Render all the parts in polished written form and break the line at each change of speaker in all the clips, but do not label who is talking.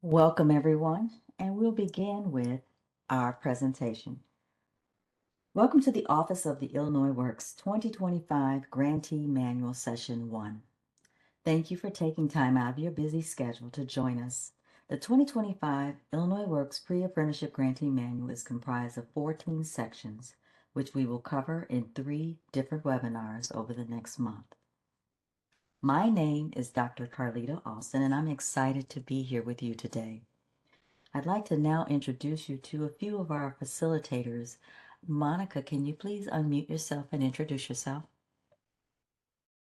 Welcome, everyone, and we'll begin with our presentation. Welcome to the Office of the Illinois Works 2025 Grantee Manual Session 1. Thank you for taking time out of your busy schedule to join us. The 2025 Illinois Works Pre-Apprenticeship Grantee Manual is comprised of 14 sections, which we will cover in 3 different webinars over the next month. My name is Dr. Carlita Austin, and I'm excited to be here with you today. I'd like to now introduce you to a few of our facilitators. Monica, can you please unmute yourself and introduce yourself?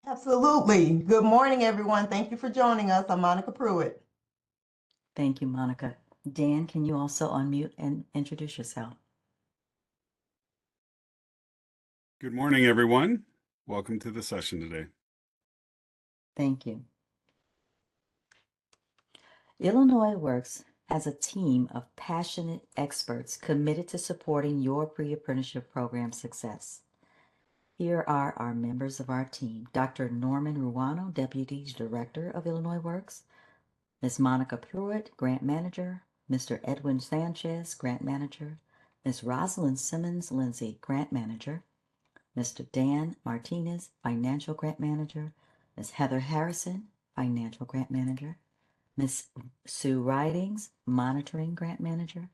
Absolutely. Good morning, everyone. Thank you for joining us. I'm Monica Pruitt.
Thank you, Monica. Dan, can you also unmute and introduce yourself?
Good morning, everyone. Welcome to the session today.
Thank you. Illinois Works has a team of passionate experts committed to supporting your pre-apprenticeship program success. Here are our members of our team: Dr. Norman Ruano, Deputy Director of Illinois Works; Ms. Monica Pruitt, Grant Manager; Mr. Edwin Sanchez, Grant Manager; Ms. Rosalind Simmons Lindsay, Grant Manager; Mr. Dan Martinez, Financial Grant Manager; Ms. Heather Harrison, Financial Grant Manager; Ms. Sue Ridings, Monitoring Grant Manager;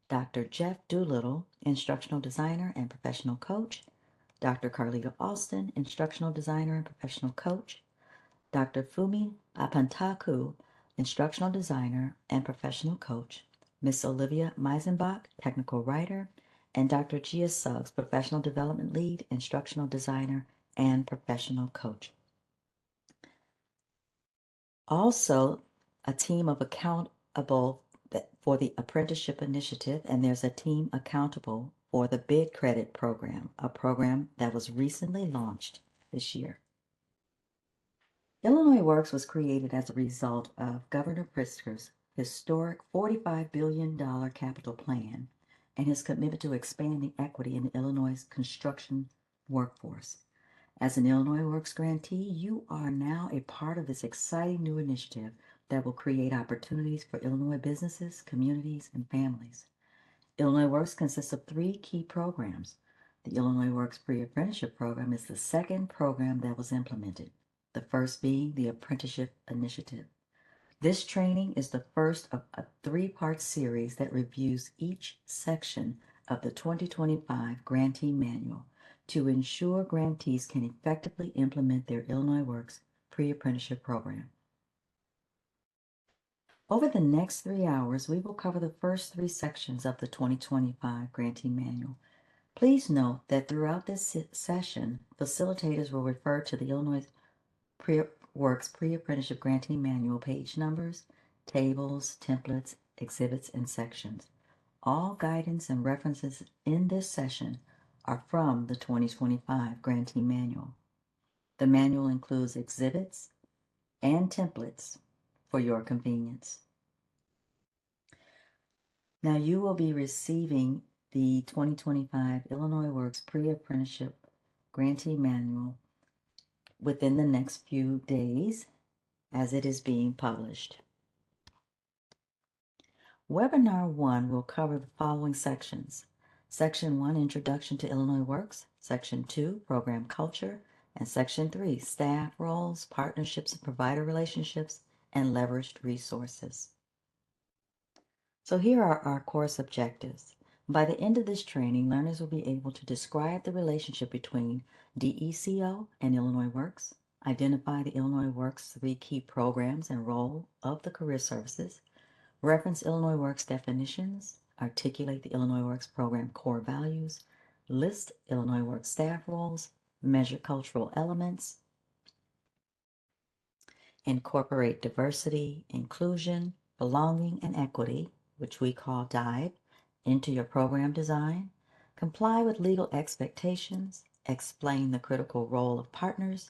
Dr. Jeff Doolittle, Instructional Designer and Professional Coach; Dr. Carlita Austin, Instructional Designer and Professional Coach; Dr. Fumi Apantaku, Instructional Designer and Professional Coach; Miss Olivia Meisenbach, Technical Writer; and Dr. Gia Suggs, Professional Development Lead, Instructional Designer and Professional Coach. Also, a team of accountable for the Apprenticeship Initiative, and there's a team accountable for the Bid Credit Program, a program that was recently launched this year. Illinois Works was created as a result of Governor Pritzker's historic $45 billion capital plan and his commitment to expanding equity in Illinois' construction workforce. As an Illinois Works grantee, you are now a part of this exciting new initiative that will create opportunities for Illinois businesses, communities, and families. Illinois Works consists of 3 key programs. The Illinois Works Pre-Apprenticeship Program is the second program that was implemented, the first being the Apprenticeship Initiative. This training is the first of a 3-part series that reviews each section of the 2025 Grantee Manual to ensure grantees can effectively implement their Illinois Works Pre-Apprenticeship Program. Over the next 3 hours, we will cover the first 3 sections of the 2025 Grantee Manual. Please note that throughout this session, facilitators will refer to the Illinois Works Pre-Apprenticeship Grantee Manual page numbers, tables, templates, exhibits, and sections. All guidance and references in this session are from the 2025 Grantee Manual. The manual includes exhibits and templates for your convenience. Now you will be receiving the 2025 Illinois Works Pre-Apprenticeship Grantee Manual within the next few days as it is being published. Webinar 1 will cover the following sections. Section 1, Introduction to Illinois Works. Section 2, Program Culture. And Section 3, Staff Roles, Partnerships and Provider Relationships, and Leveraged Resources. So here are our course objectives. By the end of this training, learners will be able to describe the relationship between DECO and Illinois Works, identify the Illinois Works 3 key programs and role of the career services, reference Illinois Works definitions, articulate the Illinois Works program core values, list Illinois Works staff roles, measure cultural elements, incorporate diversity, inclusion, belonging, and equity, which we call DIVE, into your program design, comply with legal expectations, explain the critical role of partners,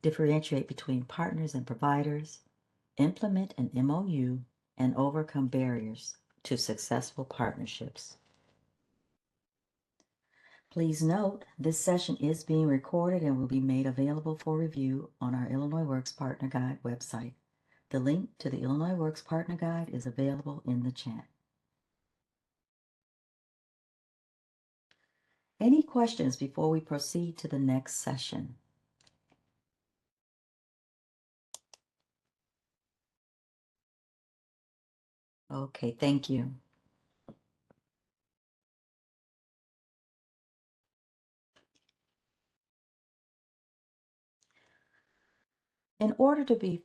differentiate between partners and providers, implement an MOU, and overcome barriers to successful partnerships. Please note, this session is being recorded and will be made available for review on our Illinois Works Partner Guide website. The link to the Illinois Works Partner Guide is available in the chat. Any questions before we proceed to the next session? Okay, thank you. In order to be,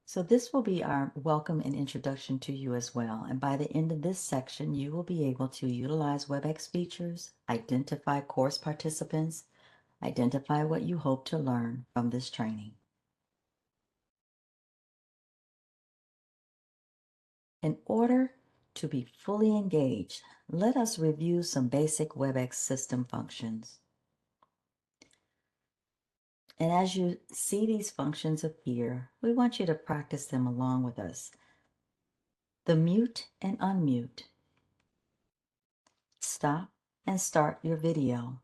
so this will be our welcome and introduction to you as well. And by the end of this section, you will be able to utilize WebEx features, identify course participants, identify what you hope to learn from this training. In order to be fully engaged, let us review some basic WebEx system functions. And as you see these functions appear, we want you to practice them along with us. The mute and unmute. Stop and start your video.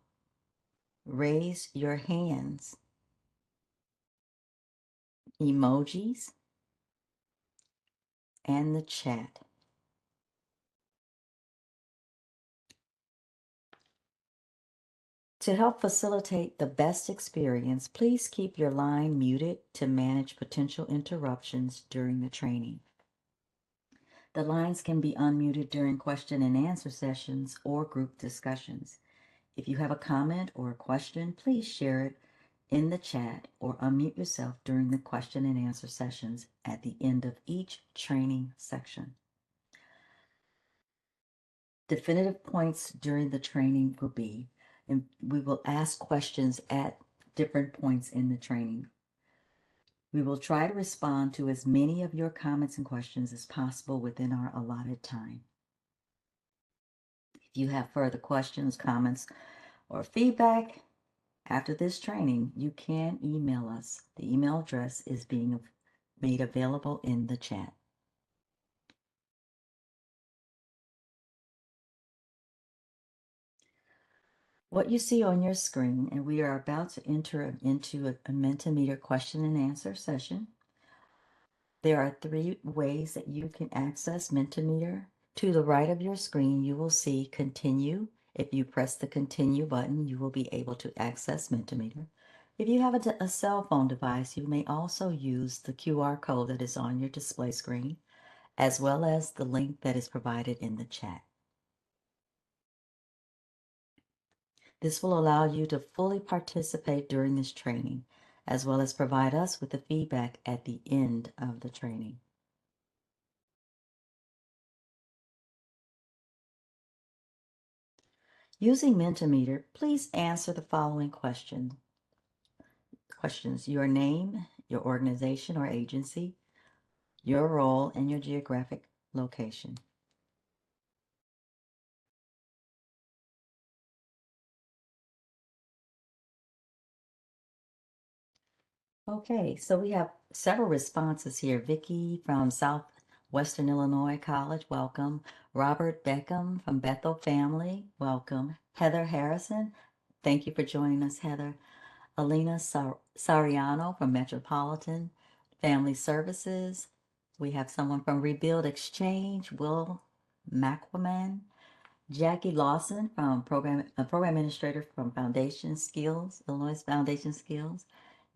Raise your hands. Emojis and the chat. To help facilitate the best experience, please keep your line muted to manage potential interruptions during the training. The lines can be unmuted during question and answer sessions or group discussions. If you have a comment or a question, please share it in the chat or unmute yourself during the question and answer sessions at the end of each training section. Definitive points during the training will be, and we will ask questions at different points in the training. We will try to respond to as many of your comments and questions as possible within our allotted time. If you have further questions, comments, or feedback after this training, you can email us. The email address is being made available in the chat. What you see on your screen, and we are about to enter into a Mentimeter question and answer session. There are 3 ways that you can access Mentimeter. To the right of your screen, you will see Continue. If you press the Continue button, you will be able to access Mentimeter. If you have a cell phone device, you may also use the QR code that is on your display screen, as well as the link that is provided in the chat. This will allow you to fully participate during this training, as well as provide us with the feedback at the end of the training. Using Mentimeter, please answer the following questions. Your name, your organization or agency, your role, and your geographic location. Okay, so we have several responses here. Vicki from Southwestern Illinois College, welcome. Robert Beckham from Bethel Family, welcome. Heather Harrison, thank you for joining us, Heather. Alina Sariano from Metropolitan Family Services. We have someone from Rebuild Exchange, Will McWaman. Jackie Lawson from program administrator from Foundation Skills, Illinois Foundation Skills.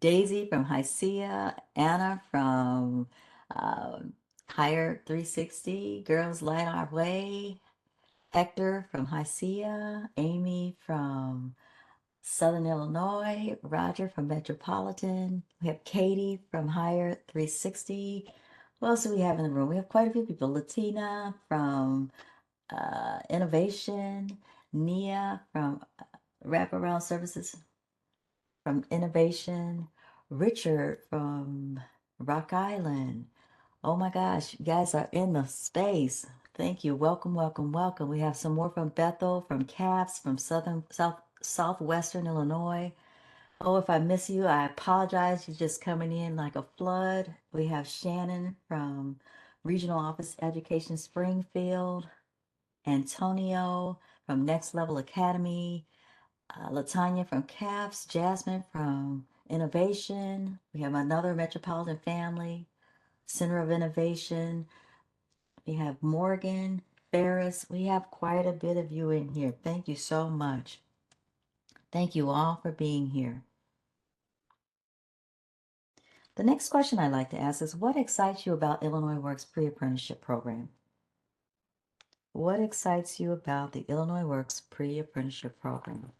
Daisy from HICEA. Anna from Hire 360, Girls Light Our Way. Hector from HICEA. Amy from Southern Illinois. Roger from Metropolitan. We have Katie from Hire 360. What else do we have in the room? We have quite a few people. Latina from Innovation. Nia from Wraparound Services from Innovation. Richard from Rock Island. Oh my gosh, you guys are in the space. Thank you. Welcome, welcome, welcome. We have some more from Bethel, from CAPS, from Southwestern Illinois. Oh, if I miss you, I apologize. You're just coming in like a flood. We have Shannon from Regional Office Education Springfield. Antonio from Next Level Academy, Latanya from CAPS, Jasmine from Innovation. We have another Metropolitan Family, Center of Innovation. We have Morgan, Ferris. We have quite a bit of you in here. Thank you so much. Thank you all for being here. The next question I'd like to ask is, what excites you about Illinois Works Pre-Apprenticeship Program? What excites you about the Illinois Works Pre-Apprenticeship Program?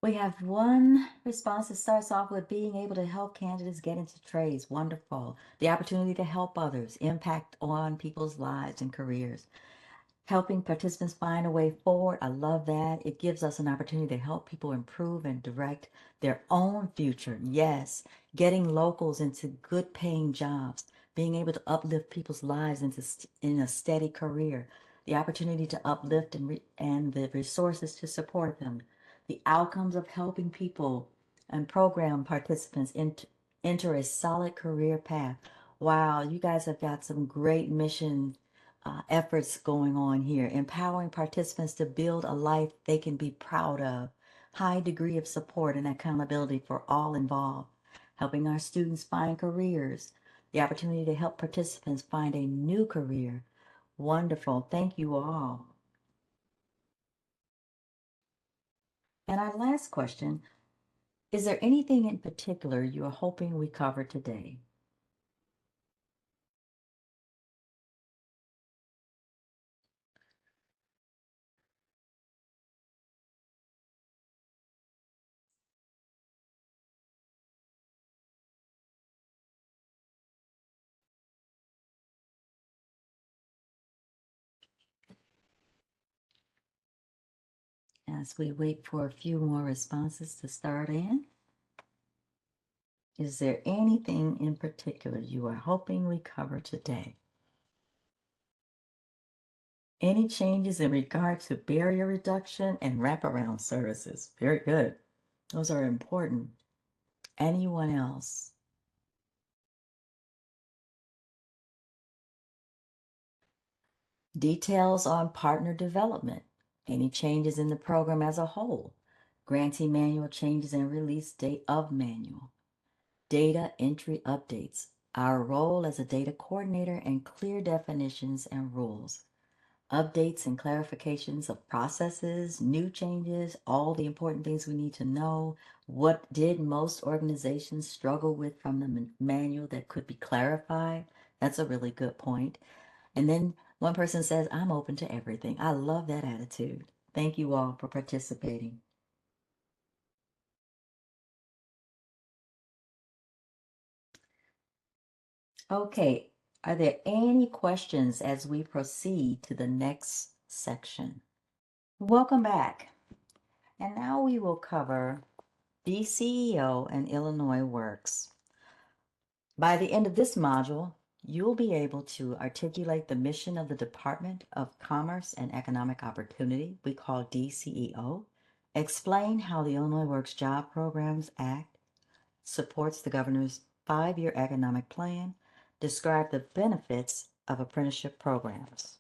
We have one response that starts off with being able to help candidates get into trades. Wonderful. The opportunity to help others, impact on people's lives and careers. Helping participants find a way forward. I love that. It gives us an opportunity to help people improve and direct their own future. Yes, getting locals into good paying jobs, being able to uplift people's lives in a steady career, the opportunity to uplift and the resources to support them, the outcomes of helping people and program participants enter a solid career path. Wow, you guys have got some great mission efforts going on here, empowering participants to build a life they can be proud of, high degree of support and accountability for all involved, helping our students find careers, the opportunity to help participants find a new career. Wonderful. Thank you all. And our last question, is there anything in particular you are hoping we cover today? As we wait for a few more responses to start in, is there anything in particular you are hoping we cover today? Any changes in regard to barrier reduction and wraparound services? Very good. Those are important. Anyone else? Details on partner development. Any changes in the program as a whole? Grantee manual changes and release date of manual. Data entry updates. Our role as a data coordinator and clear definitions and rules. Updates and clarifications of processes, new changes, all the important things we need to know. What did most organizations struggle with from the manual that could be clarified? That's a really good point. And then one person says, I'm open to everything. I love that attitude. Thank you all for participating. Okay, are there any questions as we proceed to the next section? Welcome back. And now we will cover DCEO and Illinois Works. By the end of this module, you'll be able to articulate the mission of the Department of Commerce and Economic Opportunity, we call DCEO, explain how the Illinois Works Job Programs Act supports the governor's 5-year economic plan, describe the benefits of apprenticeship programs.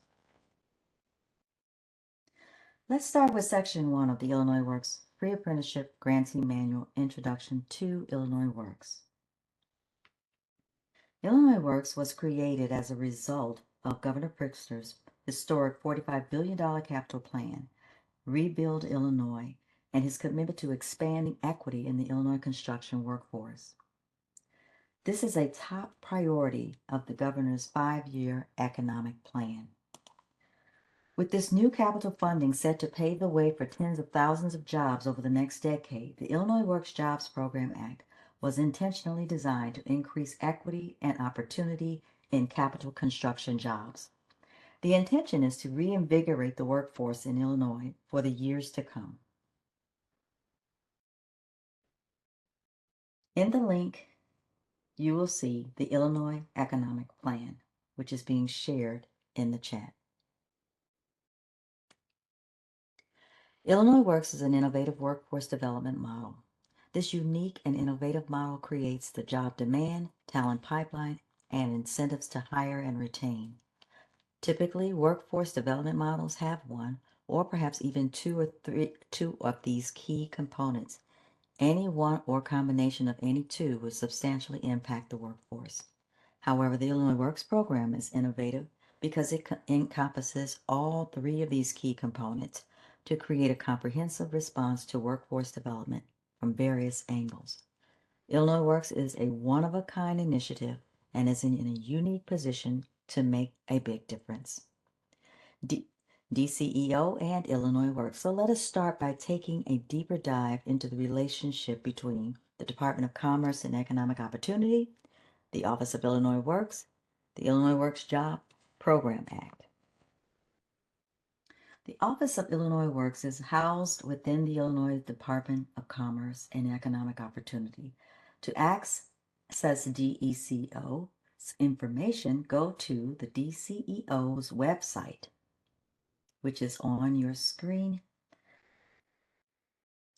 Let's start with Section 1 of the Illinois Works Pre-Apprenticeship Grantee Manual Introduction to Illinois Works. Illinois Works was created as a result of Governor Pritzker's historic $45 billion capital plan, Rebuild Illinois, and his commitment to expanding equity in the Illinois construction workforce. This is a top priority of the governor's 5-year economic plan. With this new capital funding set to pave the way for tens of thousands of jobs over the next decade, the Illinois Works Jobs Program Act was intentionally designed to increase equity and opportunity in capital construction jobs. The intention is to reinvigorate the workforce in Illinois for the years to come. In the link, you will see the Illinois Economic Plan, which is being shared in the chat. Illinois Works is an innovative workforce development model. This unique and innovative model creates the job demand, talent pipeline, and incentives to hire and retain. Typically, workforce development models have one or perhaps even two of these key components. Any one or combination of any two would substantially impact the workforce. However, the Illinois Works program is innovative because it encompasses all three of these key components to create a comprehensive response to workforce development from various angles. Illinois Works is a one-of-a-kind initiative and is in a unique position to make a big difference. DCEO and Illinois Works. So let us start by taking a deeper dive into the relationship between the Department of Commerce and Economic Opportunity, the Office of Illinois Works, the Illinois Works Job Program Act. The Office of Illinois Works is housed within the Illinois Department of Commerce and Economic Opportunity. To access DECO's information, go to the DCEO's website, which is on your screen,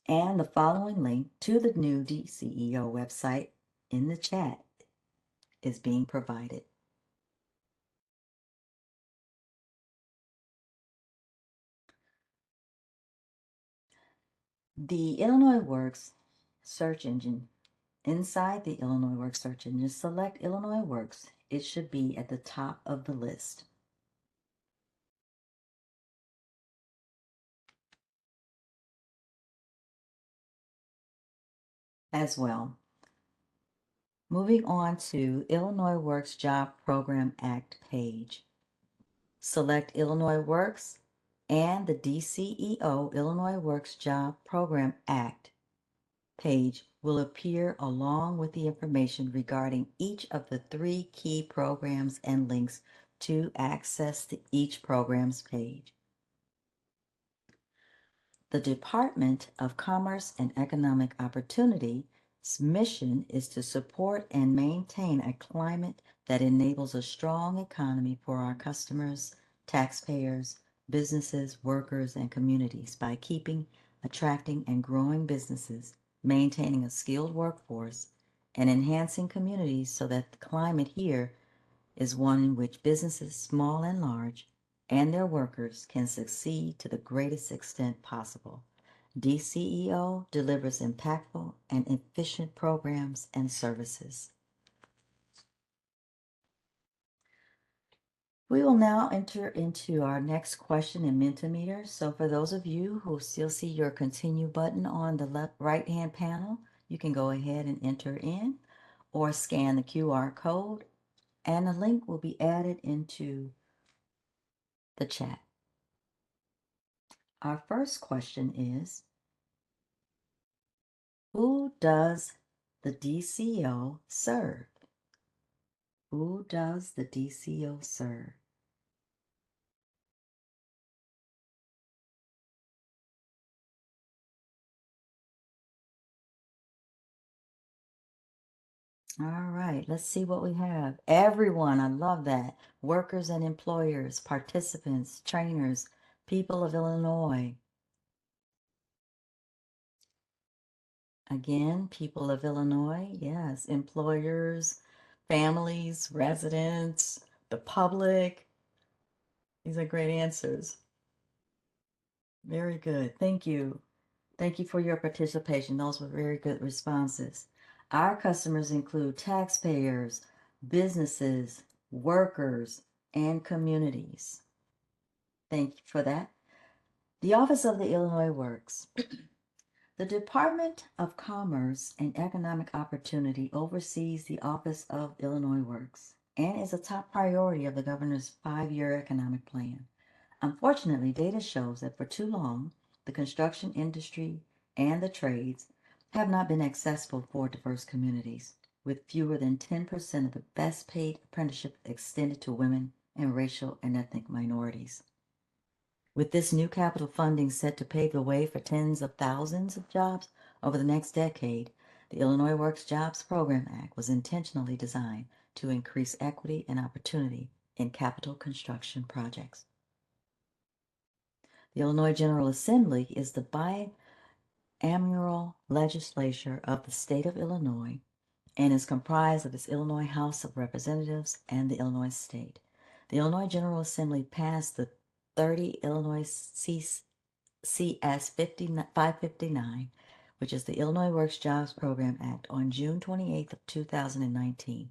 and the following link to the new DCEO website in the chat is being provided. The Illinois Works search engine. Inside the Illinois Works search engine, select Illinois Works. It should be at the top of the list. As well. Moving on to Illinois Works Job Program Act page. Select Illinois Works and the DCEO Illinois Works Job Program Act page will appear along with the information regarding each of the three key programs and links to access each program's page. The Department of Commerce and Economic Opportunity's mission is to support and maintain a climate that enables a strong economy for our customers, taxpayers, businesses, workers, and communities by keeping, attracting, and growing businesses, maintaining a skilled workforce, and enhancing communities so that the climate here is one in which businesses, small and large, and their workers can succeed to the greatest extent possible. DCEO delivers impactful and efficient programs and services. We will now enter into our next question in Mentimeter. So for those of you who still see your continue button on the right-hand panel, you can go ahead and enter in or scan the QR code, and the link will be added into the chat. Our first question is, who does the DCO serve? Who does the DCO serve? All right, let's see what we have. Everyone, I love that. Workers and employers, participants, trainers, people of Illinois. Again, people of Illinois, yes. Employers, families, residents, the public. These are great answers. Very good. Thank you. Thank you for your participation. Those were very good responses. Our customers include taxpayers, businesses, workers, and communities. Thank you for that. The Office of the Illinois Works. The Department of Commerce and Economic Opportunity oversees the Office of Illinois Works and is a top priority of the governor's 5-year economic plan. Unfortunately, data shows that for too long, the construction industry and the trades have not been accessible for diverse communities, with fewer than 10% of the best paid apprenticeship extended to women and racial and ethnic minorities. With this new capital funding set to pave the way for tens of thousands of jobs over the next decade, the Illinois Works Jobs Program Act was intentionally designed to increase equity and opportunity in capital construction projects. The Illinois General Assembly is the bicameral legislature of the state of Illinois and is comprised of its Illinois House of Representatives and the Illinois State. The Illinois General Assembly passed the 30 Illinois CS 559, which is the Illinois Works Jobs Program Act, on June 28th of 2019.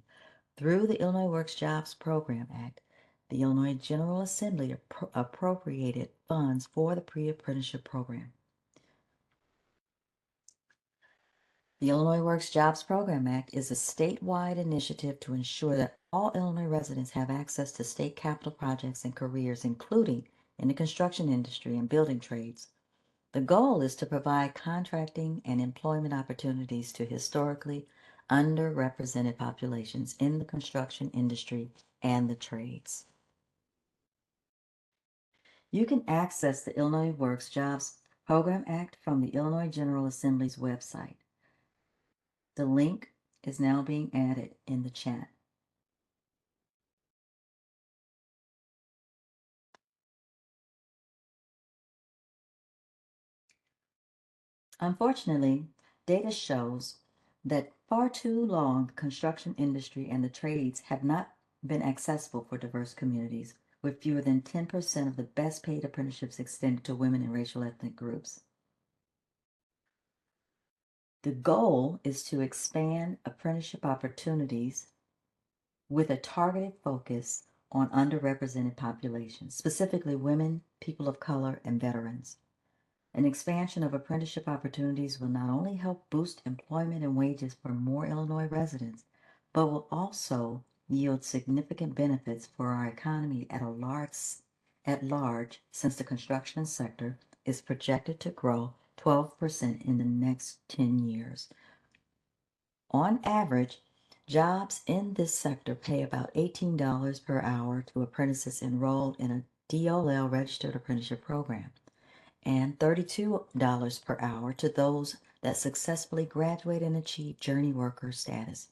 Through the Illinois Works Jobs Program Act, the Illinois General Assembly appropriated funds for the pre-apprenticeship program. The Illinois Works Jobs Program Act is a statewide initiative to ensure that all Illinois residents have access to state capital projects and careers, including in the construction industry and building trades. The goal is to provide contracting and employment opportunities to historically underrepresented populations in the construction industry and the trades. You can access the Illinois Works Jobs Program Act from the Illinois General Assembly's website. The link is now being added in the chat. Unfortunately, data shows that far too long the construction industry and the trades have not been accessible for diverse communities, with fewer than 10% of the best paid apprenticeships extended to women and racial ethnic groups. The goal is to expand apprenticeship opportunities with a targeted focus on underrepresented populations, specifically women, people of color, and veterans. An expansion of apprenticeship opportunities will not only help boost employment and wages for more Illinois residents, but will also yield significant benefits for our economy at large, since the construction sector is projected to grow 12% in the next 10 years. On average, jobs in this sector pay about $18 per hour to apprentices enrolled in a DOL registered apprenticeship program, and $32 per hour to those that successfully graduate and achieve journey worker status.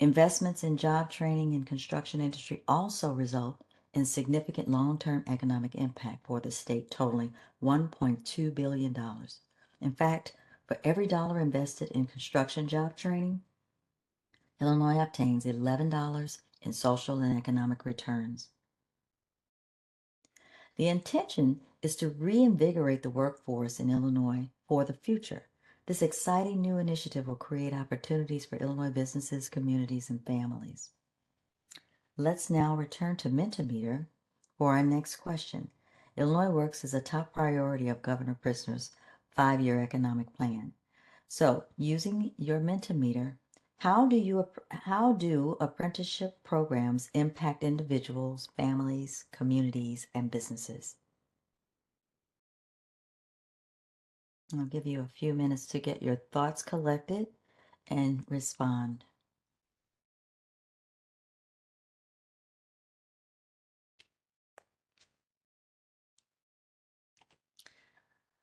Investments in job training and construction industry also result in significant long-term economic impact for the state, totaling $1.2 billion. In fact, for every dollar invested in construction job training, Illinois obtains $11 in social and economic returns. The intention is to reinvigorate the workforce in Illinois for the future. This exciting new initiative will create opportunities for Illinois businesses, communities, and families. Let's now return to Mentimeter for our next question. Illinois Works is a top priority of Governor Pritzker's 5-year economic plan. So, using your Mentimeter, how do apprenticeship programs impact individuals, families, communities, and businesses? I'll give you a few minutes to get your thoughts collected and respond.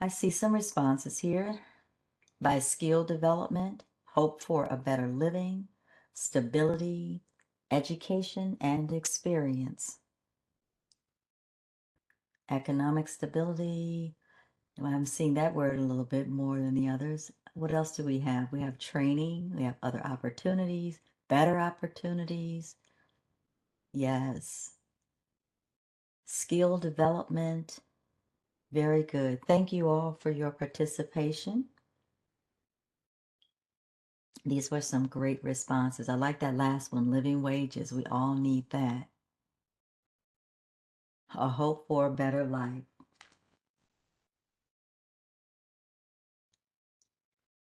I see some responses here. By skill development, hope for a better living, stability, education, and experience. Economic stability. I'm seeing that word a little bit more than the others. What else do we have? We have training, we have other opportunities, better opportunities. Yes. Skill development. Very good. Thank you all for your participation. These were some great responses. I like that last one, living wages. We all need that. A hope for a better life.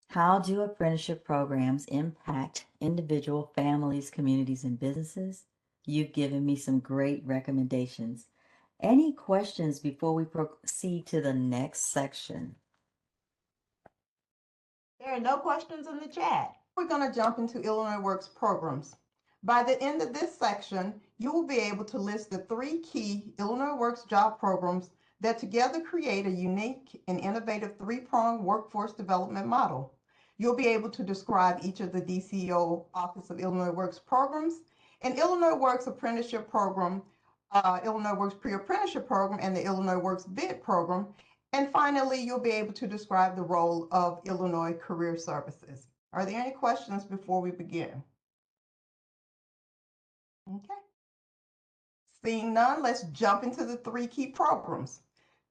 How do apprenticeship programs impact individual families, communities, and businesses? You've given me some great recommendations. Any questions before we proceed to the next section?
There are no questions in the chat. We're going to jump into Illinois Works programs. By the end of this section, you will be able to list the 3 key Illinois Works job programs that together create a unique and innovative 3-pronged workforce development model. You'll be able to describe each of the DCO Office of Illinois Works programs and Illinois Works apprenticeship program Illinois Works Pre-Apprenticeship Program and the Illinois Works Bid Program. And finally, you'll be able to describe the role of Illinois Career Services. Are there any questions before we begin? Okay. Seeing none, let's jump into the three key programs.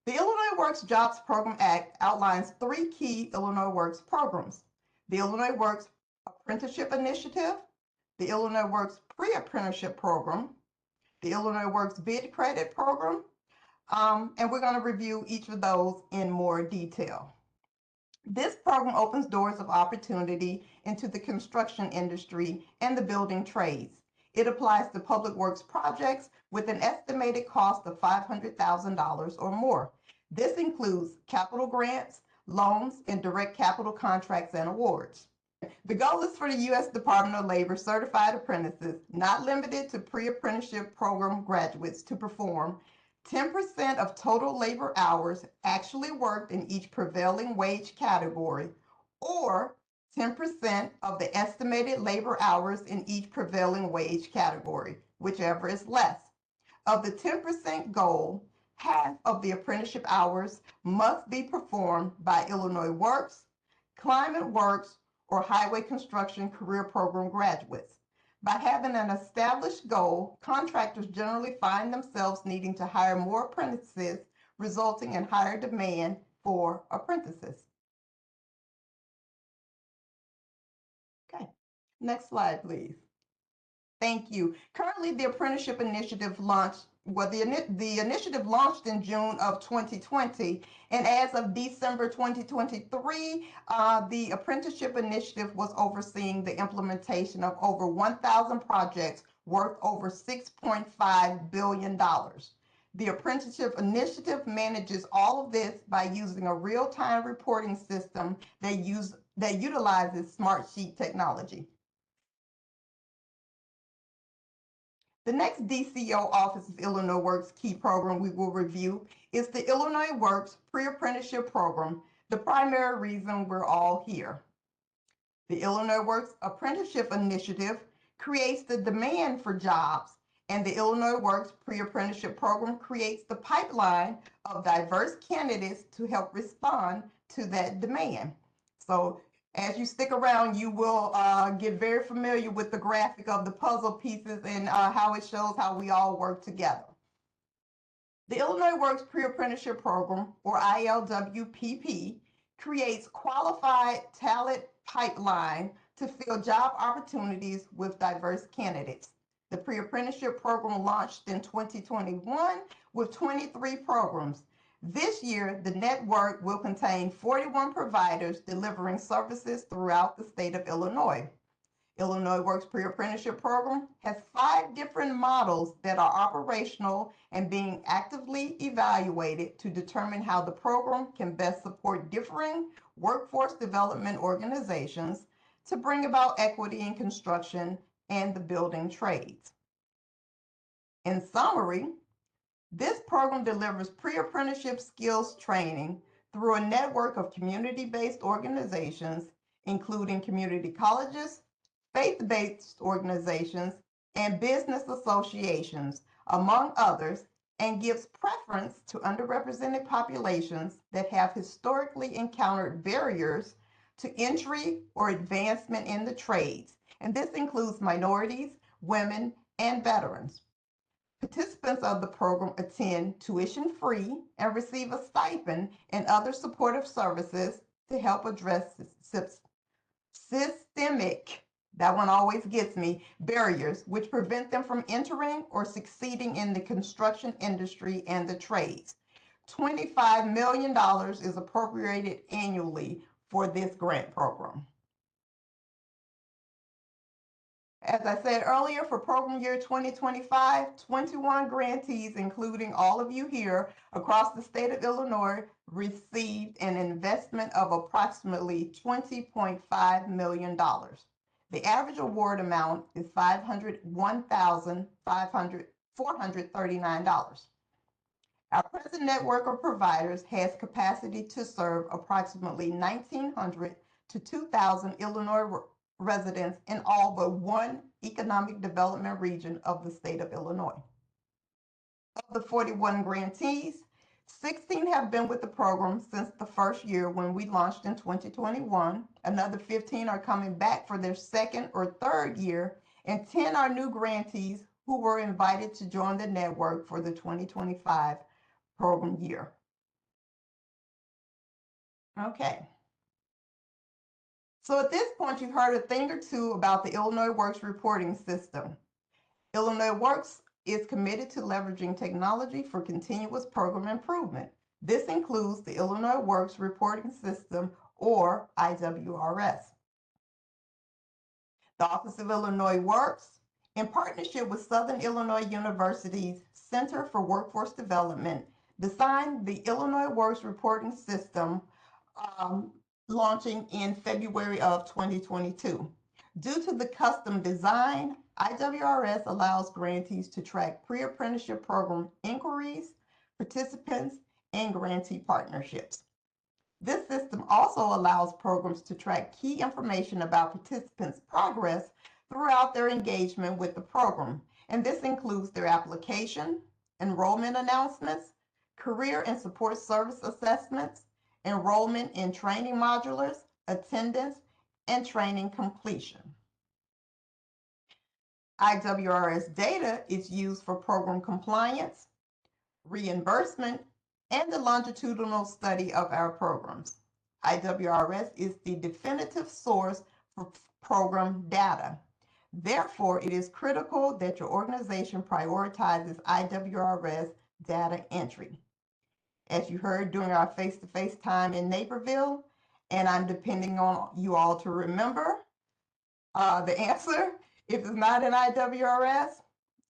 The Illinois Works Jobs Program Act outlines three key Illinois Works programs: the Illinois Works Apprenticeship Initiative, the Illinois Works Pre-Apprenticeship Program, the Illinois Works Bid Credit Program, and we're going to review each of those in more detail. This program opens doors of opportunity into the construction industry and the building trades. It applies to public works projects with an estimated cost of $500,000 or more. This includes capital grants, loans, and direct capital contracts and awards. The goal is for the U.S. Department of Labor certified apprentices, not limited to pre-apprenticeship program graduates, to perform 10% of total labor hours actually worked in each prevailing wage category, or 10% of the estimated labor hours in each prevailing wage category, whichever is less. Of the 10% goal, half of the apprenticeship hours must be performed by Illinois Works, Climate Works, or Highway Construction Career Program graduates. By having an established goal, contractors generally find themselves needing to hire more apprentices, resulting in higher demand for apprentices. Okay, next slide, please. Thank you. Currently, the Apprenticeship Initiative the initiative launched in June of 2020, and as of December 2023, the Apprenticeship Initiative was overseeing the implementation of over 1,000 projects worth over $6.5 billion. The Apprenticeship Initiative manages all of this by using a real-time reporting system that utilizes Smartsheet technology. The next DCO Office of Illinois Works key program we will review is the Illinois Works Pre-Apprenticeship Program, the primary reason we're all here. The Illinois Works Apprenticeship Initiative creates the demand for jobs, and the Illinois Works Pre-Apprenticeship Program creates the pipeline of diverse candidates to help respond to that demand. So as you stick around, you will get very familiar with the graphic of the puzzle pieces and how it shows how we all work together. The Illinois Works Pre-Apprenticeship Program, or ILWPP, creates qualified talent pipeline to fill job opportunities with diverse candidates. The pre-apprenticeship program launched in 2021 with 23 programs. This year, the network will contain 41 providers delivering services throughout the state of Illinois. Illinois Works Pre-Apprenticeship Program has 5 different models that are operational and being actively evaluated to determine how the program can best support differing workforce development organizations to bring about equity in construction and the building trades. In summary, this program delivers pre-apprenticeship skills training through a network of community-based organizations, including community colleges, faith-based organizations, and business associations, among others, and gives preference to underrepresented populations that have historically encountered barriers to entry or advancement in the trades, and this includes minorities, women, and veterans. Participants of the program attend tuition-free and receive a stipend and other supportive services to help address systemic, that one always gets me, barriers which prevent them from entering or succeeding in the construction industry and the trades. $25 million is appropriated annually for this grant program. As I said earlier, for program year 2025, 21 grantees, including all of you here across the state of Illinois, received an investment of approximately $20.5 million. The average award amount is $501,439. Our present network of providers has capacity to serve approximately 1,900 to 2,000 Illinois residents in all but one economic development region of the state of Illinois. Of the 41 grantees, 16 have been with the program since the first year when we launched in 2021. Another 15 are coming back for their second or third year, and 10 are new grantees who were invited to join the network for the 2025 program year. Okay. So at this point, you've heard a thing or two about the Illinois Works reporting system. Illinois Works is committed to leveraging technology for continuous program improvement. This includes the Illinois Works Reporting System, or IWRS. The Office of Illinois Works, in partnership with Southern Illinois University's Center for Workforce Development, designed the Illinois Works Reporting System, launching in February of 2022. Due to the custom design, IWRS allows grantees to track pre-apprenticeship program inquiries, participants, and grantee partnerships. This system also allows programs to track key information about participants' progress throughout their engagement with the program, and this includes their application, enrollment announcements, career and support service assessments, enrollment in training modulars, attendance, and training completion. IWRS data is used for program compliance, reimbursement, and the longitudinal study of our programs. IWRS is the definitive source for program data. Therefore, it is critical that your organization prioritizes IWRS data entry. As you heard during our face-to-face time in Naperville, and I'm depending on you all to remember the answer. If it's not in IWRS,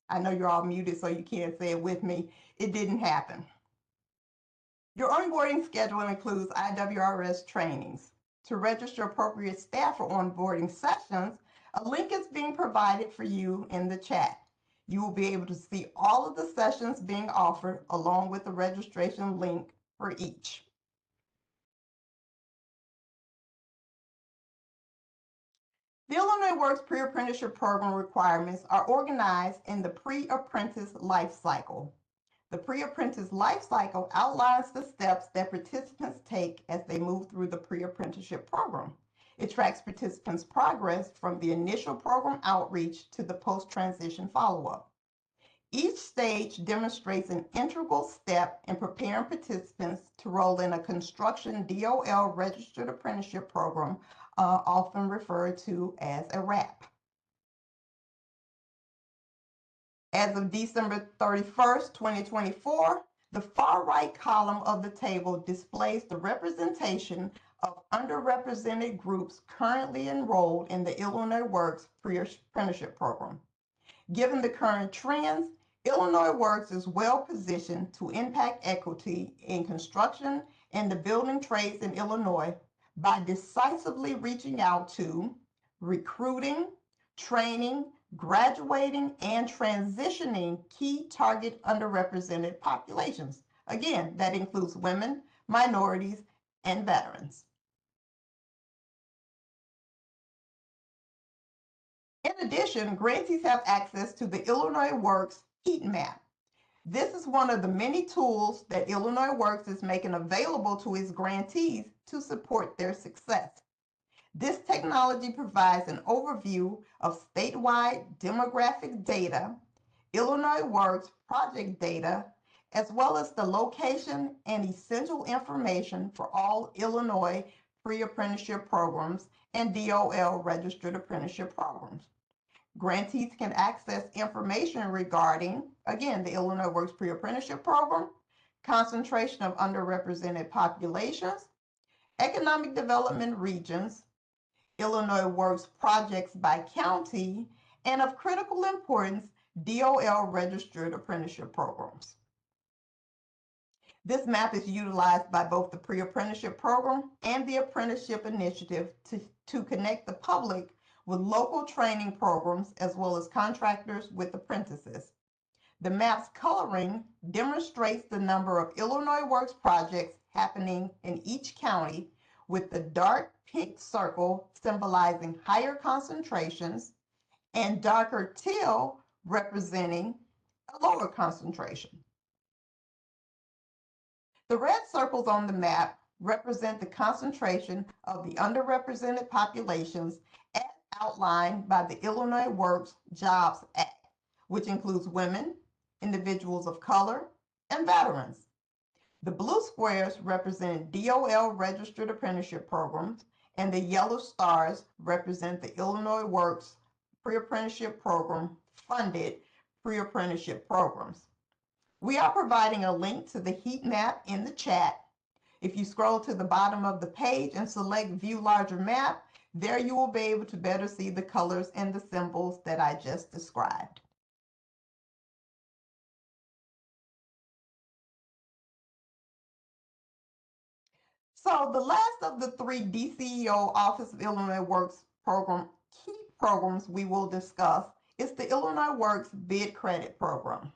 I know you're all muted, so you can't say it with me. It didn't happen. Your onboarding schedule includes IWRS trainings. To register appropriate staff for onboarding sessions, a link is being provided for you in the chat. You will be able to see all of the sessions being offered along with the registration link for each. The Illinois Works Pre-Apprenticeship Program requirements are organized in the pre-apprentice life cycle. The pre-apprentice life cycle outlines the steps that participants take as they move through the pre-apprenticeship program. It tracks participants' progress from the initial program outreach to the post-transition follow-up. Each stage demonstrates an integral step in preparing participants to roll in a construction DOL registered apprenticeship program, often referred to as a RAP. As of December 31st, 2024, the far right column of the table displays the representation of underrepresented groups currently enrolled in the Illinois Works Pre-Apprenticeship Program. Given the current trends, Illinois Works is well positioned to impact equity in construction and the building trades in Illinois by decisively reaching out to recruiting, training, graduating, and transitioning key target underrepresented populations. Again, that includes women, minorities, and veterans. In addition, grantees have access to the Illinois Works heat map. This is one of the many tools that Illinois Works is making available to its grantees to support their success. This technology provides an overview of statewide demographic data, Illinois Works project data, as well as the location and essential information for all Illinois pre-apprenticeship programs and DOL registered apprenticeship programs. Grantees can access information regarding, again, the Illinois Works Pre-Apprenticeship Program, concentration of underrepresented populations, economic development regions, Illinois Works projects by county, and of critical importance, DOL registered apprenticeship programs. This map is utilized by both the pre-apprenticeship program and the apprenticeship initiative to connect the public with local training programs as well as contractors with apprentices. The map's coloring demonstrates the number of Illinois Works projects happening in each county, with the dark pink circle symbolizing higher concentrations and darker teal representing a lower concentration. The red circles on the map represent the concentration of the underrepresented populations as outlined by the Illinois Works Jobs Act, which includes women, individuals of color, and veterans. The blue squares represent DOL registered apprenticeship programs, and the yellow stars represent the Illinois Works pre-apprenticeship program funded pre-apprenticeship programs. We are providing a link to the heat map in the chat. If you scroll to the bottom of the page and select View Larger Map, there you will be able to better see the colors and the symbols that I just described. So the last of the three DCEO Office of Illinois Works program key programs we will discuss is the Illinois Works Bid Credit Program.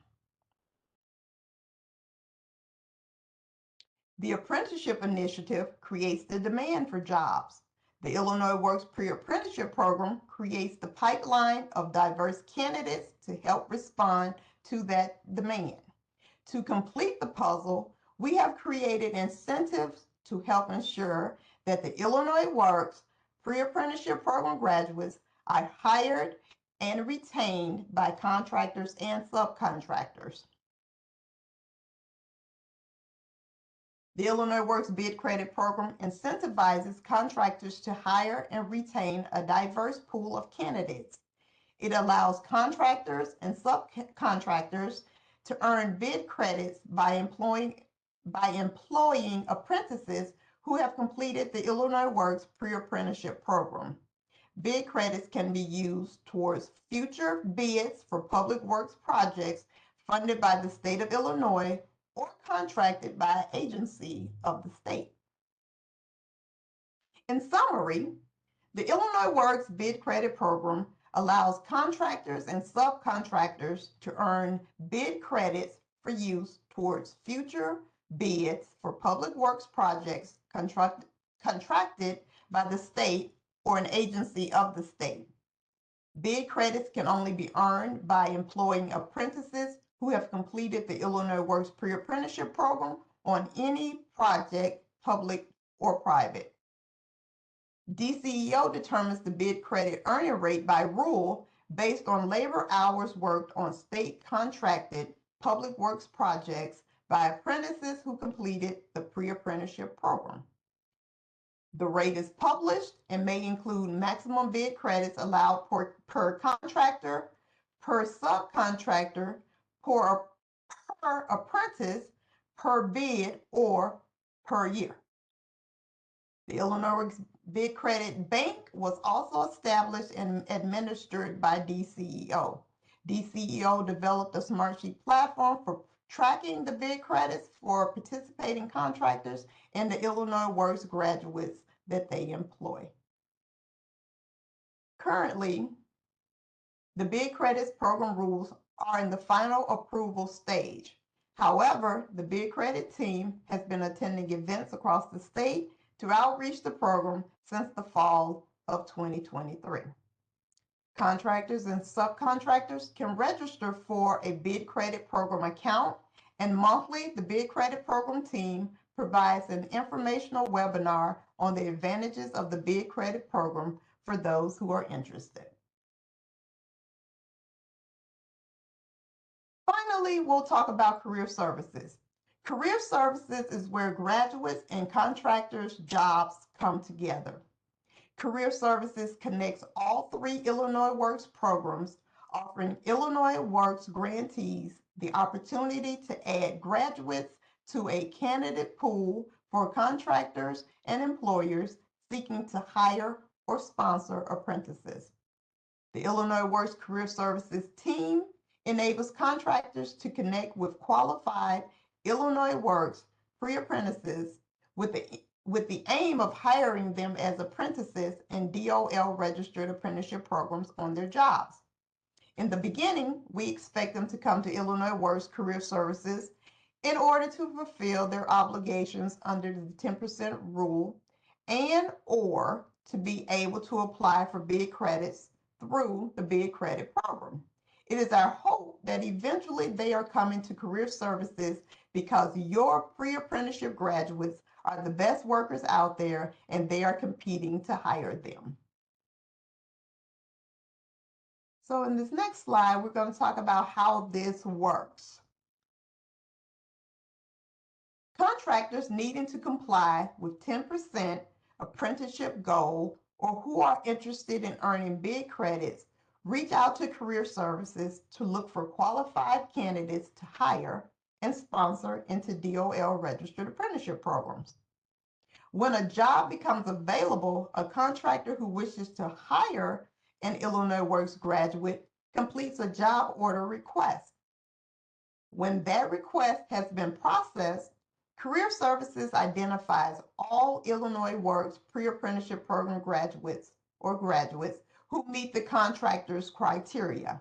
The Apprenticeship Initiative creates the demand for jobs. The Illinois Works Pre-Apprenticeship Program creates the pipeline of diverse candidates to help respond to that demand. To complete the puzzle, we have created incentives to help ensure that the Illinois Works Pre-Apprenticeship Program graduates are hired and retained by contractors and subcontractors. The Illinois Works Bid Credit Program incentivizes contractors to hire and retain a diverse pool of candidates. It allows contractors and subcontractors to earn bid credits by employing apprentices who have completed the Illinois Works Pre-Apprenticeship Program. Bid credits can be used towards future bids for public works projects funded by the state of Illinois or contracted by an agency of the state. In summary, the Illinois Works Bid Credit Program allows contractors and subcontractors to earn bid credits for use towards future bids for public works projects contracted by the state or an agency of the state. Bid credits can only be earned by employing apprentices who have completed the Illinois Works Pre-Apprenticeship Program on any project, public or private. DCEO determines the bid credit earning rate by rule based on labor hours worked on state contracted public works projects by apprentices who completed the pre-apprenticeship program. The rate is published and may include maximum bid credits allowed per contractor, per subcontractor, per apprentice, per bid, or per year. The Illinois Bid Credit Bank was also established and administered by DCEO. DCEO developed a Smartsheet platform for tracking the bid credits for participating contractors and the Illinois Works graduates that they employ. Currently, the bid credits program rules are in the final approval stage. However, the bid credit team has been attending events across the state to outreach the program since the fall of 2023. Contractors and subcontractors can register for a bid credit program account, and monthly the bid credit program team provides an informational webinar on the advantages of the bid credit program for those who are interested. Finally, we'll talk about career services. Career services is where graduates and contractors' jobs come together. Career Services connects all three Illinois Works programs, offering Illinois Works grantees the opportunity to add graduates to a candidate pool for contractors and employers seeking to hire or sponsor apprentices. The Illinois Works Career Services team enables contractors to connect with qualified Illinois Works pre-apprentices with the aim of hiring them as apprentices in DOL registered apprenticeship programs on their jobs. In the beginning, we expect them to come to Illinois Works Career Services in order to fulfill their obligations under the 10% rule and or to be able to apply for bid credits through the bid credit program. It is our hope that eventually they are coming to career services because your pre-apprenticeship graduates are the best workers out there and they are competing to hire them. So in this next slide, we're going to talk about how this works. Contractors needing to comply with 10% apprenticeship goal or who are interested in earning bid credits reach out to career services to look for qualified candidates to hire and sponsor into DOL registered apprenticeship programs. When a job becomes available, a contractor who wishes to hire an Illinois Works graduate completes a job order request. When that request has been processed, Career Services identifies all Illinois Works pre-apprenticeship program graduates who meet the contractor's criteria.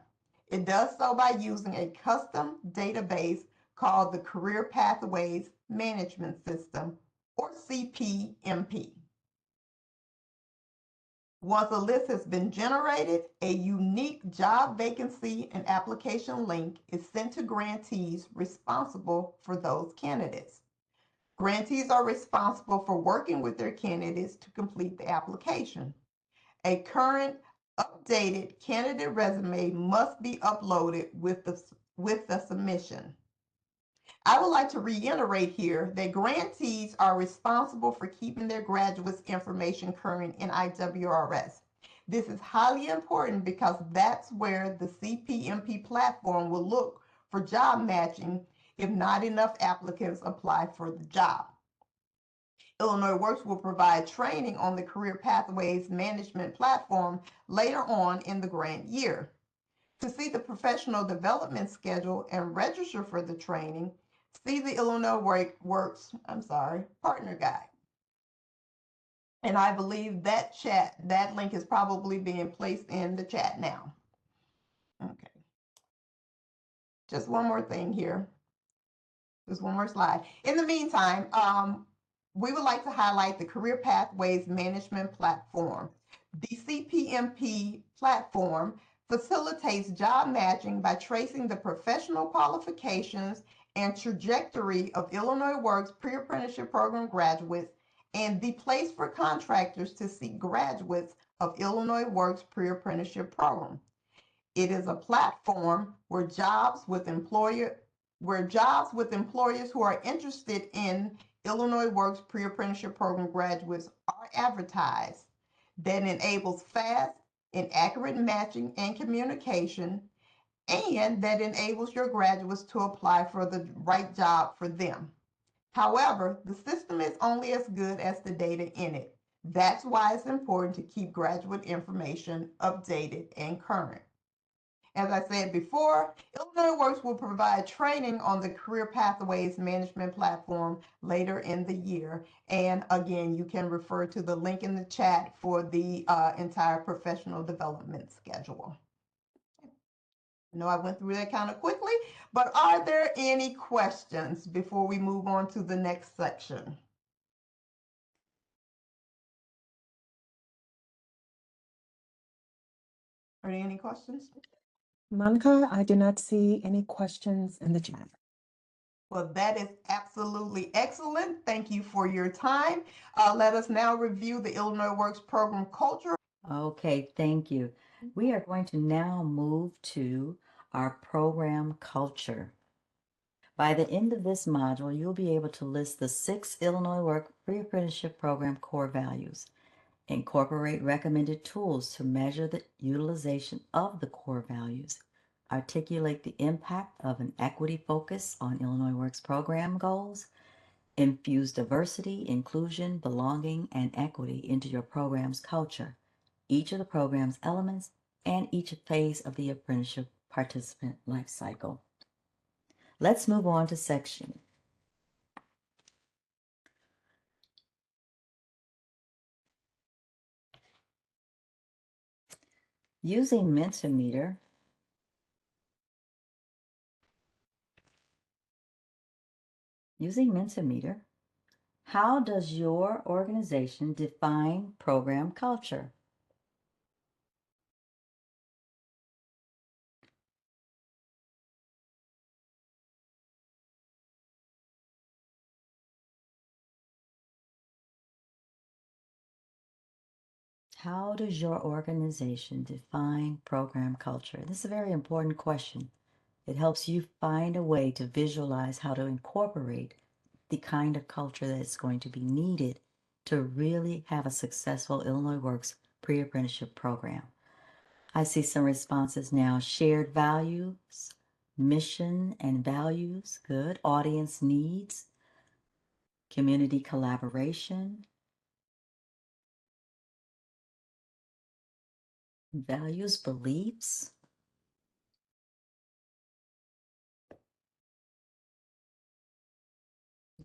It does so by using a custom database called the Career Pathways Management System, or CPMP. Once a list has been generated, a unique job vacancy and application link is sent to grantees responsible for those candidates. Grantees are responsible for working with their candidates to complete the application. A current, updated candidate resume must be uploaded with the submission. I would like to reiterate here that grantees are responsible for keeping their graduates' information current in IWRS. This is highly important because that's where the CPMP platform will look for job matching if not enough applicants apply for the job. Illinois Works will provide training on the Career Pathways Management platform later on in the grant year. To see the professional development schedule and register for the training, see the Illinois Works partner guide. And I believe that link is probably being placed in the chat now. Okay. Just one more thing here. Just one more slide. In the meantime, we would like to highlight the Career Pathways Management Platform. The CPMP platform facilitates job matching by tracing the professional qualifications and trajectory of Illinois Works pre-apprenticeship program graduates and the place for contractors to seek graduates of Illinois Works pre-apprenticeship program. It is a platform where jobs with employers who are interested in Illinois Works pre-apprenticeship program graduates are advertised, that enables fast and accurate matching and communication, and that enables your graduates to apply for the right job for them. However, the system is only as good as the data in it. That's why it's important to keep graduate information updated and current. As I said before, Illinois Works will provide training on the Career Pathways Management platform later in the year. And again, you can refer to the link in the chat for the entire professional development schedule. I know I went through that kind of quickly, but are there any questions before we move on to the next section? Are there any questions?
Monica, I do not see any questions in the chat.
Well, that is absolutely excellent. Thank you for your time. Let us now review the Illinois Works program culture.
Okay, thank you. We are going to now move to our program culture. By the end of this module, you'll be able to list the 6 Illinois Work Pre-Apprenticeship Program core values. Incorporate recommended tools to measure the utilization of the core values. Articulate the impact of an equity focus on Illinois Works program goals. Infuse diversity, inclusion, belonging, and equity into your program's culture, each of the program's elements, and each phase of the apprenticeship participant life cycle. Let's move on to section. Using Mentimeter, how does your organization define program culture? How does your organization define program culture? This is a very important question. It helps you find a way to visualize how to incorporate the kind of culture that is going to be needed to really have a successful Illinois Works pre-apprenticeship program. I see some responses now. Shared values, mission and values, good. Audience needs, community collaboration, values, beliefs.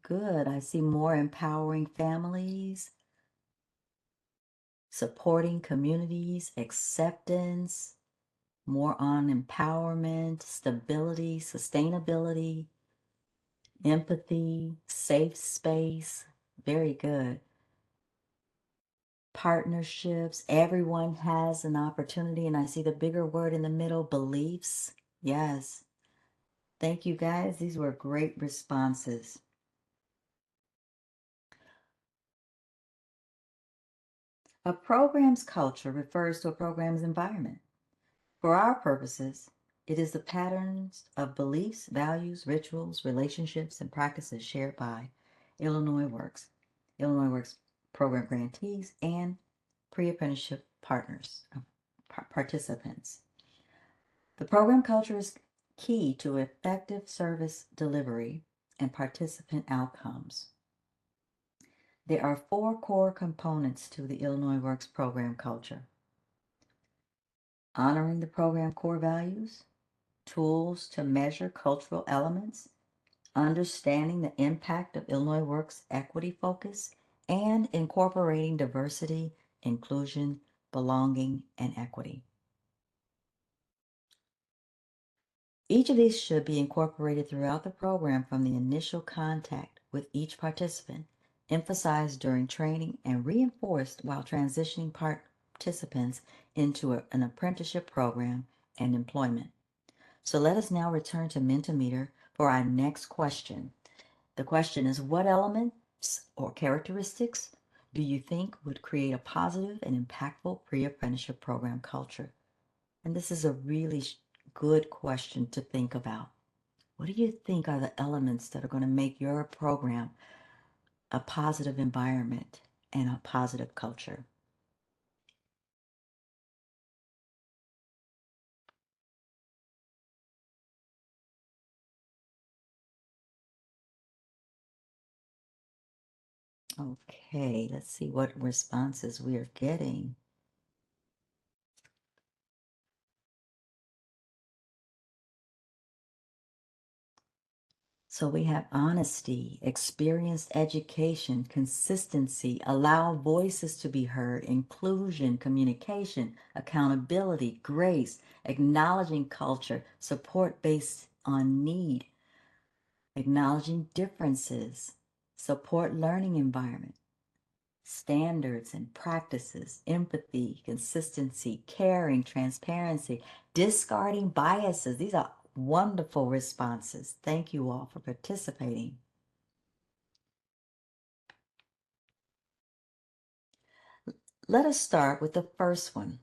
Good. I see more empowering families, supporting communities, acceptance, more on empowerment, stability, sustainability, empathy, safe space. Very good. Partnerships. Everyone has an opportunity. And I see the bigger word in the middle, beliefs. Yes. Thank you guys. These were great responses. A program's culture refers to a program's environment. For our purposes, it is the patterns of beliefs, values, rituals, relationships, and practices shared by Illinois Works program grantees, and pre-apprenticeship partners, participants. The program culture is key to effective service delivery and participant outcomes. There are 4 core components to the Illinois Works program culture: honoring the program core values, tools to measure cultural elements, understanding the impact of Illinois Works equity focus, and incorporating diversity, inclusion, belonging, and equity. Each of these should be incorporated throughout the program from the initial contact with each participant, emphasized during training, and reinforced while transitioning participants into an apprenticeship program and employment. So let us now return to Mentimeter for our next question. The question is, what elements or characteristics do you think would create a positive and impactful pre-apprenticeship program culture? And this is a really good question to think about. What do you think are the elements that are going to make your program a positive environment and a positive culture? Okay, let's see what responses we are getting. So we have honesty, experienced education, consistency, allow voices to be heard, inclusion, communication, accountability, grace, acknowledging culture, support based on need, acknowledging differences, support learning environment, standards and practices, empathy, consistency, caring, transparency, discarding biases. These are wonderful responses. Thank you all for participating. Let us start with the first one,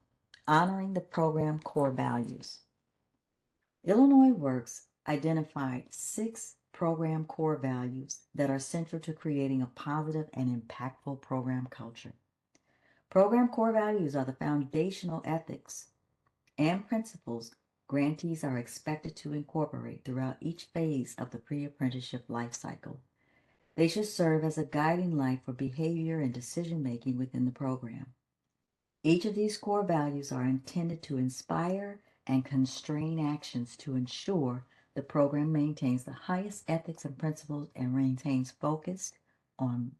honoring the program core values. Illinois Works identified 6 program core values that are central to creating a positive and impactful program culture. Program core values are the foundational ethics and principles grantees are expected to incorporate throughout each phase of the pre-apprenticeship life cycle. They should serve as a guiding light for behavior and decision-making within the program. Each of these core values are intended to inspire and constrain actions to ensure the program maintains the highest ethics and principles and remains focused on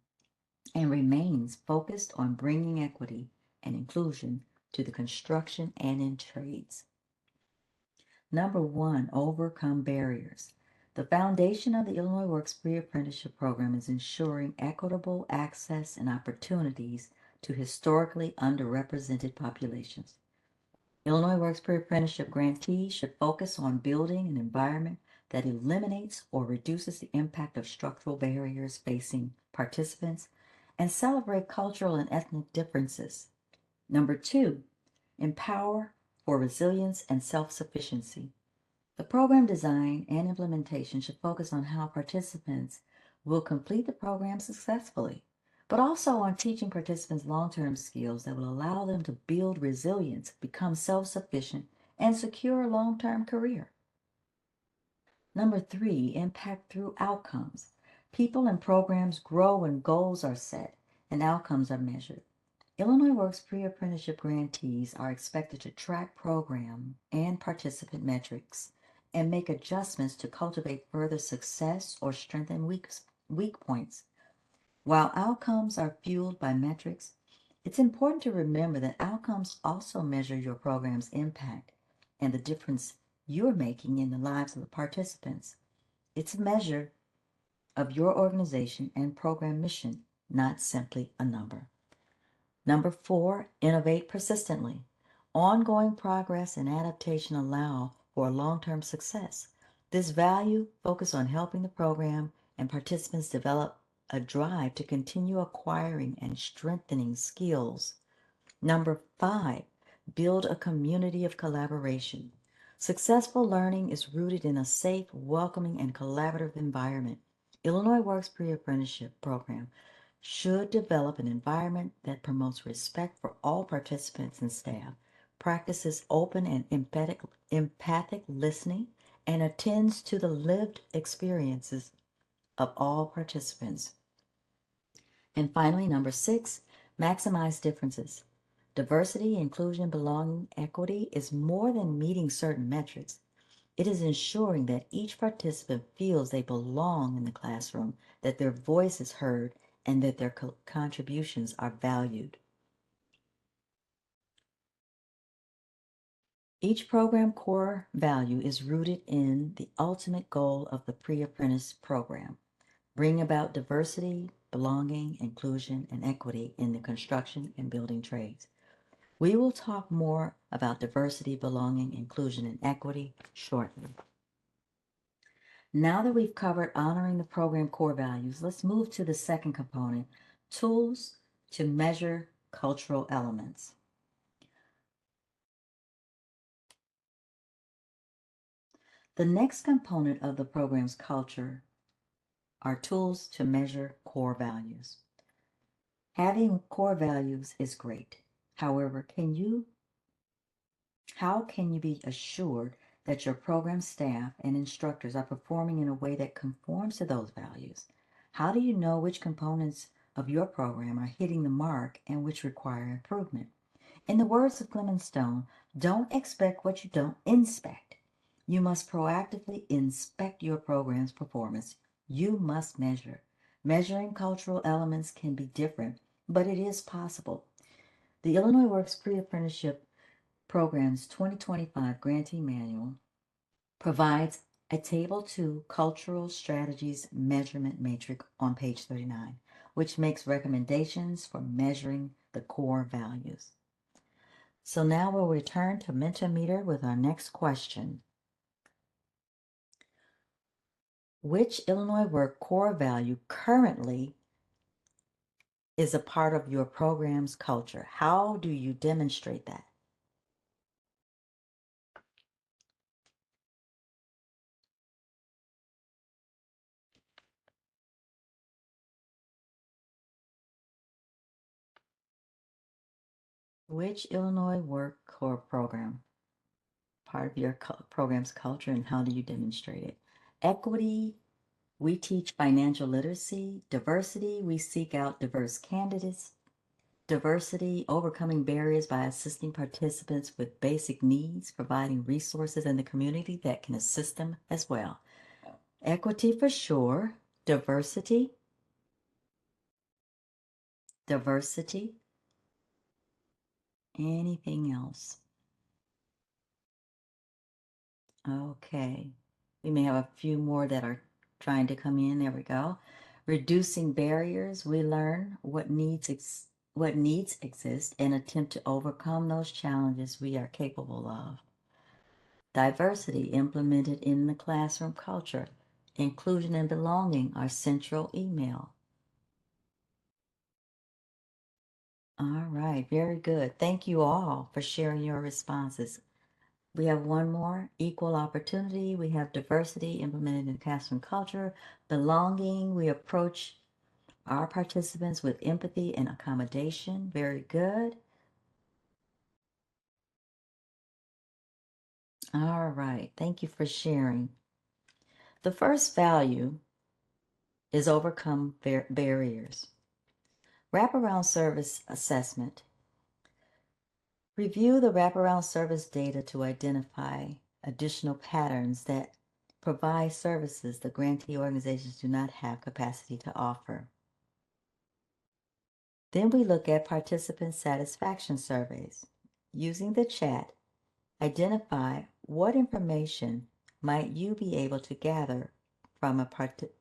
bringing equity and inclusion to the construction and in trades. Number 1, overcome barriers. The foundation of the Illinois Works Pre-Apprenticeship Program is ensuring equitable access and opportunities to historically underrepresented populations. Illinois Works Pre-Apprenticeship grantees should focus on building an environment that eliminates or reduces the impact of structural barriers facing participants and celebrate cultural and ethnic differences. Number 2, empower for resilience and self-sufficiency. The program design and implementation should focus on how participants will complete the program successfully, but also on teaching participants long-term skills that will allow them to build resilience, become self-sufficient, and secure a long-term career. Number 3, impact through outcomes. People and programs grow when goals are set and outcomes are measured. Illinois Works pre-apprenticeship grantees are expected to track program and participant metrics and make adjustments to cultivate further success or strengthen weak points. While outcomes are fueled by metrics, it's important to remember that outcomes also measure your program's impact and the difference you're making in the lives of the participants. It's a measure of your organization and program mission, not simply a number. Number 4, innovate persistently. Ongoing progress and adaptation allow for long-term success. This value focuses on helping the program and participants develop a drive to continue acquiring and strengthening skills. Number 5, build a community of collaboration. Successful learning is rooted in a safe, welcoming, and collaborative environment. Illinois Works Pre-Apprenticeship Program should develop an environment that promotes respect for all participants and staff, practices open and empathic listening, and attends to the lived experiences of all participants. And finally, number 6, maximize differences. Diversity, inclusion, belonging, equity is more than meeting certain metrics. It is ensuring that each participant feels they belong in the classroom, that their voice is heard, and that their contributions are valued. Each program core value is rooted in the ultimate goal of the pre-apprentice program: bring about diversity, belonging, inclusion, and equity in the construction and building trades. We will talk more about diversity, belonging, inclusion, and equity shortly. Now that we've covered honoring the program core values, let's move to the second component, tools to measure cultural elements. The next component of the program's culture are tools to measure core values. Having core values is great. However, how can you be assured that your program staff and instructors are performing in a way that conforms to those values? How do you know which components of your program are hitting the mark and which require improvement? In the words of Clement Stone, don't expect what you don't inspect. You must proactively inspect your program's performance. You must measure. Measuring cultural elements can be different, but it is possible. The Illinois Works Pre-Apprenticeship Program's 2025 Grantee Manual provides a Table 2 Cultural Strategies Measurement Matrix on page 39, which makes recommendations for measuring the core values. So now we'll return to Mentimeter with our next question. Which Illinois Work core value currently is a part of your program's culture? How do you demonstrate that? Which Illinois Work core program part of your program's culture, and how do you demonstrate it? Equity, we teach financial literacy. Diversity, we seek out diverse candidates. Diversity, overcoming barriers by assisting participants with basic needs, providing resources in the community that can assist them as well. Equity for sure. Diversity. Anything else? Okay. We may have a few more that are trying to come in. There we go. Reducing barriers. We learn what needs exist and attempt to overcome those challenges we are capable of. Diversity implemented in the classroom culture. Inclusion and belonging are central email. All right, very good. Thank you all for sharing your responses. We have one more, equal opportunity. We have diversity implemented in classroom culture, belonging. We approach our participants with empathy and accommodation. Very good. All right, thank you for sharing. The first value is overcome barriers. Wraparound service assessment. Review the wraparound service data to identify additional patterns that provide services the grantee organizations do not have capacity to offer. Then we look at participant satisfaction surveys. Using the chat, identify what information might you be able to gather from a participant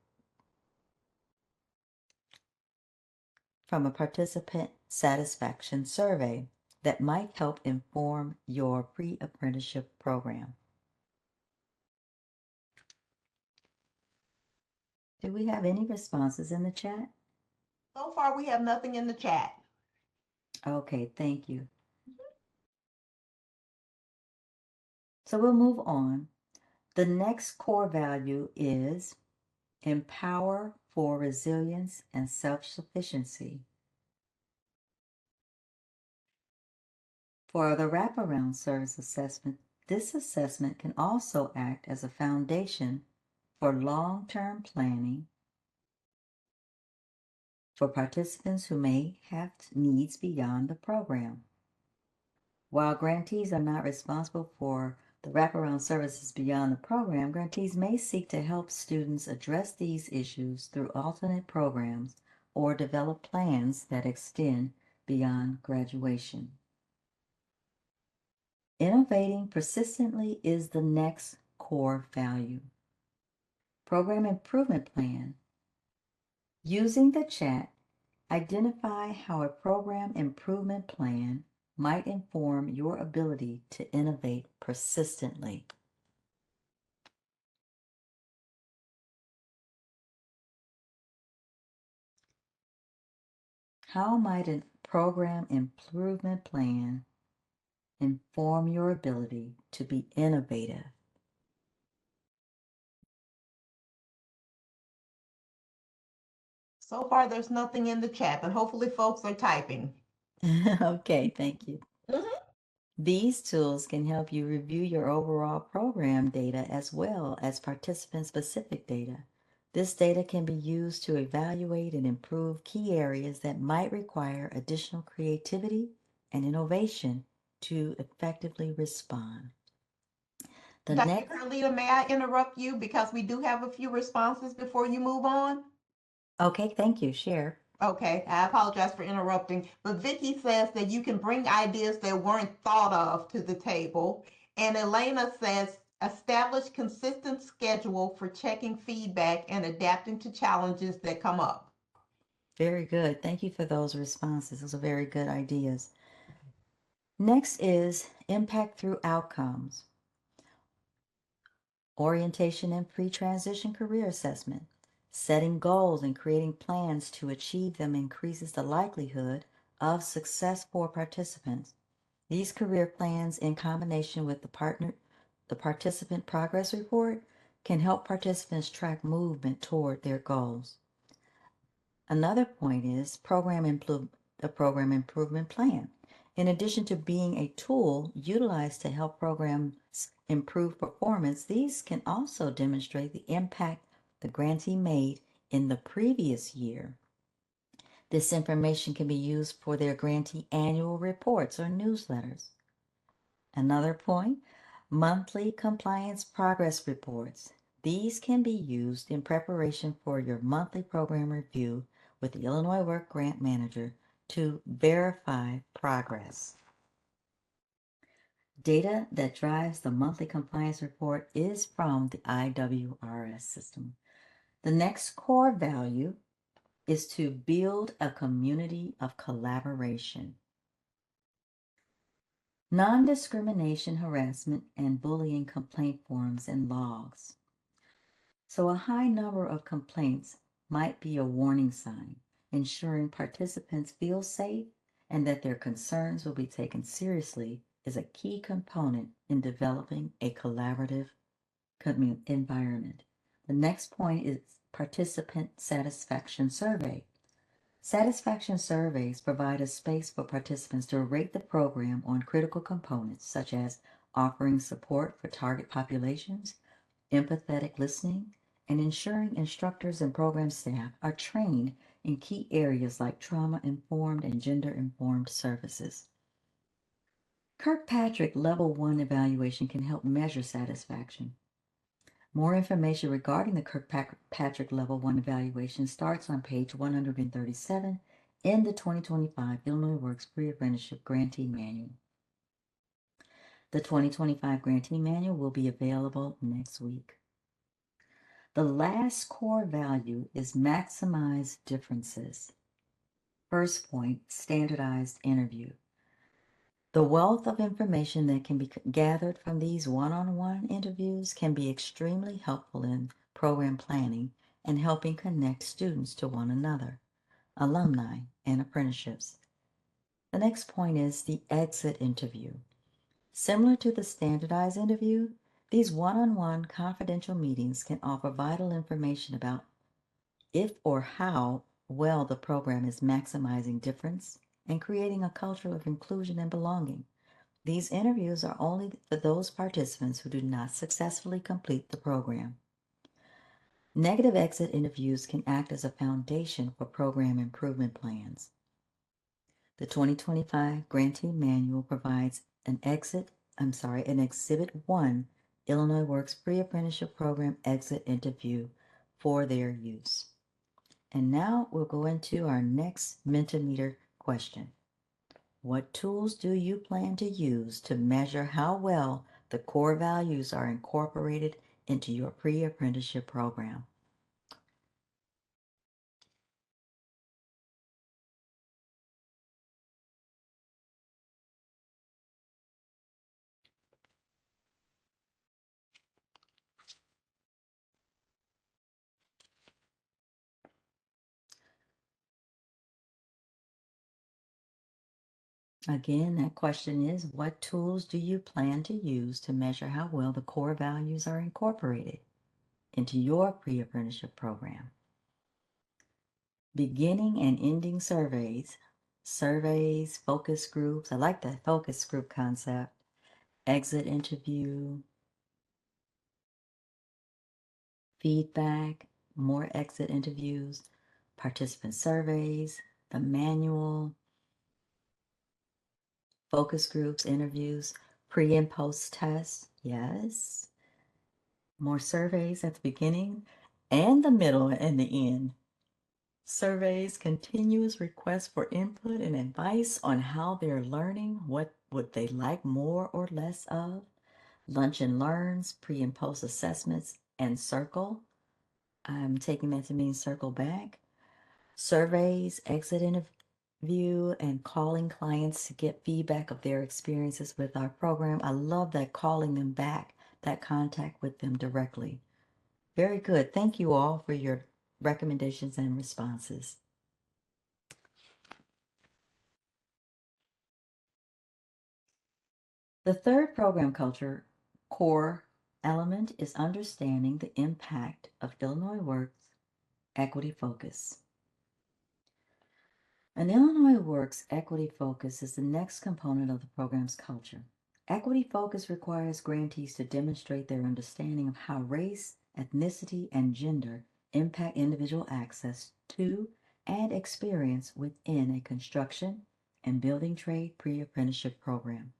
satisfaction survey that might help inform your pre-apprenticeship program. Do we have any responses in the chat?
So far, we have nothing in the chat.
Okay, thank you. So we'll move on. The next core value is empower for resilience and self-sufficiency. For the wraparound service assessment, this assessment can also act as a foundation for long-term planning for participants who may have needs beyond the program. While grantees are not responsible for the wraparound services beyond the program, grantees may seek to help students address these issues through alternate programs or develop plans that extend beyond graduation. Innovating persistently is the next core value. Program improvement plan. Using the chat, identify how a program improvement plan might inform your ability to innovate persistently. How might a program improvement plan inform your ability to be innovative?
So far, there's nothing in the chat, but hopefully folks are typing.
Okay, thank you. These tools can help you review your overall program data as well as participant-specific data. This data can be used to evaluate and improve key areas that might require additional creativity and innovation to effectively respond.
Dr. Carlita, may I interrupt you because we do have a few responses before you move on?
Okay, thank you. Share.
Okay, I apologize for interrupting, but Vicky says that you can bring ideas that weren't thought of to the table. And Elena says, establish consistent schedule for checking feedback and adapting to challenges that come up.
Very good. Thank you for those responses. Those are very good ideas. Next is impact through outcomes. Orientation and pre-transition career assessment. Setting goals and creating plans to achieve them increases the likelihood of success for participants. These career plans, in combination with the participant progress report, can help participants track movement toward their goals. Another point is the program improvement plan. In addition to being a tool utilized to help programs improve performance, these can also demonstrate the impact the grantee made in the previous year. This information can be used for their grantee annual reports or newsletters. Another point, monthly compliance progress reports. These can be used in preparation for your monthly program review with the Illinois Work Grant Manager to verify progress. Data that drives the monthly compliance report is from the IWRS system. The next core value is to build a community of collaboration. Non-discrimination, harassment, and bullying complaint forms and logs. So a high number of complaints might be a warning sign, ensuring participants feel safe and that their concerns will be taken seriously is a key component in developing a collaborative environment. The next point is participant satisfaction survey. Satisfaction surveys provide a space for participants to rate the program on critical components such as offering support for target populations, empathetic listening, and ensuring instructors and program staff are trained in key areas like trauma-informed and gender-informed services. Kirkpatrick Level 1 evaluation can help measure satisfaction. More information regarding the Kirkpatrick Level 1 evaluation starts on page 137 in the 2025 Illinois Works Pre-Apprenticeship Grantee Manual. The 2025 Grantee Manual will be available next week. The last core value is maximize differences. First point, standardized interview. The wealth of information that can be gathered from these one-on-one interviews can be extremely helpful in program planning and helping connect students to one another, alumni, and apprenticeships. The next point is the exit interview. Similar to the standardized interview, these one-on-one confidential meetings can offer vital information about if or how well the program is maximizing difference and creating a culture of inclusion and belonging. These interviews are only for those participants who do not successfully complete the program. Negative exit interviews can act as a foundation for program improvement plans. The 2025 Grantee Manual provides an Exhibit 1 Illinois Works Pre-Apprenticeship Program Exit Interview for their use. And now we'll go into our next Mentimeter question. What tools do you plan to use to measure how well the core values are incorporated into your pre-apprenticeship program? Again, that question is, what tools do you plan to use to measure how well the core values are incorporated into your pre-apprenticeship program? Beginning and ending surveys, focus groups. I like that focus group concept. Exit interview, feedback, more exit interviews, participant surveys, the manual, focus groups, interviews, pre and post tests, yes. More surveys at the beginning and the middle and the end. Surveys, continuous requests for input and advice on how they're learning, what would they like more or less of. Lunch and learns, pre and post assessments, and circle. I'm taking that to mean circle back. Surveys, exit interview, and calling clients to get feedback of their experiences with our program. I love that, calling them back, that contact with them directly. Very good. Thank you all for your recommendations and responses. The third program culture core element is understanding the impact of Illinois Works equity focus. An Illinois Works equity focus is the next component of the program's culture. Equity focus requires grantees to demonstrate their understanding of how race, ethnicity, and gender impact individual access to and experience within a construction and building trade pre-apprenticeship program.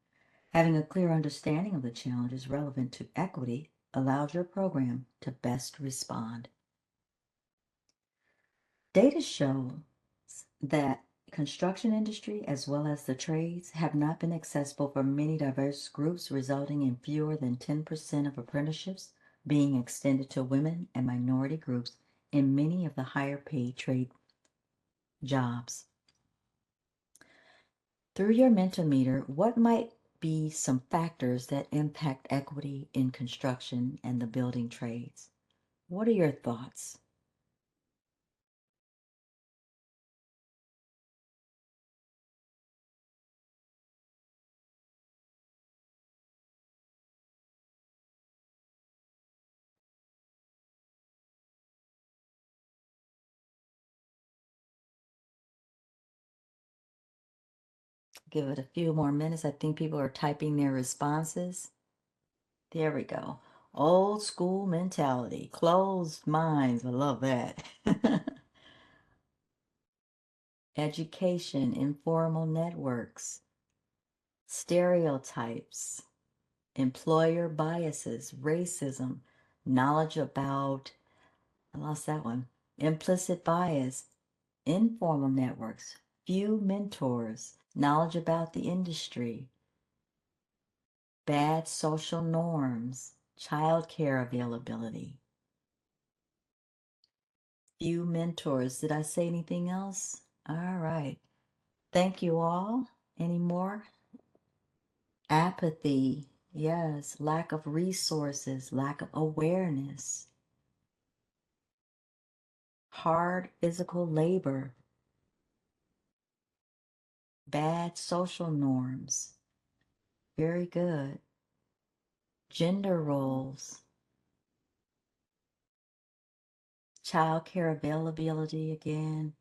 Having a clear understanding of the challenges relevant to equity allows your program to best respond. Data shows that construction industry as well as the trades have not been accessible for many diverse groups, resulting in fewer than 10% of apprenticeships being extended to women and minority groups in many of the higher paid trade jobs. Through your Mentimeter, what might be some factors that impact equity in construction and the building trades? What are your thoughts? Give it a few more minutes. I think people are typing their responses. There we go. Old school mentality, closed minds. I love that. Education, informal networks, stereotypes, employer biases, racism, knowledge about, I lost that one, implicit bias, informal networks, few mentors, knowledge about the industry, bad social norms, childcare availability, few mentors. Did I say anything else? All right. Thank you all. Any more? Apathy. Yes. Lack of resources, lack of awareness, hard physical labor, bad social norms. Very good. Gender roles, childcare availability again,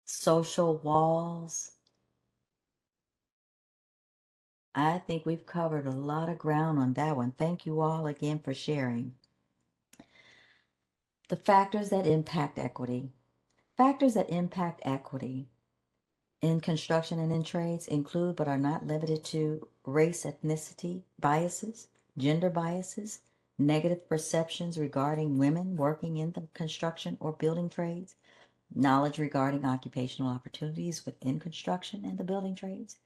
social walls. I think we've covered a lot of ground on that one. Thank you all again for sharing. The factors that impact equity. Factors that impact equity in construction and in trades include but are not limited to race, ethnicity biases, gender biases, negative perceptions regarding women working in the construction or building trades, knowledge regarding occupational opportunities within construction and the building trades,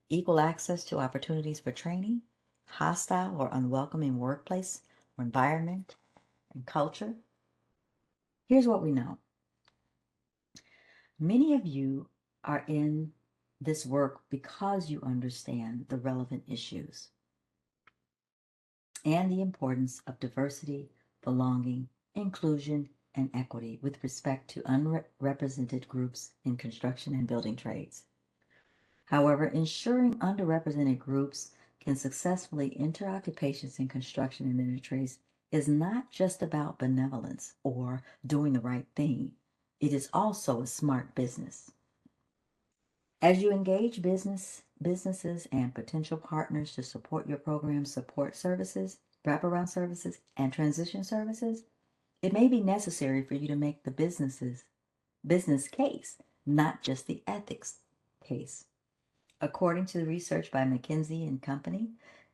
equal access to opportunities for training, hostile or unwelcoming workplace or environment and culture. Here's what we know. Many of you are in this work because you understand the relevant issues and the importance of diversity, belonging, inclusion, and equity with respect to unrepresented groups in construction and building trades. However, ensuring underrepresented groups can successfully enter occupations in construction and in the trades is not just about benevolence or doing the right thing. It is also a smart business. As you engage businesses and potential partners to support your program support services, wraparound services, and transition services, it may be necessary for you to make the business case, not just the ethics case. According to the research by McKinsey and Company,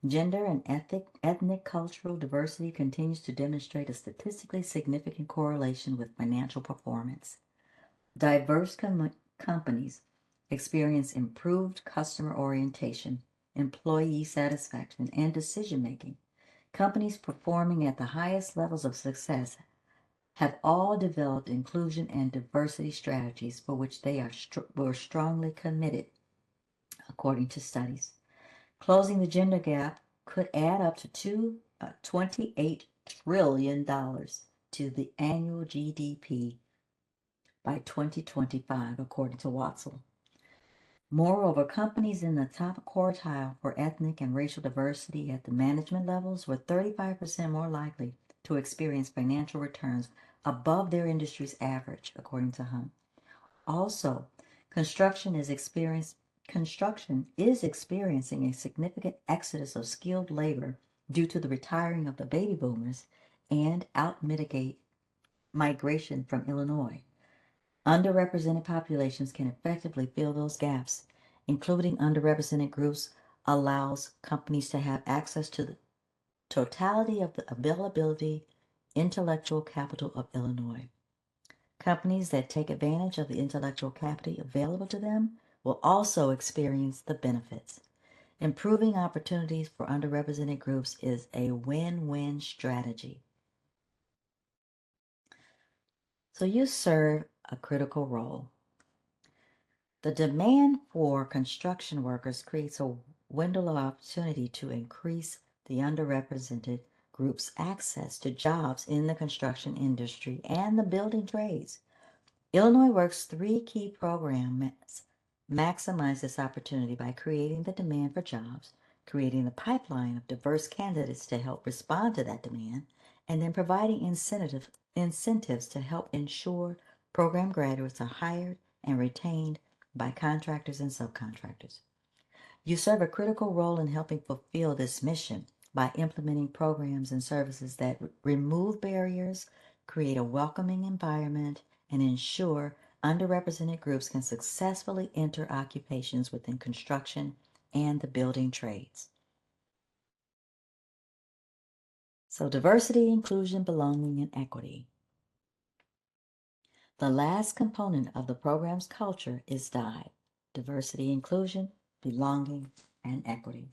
gender and ethnic cultural diversity continues to demonstrate a statistically significant correlation with financial performance. Diverse companies experience improved customer orientation, employee satisfaction, and decision making. Companies performing at the highest levels of success have all developed inclusion and diversity strategies for which they were strongly committed, according to studies. Closing the gender gap could add up to $28 trillion to the annual GDP by 2025, according to Watson. Moreover, companies in the top quartile for ethnic and racial diversity at the management levels were 35% more likely to experience financial returns above their industry's average, according to Hunt. Also, construction is experiencing a significant exodus of skilled labor due to the retiring of the baby boomers and out-mitigate migration from Illinois. Underrepresented populations can effectively fill those gaps. Including underrepresented groups allows companies to have access to the totality of the availability intellectual capital of Illinois. Companies that take advantage of the intellectual capital available to them will also experience the benefits. Improving opportunities for underrepresented groups is a win-win strategy. So you serve a critical role. The demand for construction workers creates a window of opportunity to increase the underrepresented group's access to jobs in the construction industry and the building trades. Illinois Works' three key programs maximize this opportunity by creating the demand for jobs, creating the pipeline of diverse candidates to help respond to that demand, and then providing incentives to help ensure program graduates are hired and retained by contractors and subcontractors. You serve a critical role in helping fulfill this mission by implementing programs and services that remove barriers, create a welcoming environment, and ensure underrepresented groups can successfully enter occupations within construction and the building trades. So diversity, inclusion, belonging, and equity. The last component of the program's culture is DIVE, diversity, inclusion, belonging, and equity.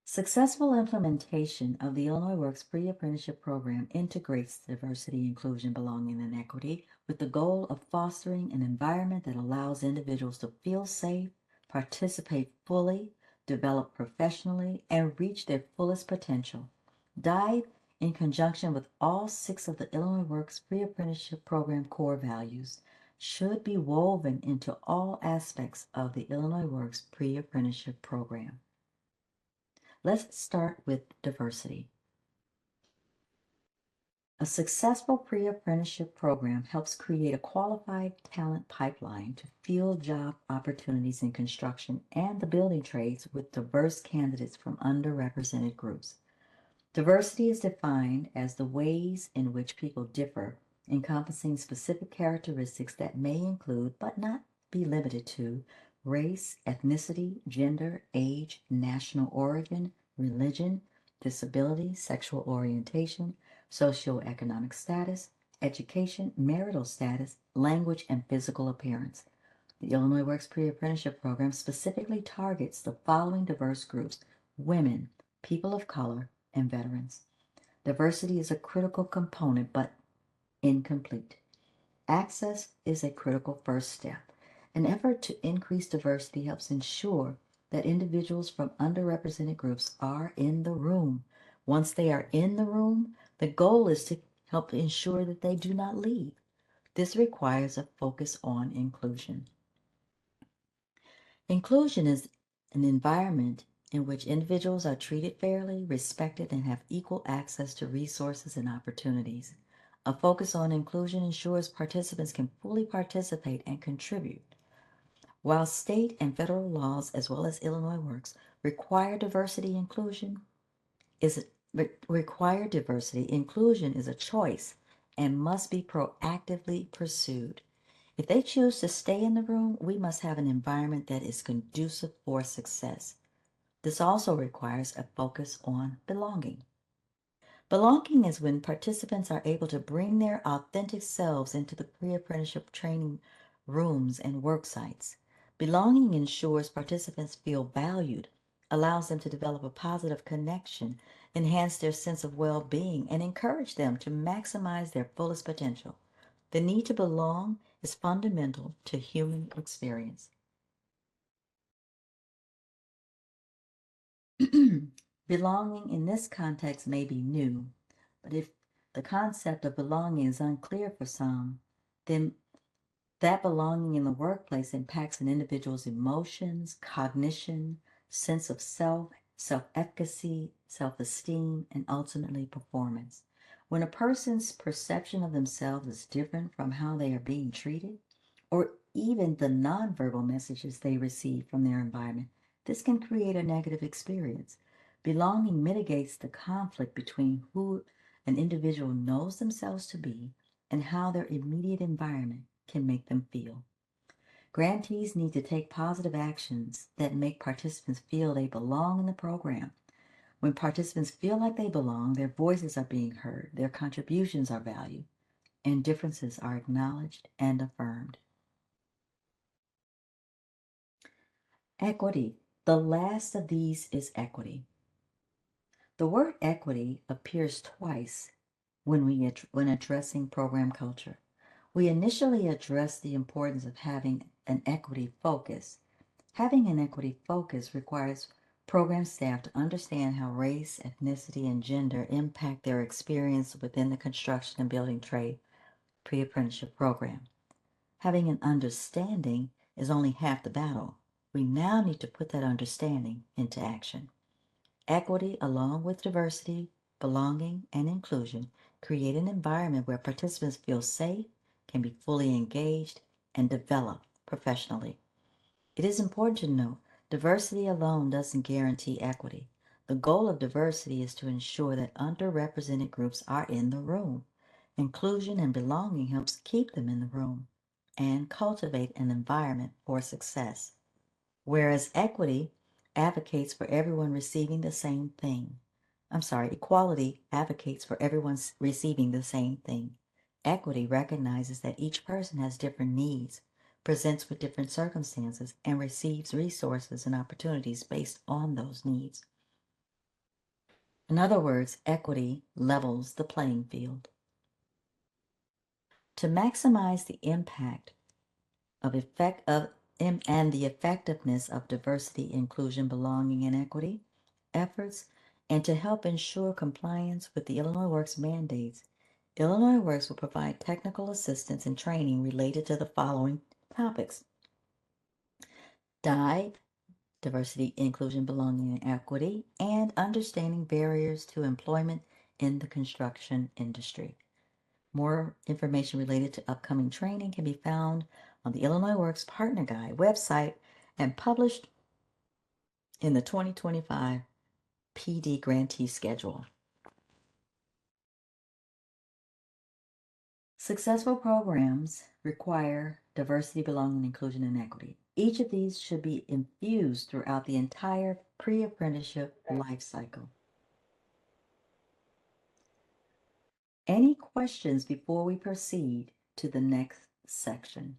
Successful implementation of the Illinois Works Pre-Apprenticeship Program integrates diversity, inclusion, belonging, and equity with the goal of fostering an environment that allows individuals to feel safe, participate fully, develop professionally, and reach their fullest potential. DIVE, in conjunction with all 6 of the Illinois Works Pre-Apprenticeship Program core values, should be woven into all aspects of the Illinois Works Pre-Apprenticeship Program. Let's start with diversity. A successful pre-apprenticeship program helps create a qualified talent pipeline to fill job opportunities in construction and the building trades with diverse candidates from underrepresented groups. Diversity is defined as the ways in which people differ, encompassing specific characteristics that may include, but not be limited to, race, ethnicity, gender, age, national origin, religion, disability, sexual orientation, socioeconomic status, education, marital status, language, and physical appearance. The Illinois Works Pre-Apprenticeship Program specifically targets the following diverse groups: women, people of color, and veterans. Diversity is a critical component, but incomplete. Access is a critical first step. An effort to increase diversity helps ensure that individuals from underrepresented groups are in the room. Once they are in the room, the goal is to help ensure that they do not leave. This requires a focus on inclusion. Inclusion is an environment in which individuals are treated fairly, respected, and have equal access to resources and opportunities. A focus on inclusion ensures participants can fully participate and contribute. While state and federal laws, as well as Illinois Works, require diversity, inclusion is a choice and must be proactively pursued. If they choose to stay in the room, we must have an environment that is conducive for success. This also requires a focus on belonging. Belonging is when participants are able to bring their authentic selves into the pre-apprenticeship training rooms and work sites. Belonging ensures participants feel valued, allows them to develop a positive connection, enhance their sense of well-being, and encourage them to maximize their fullest potential. The need to belong is fundamental to human experience. Belonging in this context may be new, but if the concept of belonging is unclear for some, then that belonging in the workplace impacts an individual's emotions, cognition, sense of self, self-efficacy, self-esteem, and ultimately performance. When a person's perception of themselves is different from how they are being treated, or even the nonverbal messages they receive from their environment, this can create a negative experience. Belonging mitigates the conflict between who an individual knows themselves to be and how their immediate environment can make them feel. Grantees need to take positive actions that make participants feel they belong in the program. When participants feel like they belong, their voices are being heard, their contributions are valued, and differences are acknowledged and affirmed. Equity. The last of these is equity. The word equity appears twice when addressing program culture. We initially addressed the importance of having an equity focus. Having an equity focus requires program staff to understand how race, ethnicity, and gender impact their experience within the construction and building trade pre-apprenticeship program. Having an understanding is only half the battle. We now need to put that understanding into action. Equity, along with diversity, belonging, and inclusion, create an environment where participants feel safe, can be fully engaged, and develop professionally. It is important to note diversity alone doesn't guarantee equity. The goal of diversity is to ensure that underrepresented groups are in the room. Inclusion and belonging helps keep them in the room and cultivate an environment for success. Whereas equity advocates for everyone receiving the same thing. Equality advocates for everyone receiving the same thing. Equity recognizes that each person has different needs, presents with different circumstances, and receives resources and opportunities based on those needs. In other words, equity levels the playing field. To maximize the impact of and the effectiveness of diversity, inclusion, belonging, and equity efforts, and to help ensure compliance with the Illinois Works mandates, Illinois Works will provide technical assistance and training related to the following topics: DIVE, diversity, inclusion, belonging, and equity, and understanding barriers to employment in the construction industry. More information related to upcoming training can be found on the Illinois Works Partner Guide website and published in the 2025 PD Grantee schedule. Successful programs require diversity, belonging, inclusion, and equity. Each of these should be infused throughout the entire pre-apprenticeship life cycle. Any questions before we proceed to the next section?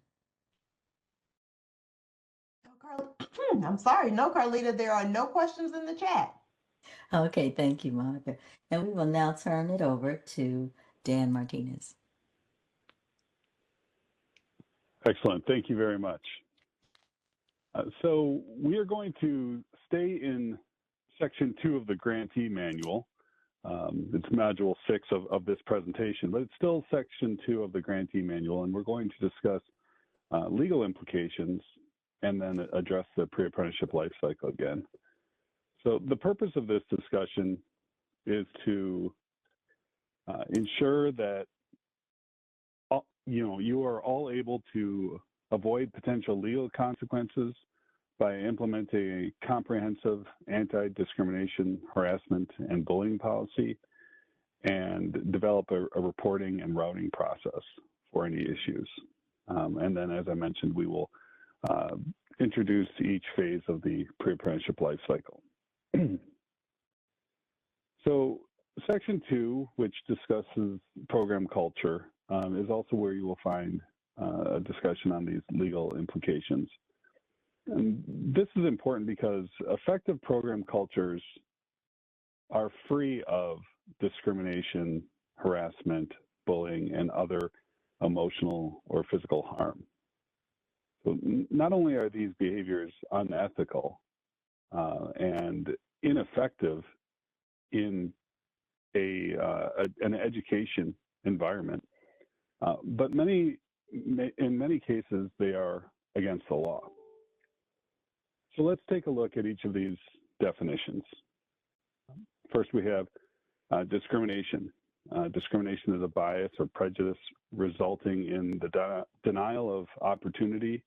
I'm sorry, no, Carlita, there are no questions in the chat.
Okay, thank you, Monica. And we will now turn it over to Dan Martinez.
Excellent. Thank you very much. So we are going to stay in section 2 of the grantee manual. It's module 6 of this presentation, but it's still section 2 of the grantee manual, and we're going to discuss legal implications and then address the pre-apprenticeship life cycle again. So the purpose of this discussion is to ensure that you are all able to avoid potential legal consequences by implementing a comprehensive anti-discrimination, harassment, and bullying policy, and develop a reporting and routing process for any issues. And then, as I mentioned, we will introduce each phase of the pre-apprenticeship life cycle. So section 2, which discusses program culture, is also where you will find a discussion on these legal implications. And this is important because effective program cultures are free of discrimination, harassment, bullying, and other emotional or physical harm. So not only are these behaviors unethical and ineffective in an education environment, but in many cases, they are against the law. So let's take a look at each of these definitions. First, we have discrimination. Discrimination is a bias or prejudice resulting in the denial of opportunity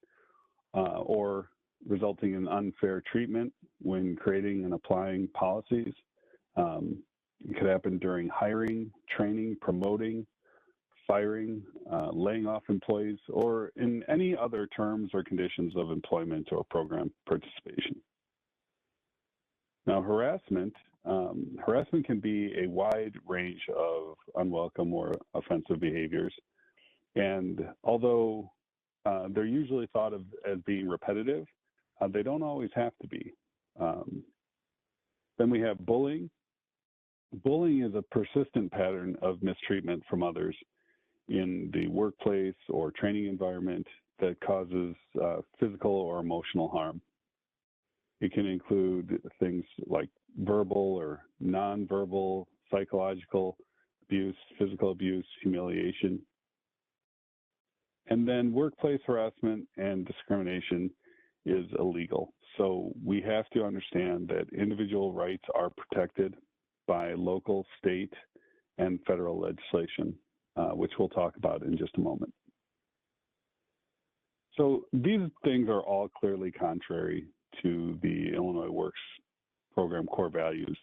or resulting in unfair treatment when creating and applying policies. It could happen during hiring, training, promoting, firing, laying off employees, or in any other terms or conditions of employment or program participation. Now, harassment can be a wide range of unwelcome or offensive behaviors. And although they're usually thought of as being repetitive, they don't always have to be. Then we have bullying. Bullying is a persistent pattern of mistreatment from others in the workplace or training environment that causes physical or emotional harm. It can include things like verbal or nonverbal, psychological abuse, physical abuse, humiliation. And then workplace harassment and discrimination is illegal. So we have to understand that individual rights are protected by local, state, and federal legislation, which we'll talk about in just a moment. So these things are all clearly contrary to the Illinois Works program core values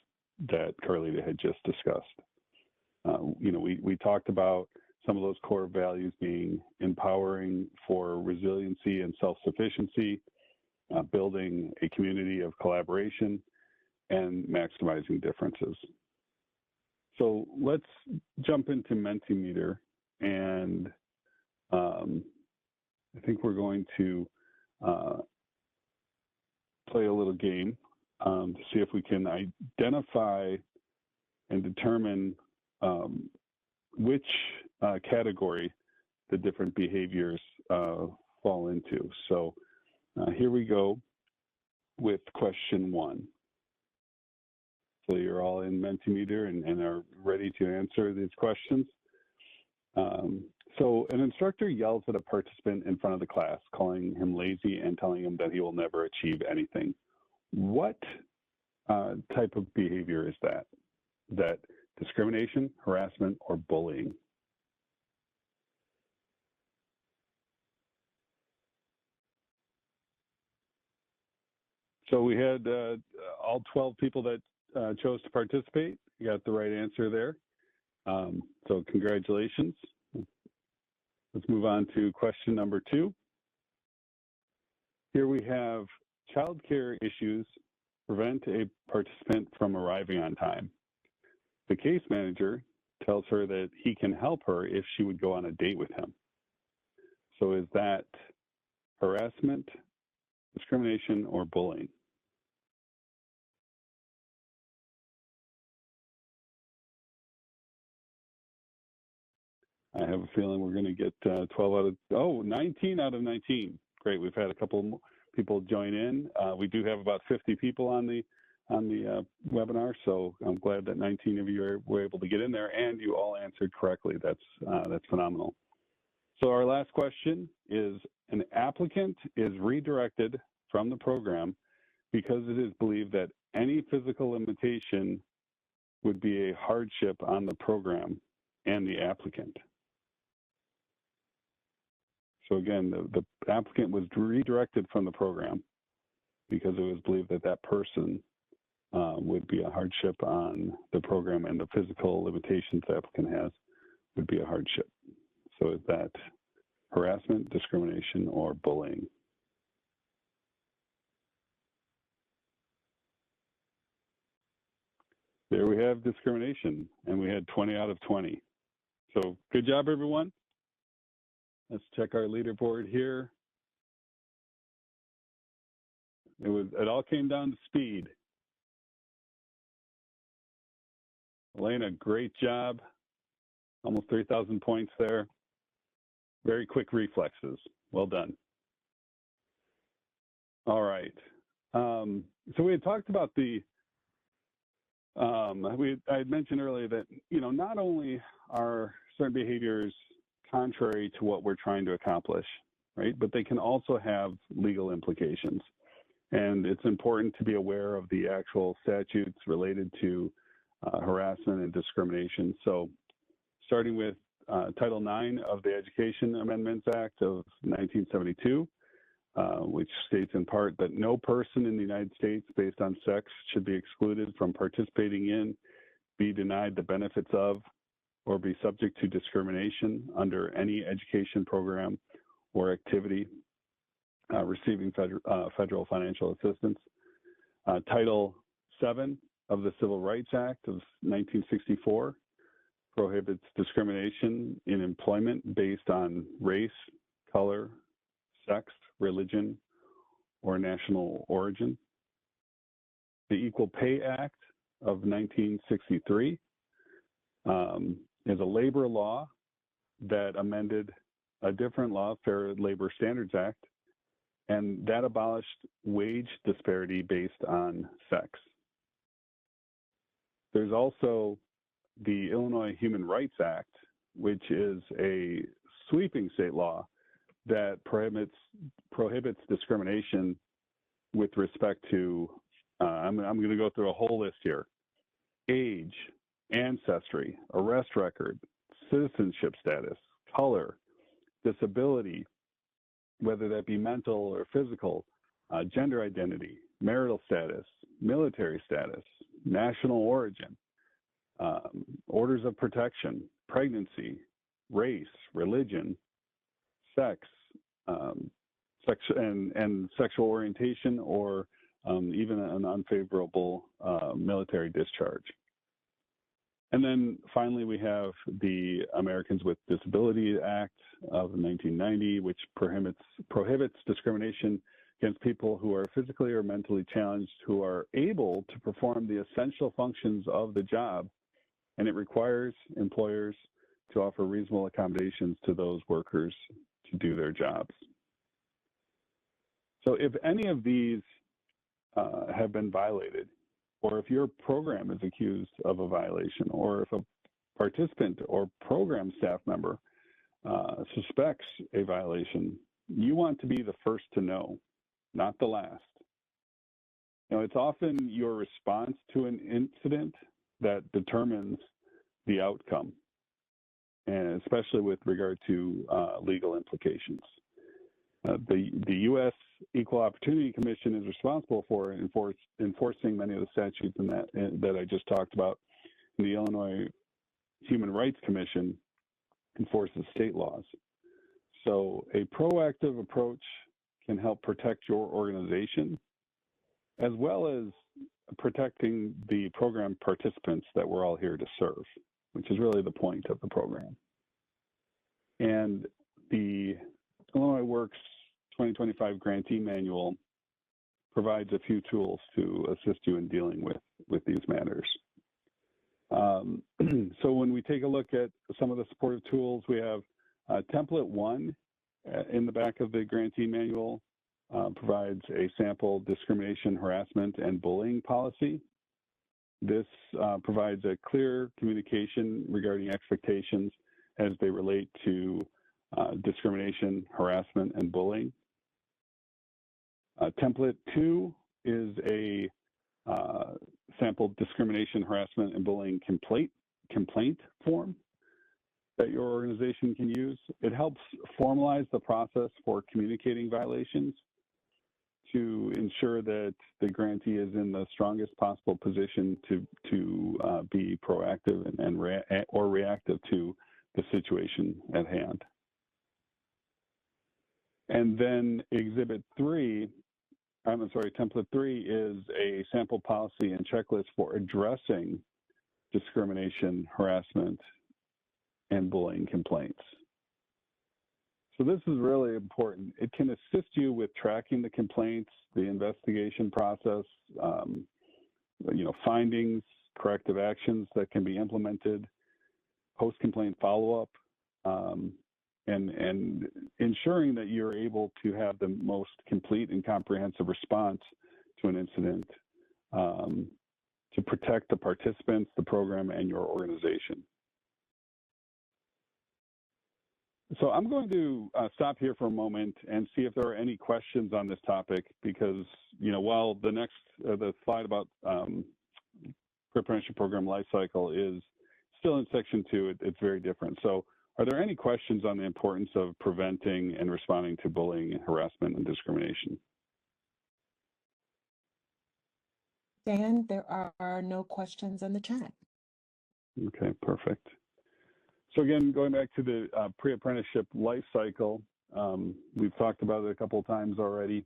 that Carlita had just discussed. We talked about some of those core values being empowering for resiliency and self-sufficiency, building a community of collaboration, and maximizing differences. So let's jump into Mentimeter, and I think we're going to play a little game to see if we can identify and determine which category the different behaviors fall into. So here we go with question 1. So you're all in Mentimeter and are ready to answer these questions. So an instructor yells at a participant in front of the class, calling him lazy and telling him that he will never achieve anything. What type of behavior is that? Is that discrimination, harassment, or bullying? So we had all 12 people that chose to participate. You got the right answer there. So congratulations. Let's move on to question number 2. Here we have childcare issues prevent a participant from arriving on time. The case manager tells her that he can help her if she would go on a date with him. So is that harassment, discrimination, or bullying? I have a feeling we're going to get 19 out of 19. Great. We've had a couple people join in. We do have about 50 people on the webinar, so I'm glad that 19 of you were able to get in there and you all answered correctly. That's phenomenal. So our last question is: an applicant is redirected from the program because it is believed that any physical limitation would be a hardship on the program and the applicant. So again, the applicant was redirected from the program because it was believed that that person would be a hardship on the program, and the physical limitations the applicant has would be a hardship. So is that harassment, discrimination, or bullying? There we have discrimination, and we had 20 out of 20. So good job, everyone. Let's check our leaderboard here. It all came down to speed. Elena, great job. Almost 3,000 points there. Very quick reflexes. Well done. All right. So we had talked about I had mentioned earlier that, not only are certain behaviors contrary to what we're trying to accomplish, right, but they can also have legal implications. And it's important to be aware of the actual statutes related to harassment and discrimination. So starting with Title IX of the Education Amendments Act of 1972, which states in part that no person in the United States based on sex should be excluded from participating in, be denied the benefits of, or be subject to discrimination under any education program or activity receiving federal financial assistance. Title VII of the Civil Rights Act of 1964 prohibits discrimination in employment based on race, color, sex, religion, or national origin. The Equal Pay Act of 1963 is a labor law that amended a different law, Fair Labor Standards Act, and that abolished wage disparity based on sex. There's also the Illinois Human Rights Act, which is a sweeping state law that prohibits discrimination with respect to, I'm going to go through a whole list here: age, ancestry, arrest record, citizenship status, color, disability, whether that be mental or physical, gender identity, marital status, military status, national origin, orders of protection, pregnancy, race, religion, sex, and sexual orientation, or even an unfavorable military discharge. And then finally, we have the Americans with Disabilities Act of 1990, which prohibits discrimination against people who are physically or mentally challenged who are able to perform the essential functions of the job, and it requires employers to offer reasonable accommodations to those workers to do their jobs. So if any of these have been violated, or if your program is accused of a violation, or if a participant or program staff member suspects a violation, you want to be the first to know, not the last. You know, it's often your response to an incident that determines the outcome, and especially with regard to legal implications. The U.S. Equal Opportunity Commission is responsible for enforcing many of the statutes that I just talked about. And the Illinois Human Rights Commission enforces state laws. So a proactive approach can help protect your organization, as well as protecting the program participants that we're all here to serve, which is really the point of the program. And the Illinois Works 2025 Grantee Manual provides a few tools to assist you in dealing with these matters. So when we take a look at some of the supportive tools, we have template 1 in the back of the Grantee Manual provides a sample discrimination, harassment, and bullying policy. This provides a clear communication regarding expectations as they relate to discrimination, harassment, and bullying. Template 2 is a sample discrimination, harassment, and bullying complaint form that your organization can use. It helps formalize the process for communicating violations to ensure that the grantee is in the strongest possible position to be proactive or reactive to the situation at hand. And then template 3 is a sample policy and checklist for addressing discrimination, harassment, and bullying complaints. So this is really important. It can assist you with tracking the complaints, the investigation process, findings, corrective actions that can be implemented, post-complaint follow-up, and ensuring that you're able to have the most complete and comprehensive response to an incident to protect the participants, the program, and your organization. So I'm going to stop here for a moment and see if there are any questions on this topic, because while the slide about apprenticeship program lifecycle is still in section 2, it's very different. So are there any questions on the importance of preventing and responding to bullying, harassment, and discrimination?
Dan, there are no questions in the chat.
Okay, perfect. So again, going back to the pre-apprenticeship life cycle, we've talked about it a couple of times already,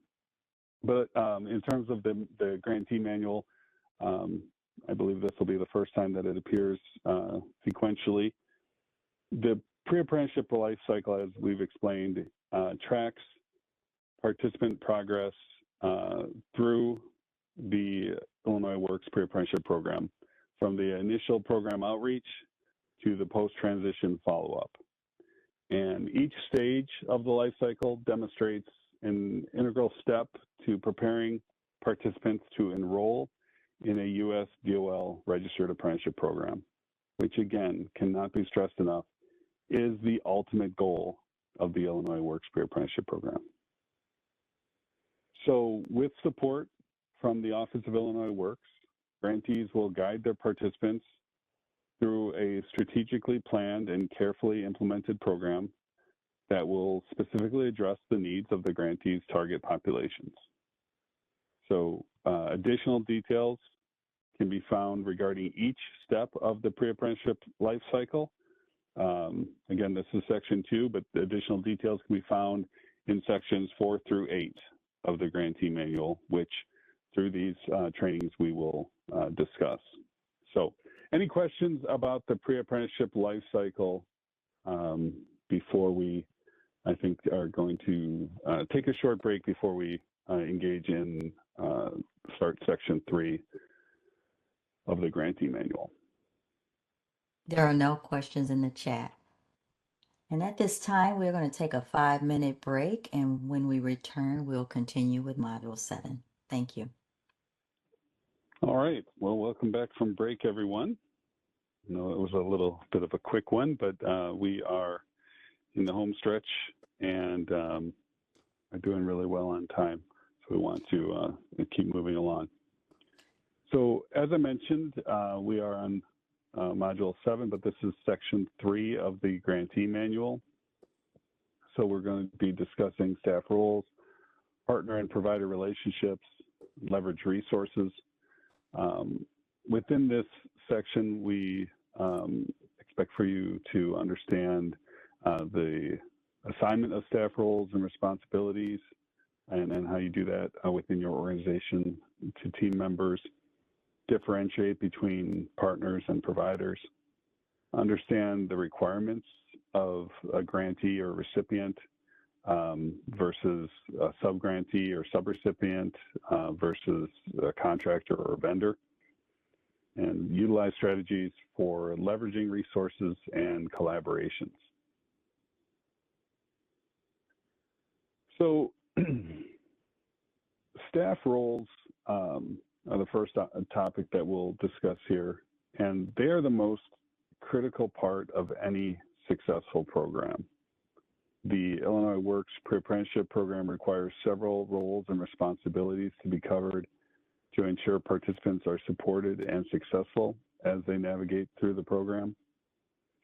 but in terms of the Grantee Manual, I believe this will be the first time that it appears sequentially. The pre-apprenticeship life cycle, as we've explained, tracks participant progress through the Illinois Works pre-apprenticeship program, from the initial program outreach to the post-transition follow-up. And each stage of the life cycle demonstrates an integral step to preparing participants to enroll in a U.S. DOL registered apprenticeship program, which again, cannot be stressed enough, is the ultimate goal of the Illinois Works Pre-Apprenticeship Program. So with support from the Office of Illinois Works, grantees will guide their participants through a strategically planned and carefully implemented program that will specifically address the needs of the grantee's target populations. So additional details can be found regarding each step of the pre-apprenticeship life cycle. Again, this is section 2, but the additional details can be found in sections 4 through 8 of the grantee manual, which through these trainings we will discuss. So any questions about the pre-apprenticeship life cycle before we, I think, are going to take a short break before we engage in start section 3 of the grantee manual?
There are no questions in the chat. And at this time, we're going to take a 5-minute break, and when we return, we'll continue with Module 7. Thank you.
All right. Well, welcome back from break, everyone. I know it was a little bit of a quick one, but we are in the home stretch and are doing really well on time. So we want to keep moving along. So as I mentioned, we are on Module 7, but this is Section 3 of the Grantee Manual. So we're going to be discussing staff roles, partner and provider relationships, leverage resources. Within this section, we expect for you to understand the assignment of staff roles and responsibilities and how you do that within your organization to team members, differentiate between partners and providers, understand the requirements of a grantee or recipient versus a sub-grantee or subrecipient versus a contractor or a vendor, and utilize strategies for leveraging resources and collaborations. So staff roles are the first topic that we'll discuss here, and they are the most critical part of any successful program. The Illinois Works Pre-Apprenticeship Program requires several roles and responsibilities to be covered to ensure participants are supported and successful as they navigate through the program.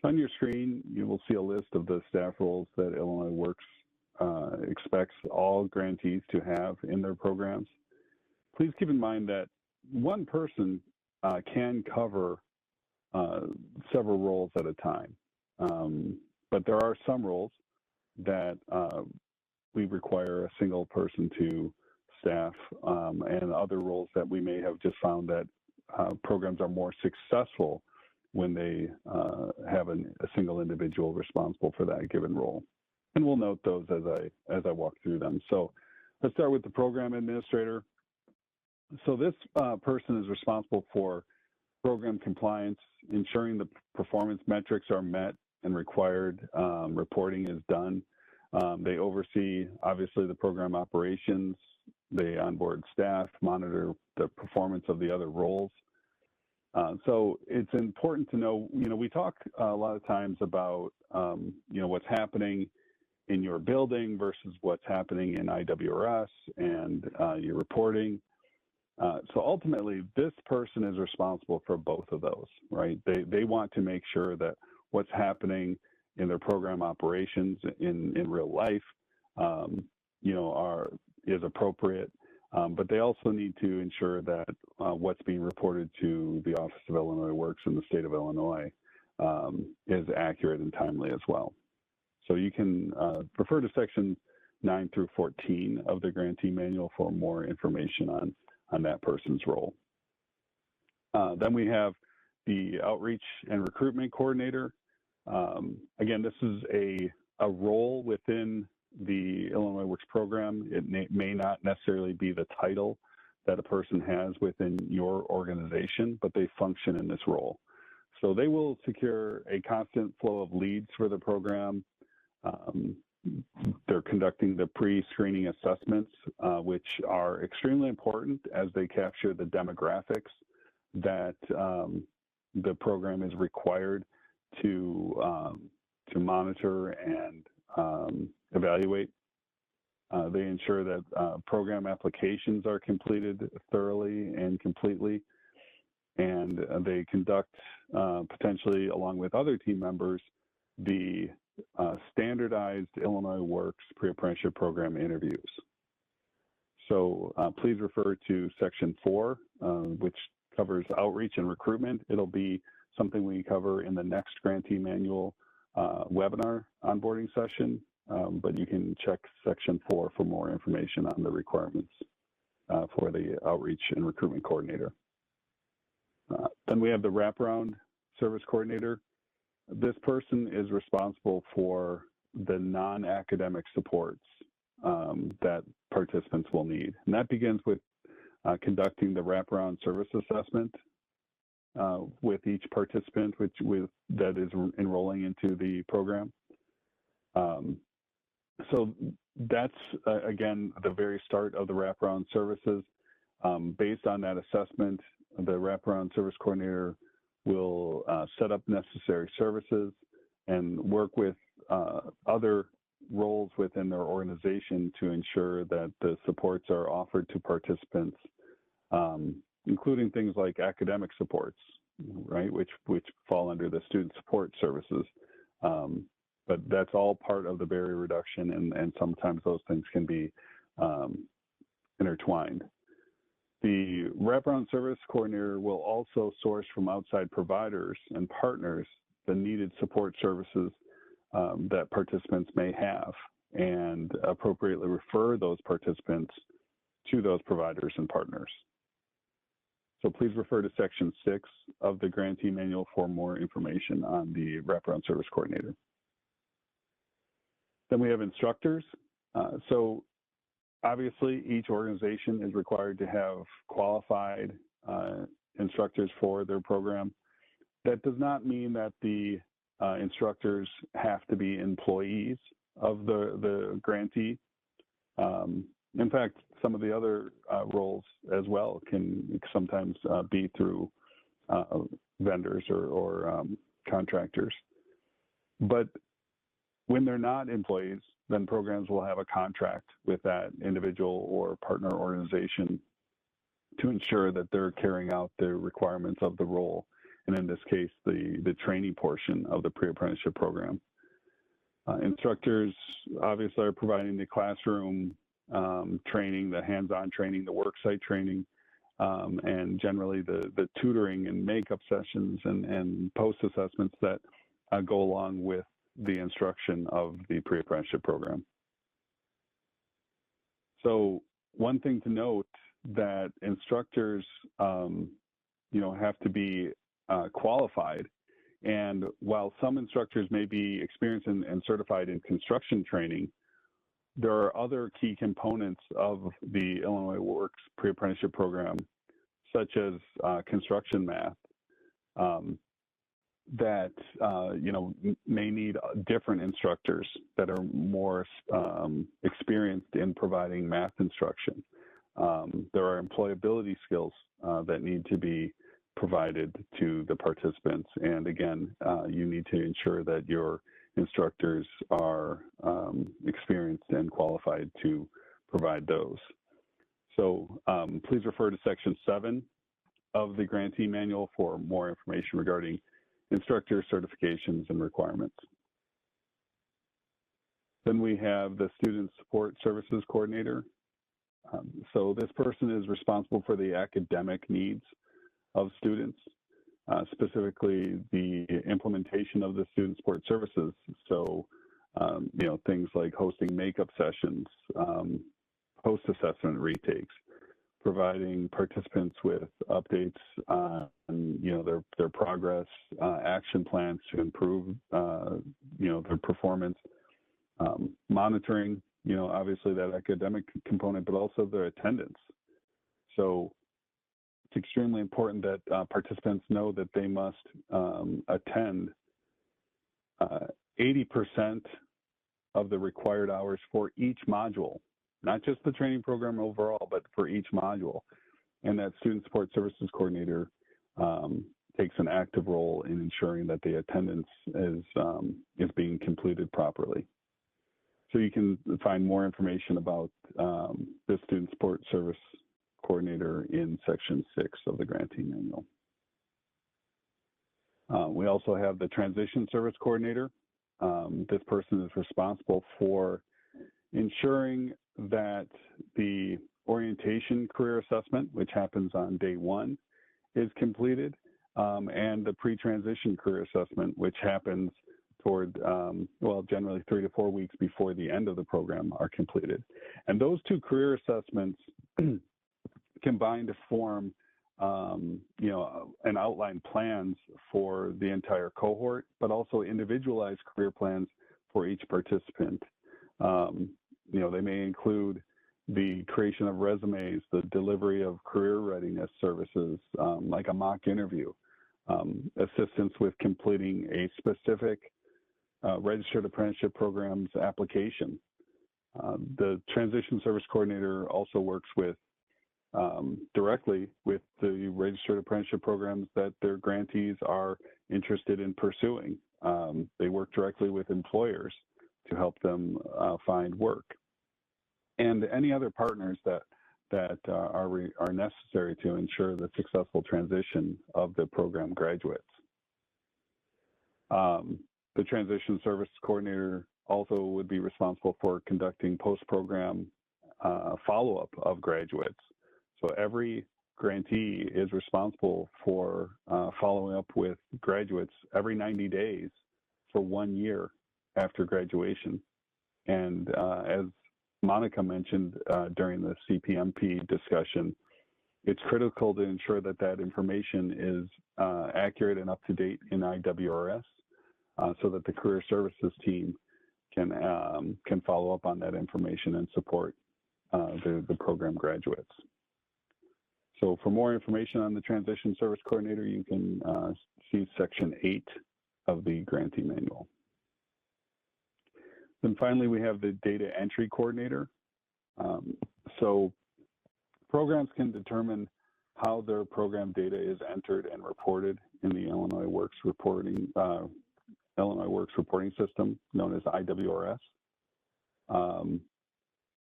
On your screen, you will see a list of the staff roles that Illinois Works expects all grantees to have in their programs. Please keep in mind that one person can cover several roles at a time, but there are some roles that we require a single person to staff, and other roles that we may have just found that programs are more successful when they have a single individual responsible for that given role. And we'll note those as I walk through them. So let's start with the program administrator. So this person is responsible for program compliance, ensuring the performance metrics are met and required reporting is done. They oversee, obviously, the program operations. They onboard staff, monitor the performance of the other roles. So it's important to know, we talk a lot of times about, what's happening in your building versus what's happening in IWRS and your reporting. So ultimately, this person is responsible for both of those, right? They want to make sure that what's happening in their program operations in real life, is appropriate. But they also need to ensure that what's being reported to the Office of Illinois Works in the state of Illinois is accurate and timely as well. So you can refer to sections 9 through 14 of the Grantee Manual for more information on that person's role. Then we have the Outreach and Recruitment Coordinator. Again, this is a role within the Illinois Works program. It may not necessarily be the title that a person has within your organization, but they function in this role. So they will secure a constant flow of leads for the program. They're conducting the pre-screening assessments, which are extremely important as they capture the demographics that the program is required to monitor and evaluate. They ensure that program applications are completed thoroughly and completely, and they conduct, potentially along with other team members, the standardized Illinois Works pre-apprenticeship program interviews. So please refer to section 4, which covers outreach and recruitment. It'll be something we cover in the next Grantee Manual webinar onboarding session, but you can check section 4 for more information on the requirements for the outreach and recruitment coordinator. Then we have the wraparound service coordinator. This person is responsible for the non-academic supports that participants will need. And that begins with conducting the wraparound service assessment with each participant that is enrolling into the program. So that's, again, the very start of the wraparound services. Based on that assessment, the wraparound service coordinator will set up necessary services and work with other roles within their organization to ensure that the supports are offered to participants, including things like academic supports, right, which fall under the student support services. But that's all part of the barrier reduction, and sometimes those things can be intertwined. The wraparound service coordinator will also source from outside providers and partners the needed support services that participants may have, and appropriately refer those participants to those providers and partners. So please refer to section 6 of the Grantee Manual for more information on the wraparound service coordinator. Then we have instructors. So obviously, each organization is required to have qualified instructors for their program. That does not mean that the instructors have to be employees of the grantee. In fact, some of the other roles as well can sometimes be through vendors or contractors. But when they're not employees, then programs will have a contract with that individual or partner organization to ensure that they're carrying out the requirements of the role, and in this case, the training portion of the pre-apprenticeship program. Instructors obviously are providing the classroom training, the hands-on training, the worksite training, and generally the tutoring and makeup sessions and post-assessments that go along with the instruction of the pre-apprenticeship program. So one thing to note, that instructors have to be qualified, and while some instructors may be experienced and certified in construction training, there are other key components of the Illinois Works pre-apprenticeship program, such as construction math, that may need different instructors that are more experienced in providing math instruction. There are employability skills that need to be provided to the participants, and again, you need to ensure that your instructors are experienced and qualified to provide those. So please refer to section 7 of the Grantee Manual for more information regarding instructor certifications and requirements. Then we have the Student Support Services Coordinator. So this person is responsible for the academic needs of students, specifically the implementation of the student support services. So, things like hosting makeup sessions, post-assessment retakes, providing participants with updates on, their progress, action plans to improve, their performance, monitoring, obviously that academic component, but also their attendance. So it's extremely important that participants know that they must attend 80% of the required hours for each module, not just the training program overall, but for each module. And that Student Support Services Coordinator takes an active role in ensuring that the attendance is being completed properly. So you can find more information about the Student Support Service Coordinator in section 6 of the Grantee Manual. We also have the Transition Service Coordinator. this person is responsible for ensuring that the orientation career assessment, which happens on day 1, is completed, and the pre-transition career assessment, which happens toward, well, generally 3 to 4 weeks before the end of the program, are completed. And those 2 career assessments combine to form, an outline plans for the entire cohort, but also individualized career plans for each participant. They may include the creation of resumes, the delivery of career readiness services, like a mock interview, assistance with completing a specific registered apprenticeship program's application. The transition service coordinator also works with directly with the registered apprenticeship programs that their grantees are interested in pursuing. They work directly with employers to help them find work, and any other partners that are necessary to ensure the successful transition of the program graduates. The transition service coordinator also would be responsible for conducting post-program follow-up of graduates. So every grantee is responsible for following up with graduates every 90 days for 1 year after graduation. And as Monica mentioned during the CPMP discussion, it's critical to ensure that that information is accurate and up to date in IWRS so that the career services team can follow up on that information and support the program graduates. So for more information on the Transition Service Coordinator, you can see Section 8 of the Grantee Manual. Then finally, we have the Data Entry Coordinator. So programs can determine how their program data is entered and reported in the Illinois Works reporting system, known as IWRS.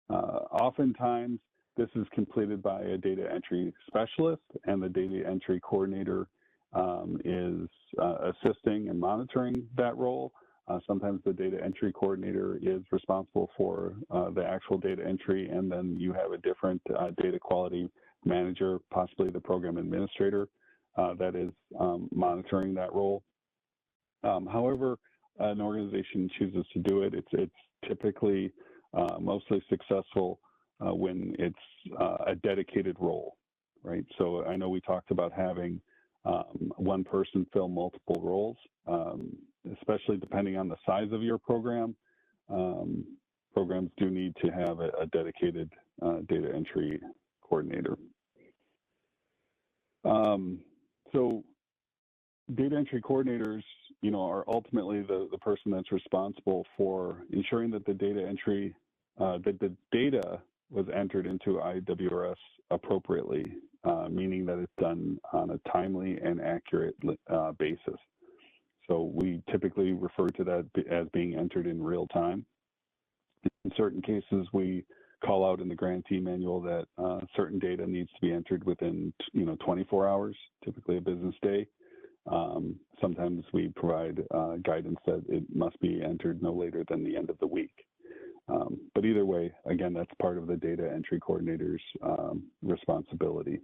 Oftentimes, this is completed by a data entry specialist, and the data entry coordinator is assisting and monitoring that role. Sometimes the data entry coordinator is responsible for the actual data entry, and then you have a different data quality manager, possibly the program administrator, that is monitoring that role. However an organization chooses to do it, it's typically mostly successful when it's a dedicated role, right? So I know we talked about having one person fill multiple roles, especially depending on the size of your program. Programs do need to have a dedicated data entry coordinator. So data entry coordinators, are ultimately the person that's responsible for ensuring that the data entry, that the data was entered into IWRS appropriately, meaning that it's done on a timely and accurate basis. So we typically refer to that as being entered in real time. In certain cases, we call out in the grantee manual that certain data needs to be entered within 24 hours, typically a business day. Sometimes we provide guidance that it must be entered no later than the end of the week. But either way, again, that's part of the data entry coordinator's responsibility.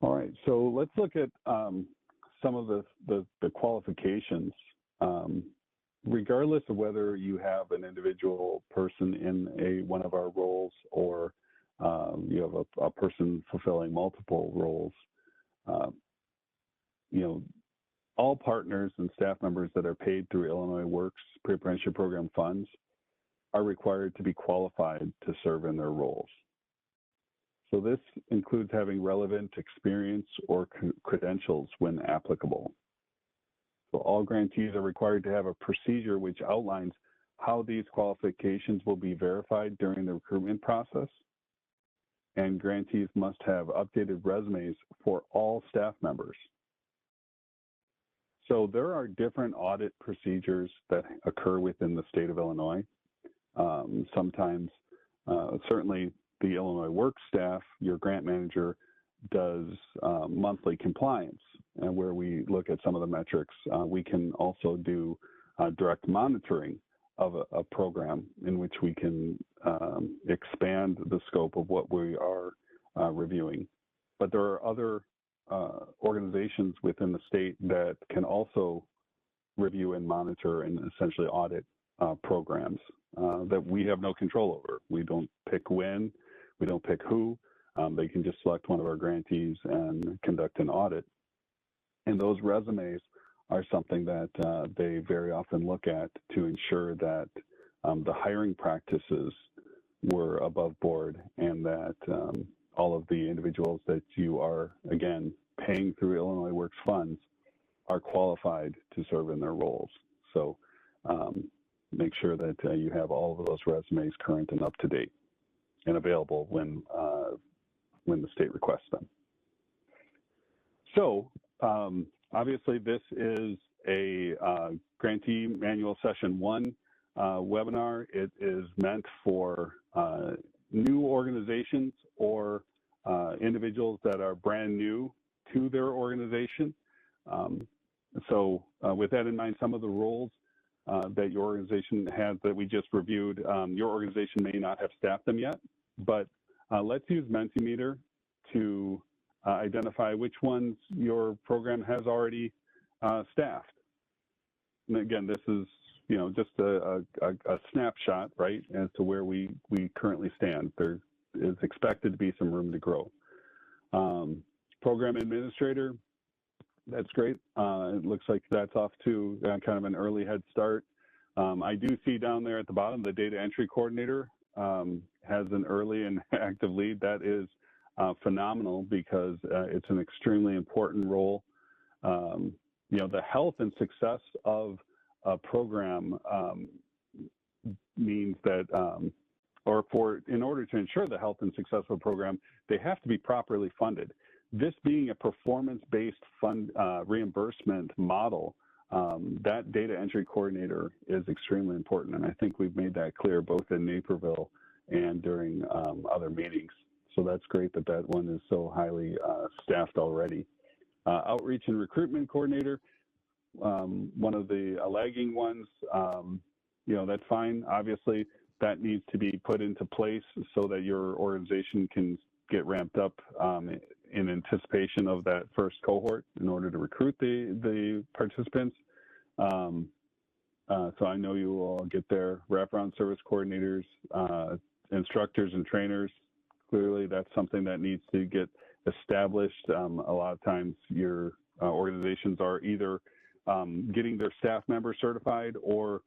All right, so let's look at some of the qualifications. Regardless of whether you have an individual person in one of our roles or you have a person fulfilling multiple roles, all partners and staff members that are paid through Illinois Works pre-apprenticeship program funds are required to be qualified to serve in their roles. So this includes having relevant experience or credentials when applicable. So all grantees are required to have a procedure which outlines how these qualifications will be verified during the recruitment process. And grantees must have updated resumes for all staff members. So there are different audit procedures that occur within the state of Illinois. Sometimes, certainly the Illinois Works staff, your grant manager, does monthly compliance, and where we look at some of the metrics. We can also do direct monitoring of a program in which we can expand the scope of what we are reviewing. But there are other organizations within the state that can also review and monitor and essentially audit programs that we have no control over. We don't pick when, we don't pick who. They can just select one of our grantees and conduct an audit. And those resumes are something that they very often look at to ensure that the hiring practices were above board and that all of the individuals that you are, again, paying through Illinois Works funds are qualified to serve in their roles. So make sure that you have all of those resumes current and up to date and available when the state requests them. So obviously this is a Grantee Manual Session 1 webinar. It is meant for new organizations or individuals that are brand new to their organization. So with that in mind, some of the roles that your organization has that we just reviewed, your organization may not have staffed them yet, but let's use Mentimeter to identify which ones your program has already staffed. And again, this is just a snapshot, right, as to where we currently stand. There is expected to be some room to grow. Program administrator, that's great. It looks like that's off to kind of an early head start. I do see down there at the bottom, the data entry coordinator has an early and active lead. That is phenomenal because it's an extremely important role. The health and success of a program means that, in order to ensure the health and success of a program, they have to be properly funded. This being a performance-based fund reimbursement model, that data entry coordinator is extremely important, and I think we've made that clear both in Naperville and during other meetings. So that's great that that one is so highly staffed already. Outreach and recruitment coordinator, one of the lagging ones, that's fine. Obviously, that needs to be put into place so that your organization can get ramped up in anticipation of that first cohort in order to recruit the participants. So I know you will all get there. Wraparound service coordinators, instructors and trainers. Clearly, that's something that needs to get established. A lot of times your organizations are either getting their staff members certified or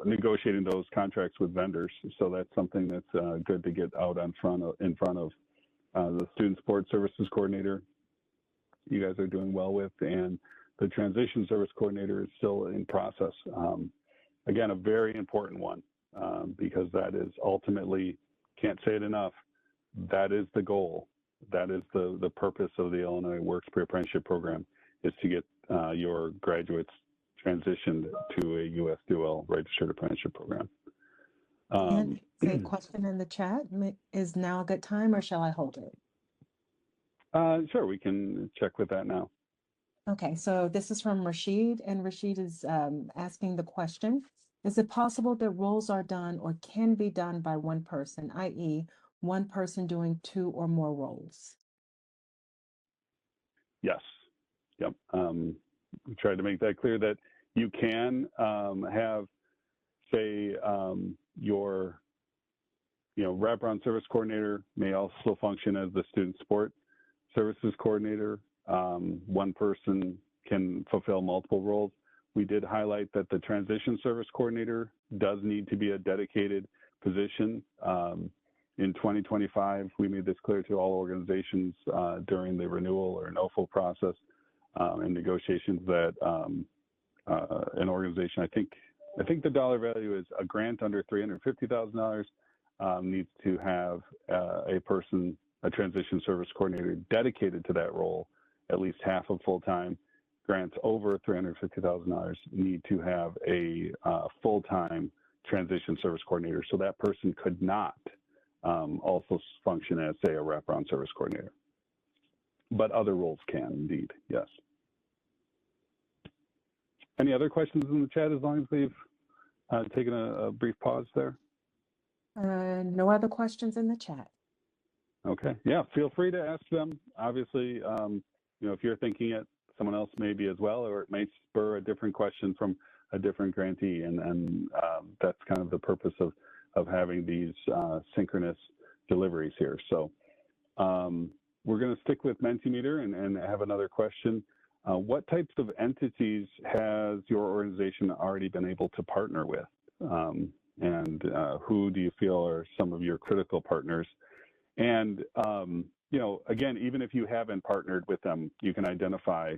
negotiating those contracts with vendors. So that's something that's good to get out in front of the student support services coordinator. You guys are doing well with, and the transition service coordinator is still in process. Again, a very important one because that is ultimately, can't say it enough, that is the goal. That is the purpose of the Illinois Works Pre-Apprenticeship Program, is to get your graduates transitioned to a USDOL registered apprenticeship program.
And a question in the chat, is now a good time or shall I hold it?
Sure, we can check with that now.
Okay, so this is from Rashid, and Rashid is asking the question, is it possible that roles are done or can be done by one person, i.e. one person doing two or more roles?
Yes, yep. We tried to make that clear that you can have, say, your wraparound service coordinator may also function as the student support services coordinator. One person can fulfill multiple roles. We did highlight that the transition service coordinator does need to be a dedicated position. In 2025, we made this clear to all organizations during the renewal or NOFO process and negotiations that an organization, I think the dollar value is a grant under $350,000 needs to have a transition service coordinator dedicated to that role, at least half of full-time. Grants over $350,000 need to have a full-time transition service coordinator. So that person could not also function as, say, a wraparound service coordinator. But other roles can indeed, yes. Any other questions in the chat as long as we've taken a brief pause there?
No other questions in the chat.
Okay, yeah, feel free to ask them. Obviously, if you're thinking it, someone else may be as well, or it may spur a different question from a different grantee, and that's kind of the purpose of having these synchronous deliveries here. So we're going to stick with Mentimeter and have another question. What types of entities has your organization already been able to partner with? And who do you feel are some of your critical partners? And, again, even if you haven't partnered with them, you can identify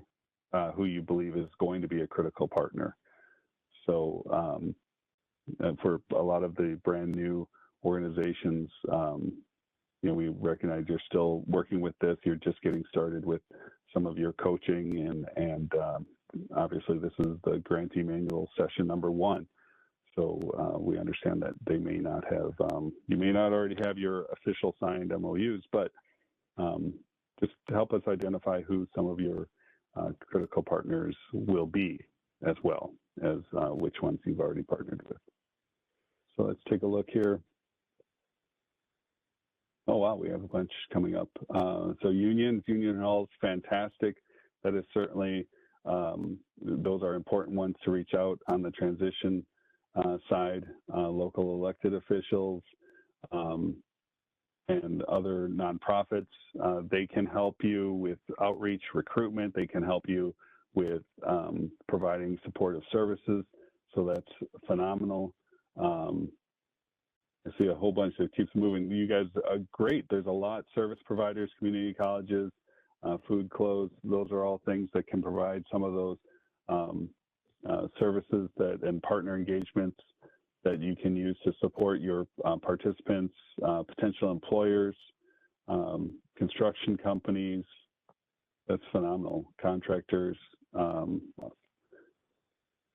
who you believe is going to be a critical partner. So for a lot of the brand new organizations, we recognize you're still working with this. You're just getting started with some of your coaching, and obviously this is the Grantee Manual session number 1. So we understand that they may not have, you may not already have your official signed MOUs, but just to help us identify who some of your critical partners will be, as well as which ones you've already partnered with. So let's take a look here. Oh, wow, we have a bunch coming up. So union halls, fantastic. That is certainly, those are important ones to reach out on the transition side. Local elected officials and other nonprofits, they can help you with outreach, recruitment. They can help you with providing supportive services. So that's phenomenal. I see a whole bunch that keeps moving. You guys are great. There's a lot. Service providers, community colleges, food, clothes. Those are all things that can provide some of those services and partner engagements that you can use to support your participants, potential employers, construction companies. That's phenomenal. Contractors,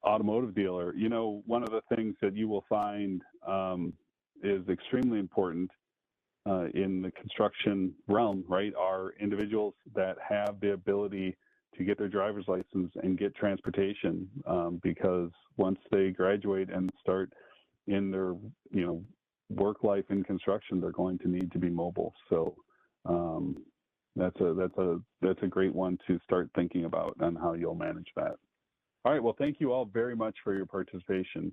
automotive dealer. One of the things that you will find is extremely important in the construction realm, right, are individuals that have the ability to get their driver's license and get transportation, because once they graduate and start in their work life in construction, they're going to need to be mobile. So that's a great one to start thinking about on how you'll manage that. All right, well, thank you all very much for your participation.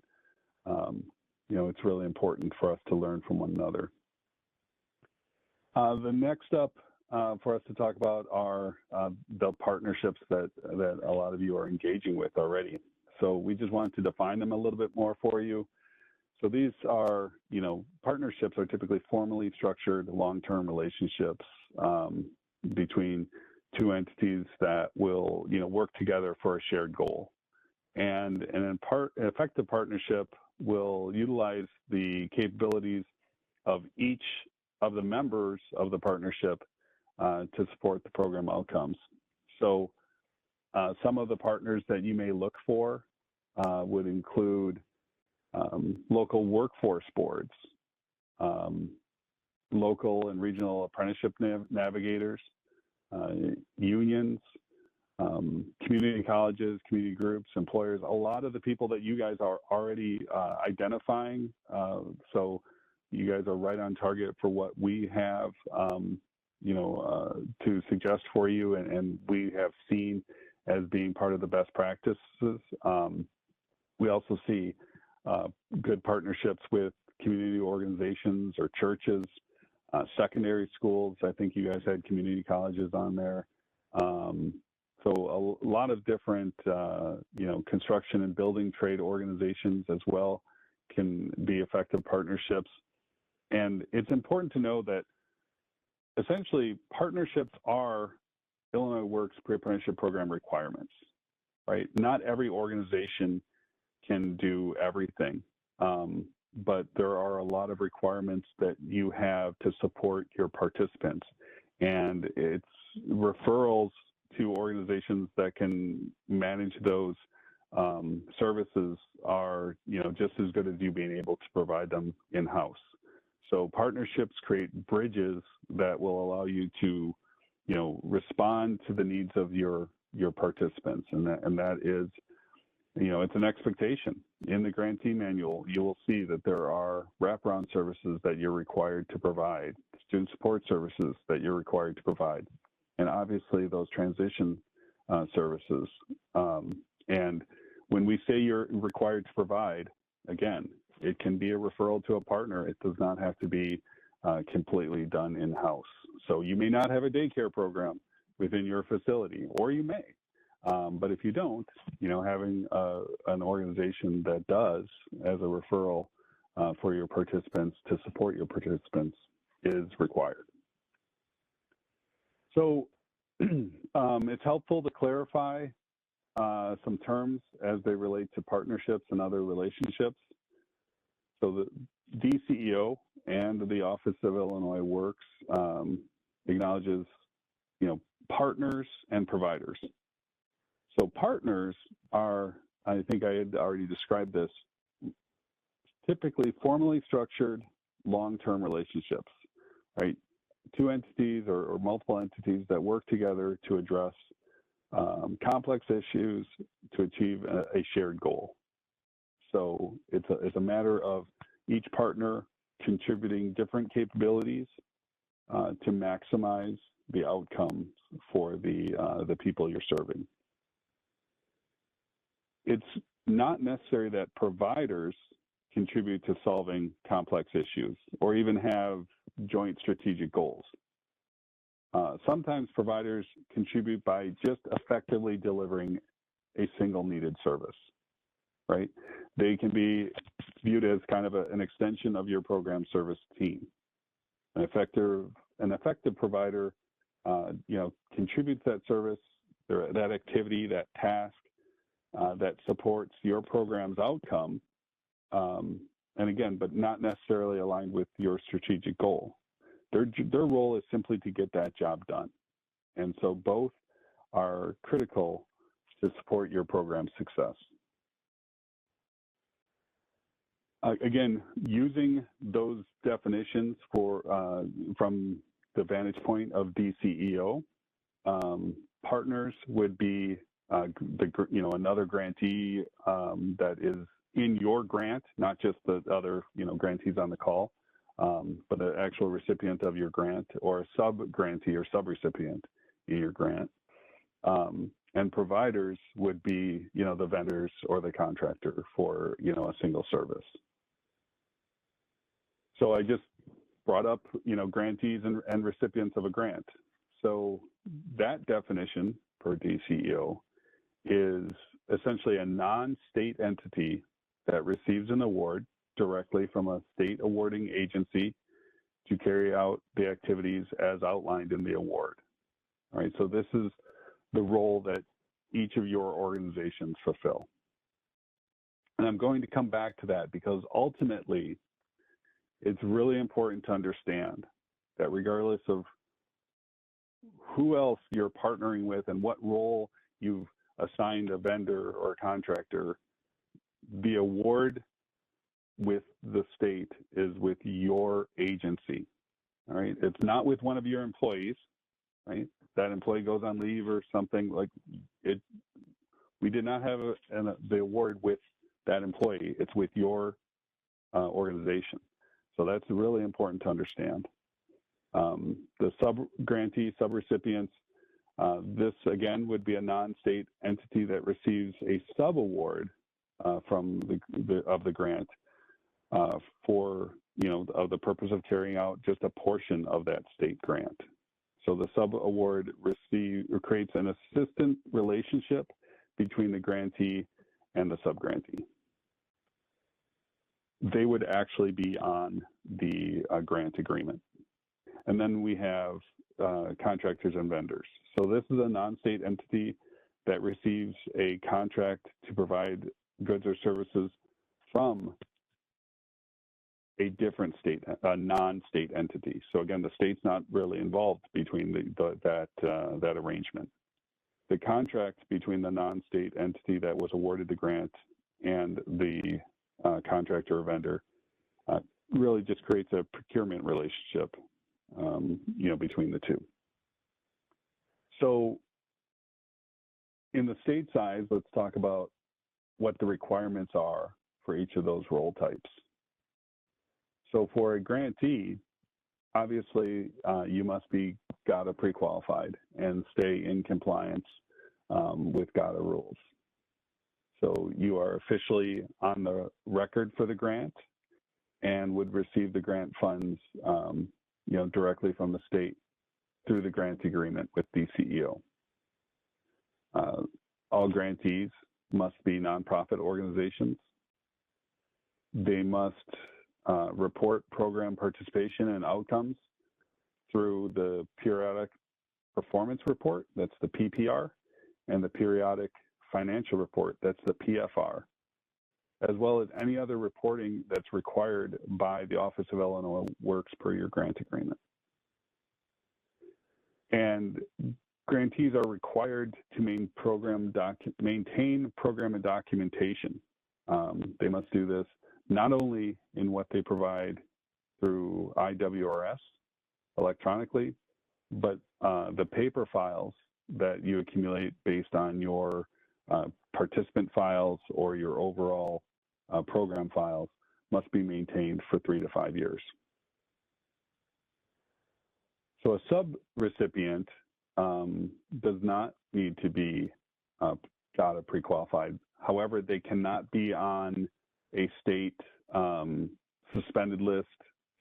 It's really important for us to learn from one another. The next up for us to talk about are the partnerships that a lot of you are engaging with already. So we just wanted to define them a little bit more for you. So these are, partnerships are typically formally structured long-term relationships between two entities that will, work together for a shared goal. And an effective partnership will utilize the capabilities of each of the members of the partnership to support the program outcomes. So some of the partners that you may look for would include local workforce boards, local and regional apprenticeship navigators, unions, community colleges, community groups, employers, a lot of the people that you guys are already identifying. So you guys are right on target for what we have, to suggest for you, and we have seen as being part of the best practices. We also see good partnerships with community organizations or churches, secondary schools. I think you guys had community colleges on there. So a lot of different, construction and building trade organizations as well can be effective partnerships. And it's important to know that essentially partnerships are Illinois Works Pre-Apprenticeship Program requirements, right? Not every organization can do everything, but there are a lot of requirements that you have to support your participants. And it's referrals to organizations that can manage those services are, just as good as you being able to provide them in-house. So partnerships create bridges that will allow you to, respond to the needs of your participants, and that is, it's an expectation. In the grantee manual, you will see that there are wraparound services that you're required to provide, student support services that you're required to provide, and obviously those transition services. And when we say you're required to provide, again, it can be a referral to a partner. It does not have to be completely done in-house. So you may not have a daycare program within your facility, or you may. But if you don't, having an organization that does as a referral for your participants to support your participants is required. So it's helpful to clarify some terms as they relate to partnerships and other relationships. So the DCEO and the Office of Illinois Works acknowledges, partners and providers. So partners are, I think I had already described this, typically formally structured long-term relationships, right? Two entities or multiple entities that work together to address complex issues to achieve a shared goal. So it's a matter of each partner contributing different capabilities to maximize the outcomes for the people you're serving. It's not necessary that providers contribute to solving complex issues or even have joint strategic goals. Sometimes providers contribute by just effectively delivering a single needed service, right? They can be viewed as kind of an extension of your program service team. An effective provider, contributes that service, that activity, that task, that supports your program's outcome, and again, but not necessarily aligned with your strategic goal. Their role is simply to get that job done. And so both are critical to support your program's success. Again, using those definitions from the vantage point of DCEO, partners would be another grantee that is in your grant, not just the other grantees on the call, but the actual recipient of your grant, or a sub-grantee or sub-recipient in your grant. And providers would be the vendors or the contractor for a single service. So I just brought up grantees and recipients of a grant. So that definition for DCEO is essentially a non-state entity that receives an award directly from a state awarding agency to carry out the activities as outlined in the award. All right, so this is the role that each of your organizations fulfill. And I'm going to come back to that because ultimately, it's really important to understand that regardless of who else you're partnering with and what role you've assigned a vendor or a contractor, the award with the state is with your agency. All right, it's not with one of your employees, right? That employee goes on leave or something like it. We did not have the award with that employee. It's with your organization. So that's really important to understand. The sub-grantee, sub-recipients, this again would be a non-state entity that receives a sub-award from the grant for of the purpose of carrying out just a portion of that state grant. So the sub-award creates an assistant relationship between the grantee and the sub-grantee. They would actually be on the grant agreement. And then we have contractors and vendors. So this is a non-state entity that receives a contract to provide goods or services from a different state, a non-state entity. So again, the state's not really involved between that arrangement. The contract between the non-state entity that was awarded the grant and the contractor or vendor really just creates a procurement relationship, between the two. So in the state size, let's talk about what the requirements are for each of those role types. So for a grantee, obviously you must be GATA pre-qualified and stay in compliance with GATA rules. So you are officially on the record for the grant and would receive the grant funds, directly from the state through the grant agreement with the CEO. All grantees must be nonprofit organizations. They must report program participation and outcomes through the periodic performance report, that's the PPR, and the periodic financial report, that's the PFR, as well as any other reporting that's required by the Office of Illinois Works per your grant agreement. And grantees are required to maintain program and documentation. They must do this not only in what they provide through IWRS electronically, but the paper files that you accumulate based on your participant files or your overall program files must be maintained for 3 to 5 years. So a sub-recipient does not need to be GATA pre-qualified. However, they cannot be on a state suspended list,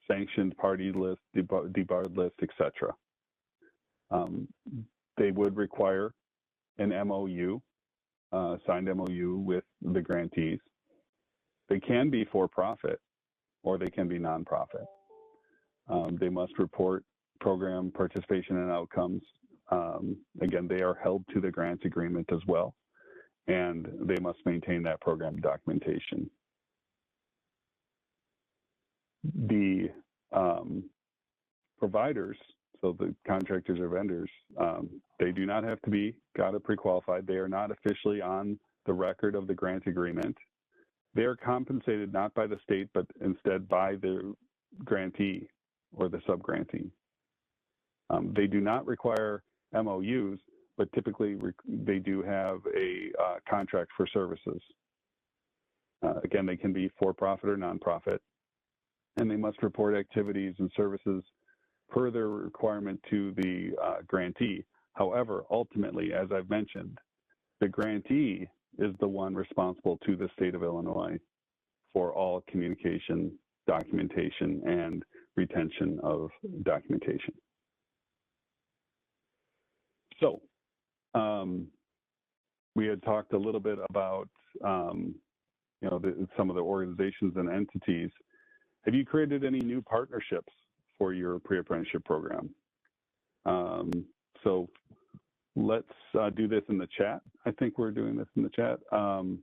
sanctioned party list, debarred list, etc. They would require an MOU, signed MOU with the grantees. They can be for-profit or they can be nonprofit. They must report program participation and outcomes. Again, they are held to the grant agreement as well, and they must maintain that program documentation. The providers, so the contractors or vendors, they do not have to be GATA pre-qualified. They are not officially on the record of the grant agreement. They are compensated not by the state, but instead by the grantee or the sub-grantee. They do not require MOUs, but typically they do have a contract for services. Again, they can be for-profit or nonprofit, and they must report activities and services per their requirement to the grantee. However, ultimately, as I've mentioned, the grantee is the one responsible to the state of Illinois for all communication, documentation, and retention of documentation. So we had talked a little bit about some of the organizations and entities. Have you created any new partnerships for your pre-apprenticeship program? So let's do this in the chat. I think we're doing this in the chat. So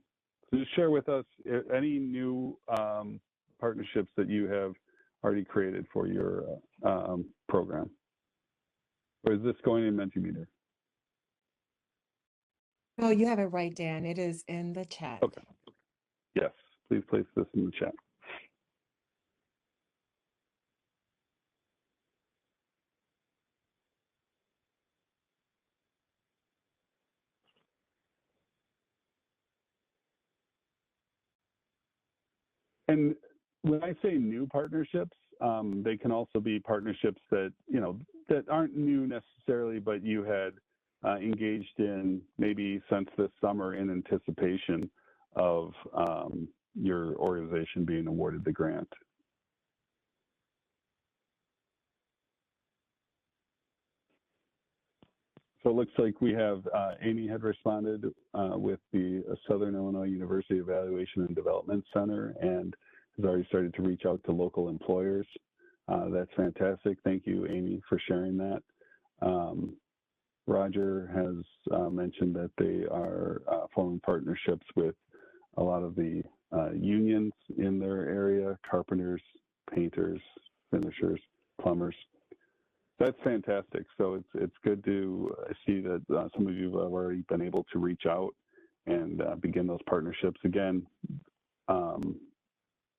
just share with us any new partnerships that you have already created for your program. Or is this going in Mentimeter?
No, you have it right, Dan. It is in the chat.
Okay. Yes, please place this in the chat. And when I say new partnerships, they can also be partnerships that, that aren't new necessarily, but you had engaged in maybe since this summer in anticipation of your organization being awarded the grant. So it looks like we have Amy had responded with the Southern Illinois University Evaluation and Development Center and has already started to reach out to local employers. That's fantastic. Thank you, Amy, for sharing that. Roger has mentioned that they are forming partnerships with a lot of the unions in their area, carpenters, painters, finishers, plumbers. That's fantastic. So it's good to see that some of you have already been able to reach out and begin those partnerships. Again,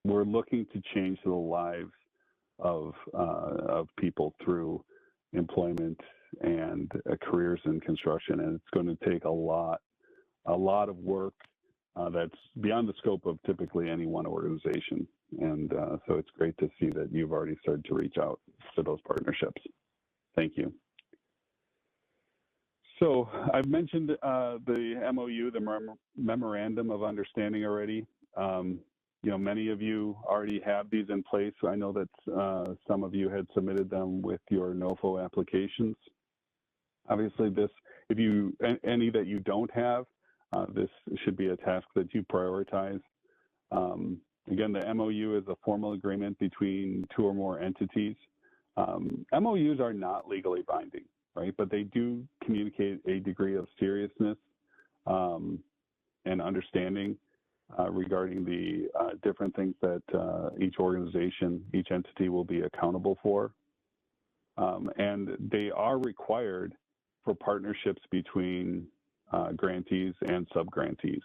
we're looking to change the lives of people through employment and careers in construction, and it's going to take a lot of work that's beyond the scope of typically any one organization. And so it's great to see that you've already started to reach out to those partnerships. Thank you. So I've mentioned the MOU, the Memorandum of Understanding already. You know, many of you already have these in place. I know that some of you had submitted them with your NOFO applications. Obviously, any that you don't have, this should be a task that you prioritize. Again, the MOU is a formal agreement between two or more entities. MOUs are not legally binding, right? But they do communicate a degree of seriousness and understanding regarding the different things that each organization, each entity will be accountable for. And they are required for partnerships between grantees and subgrantees.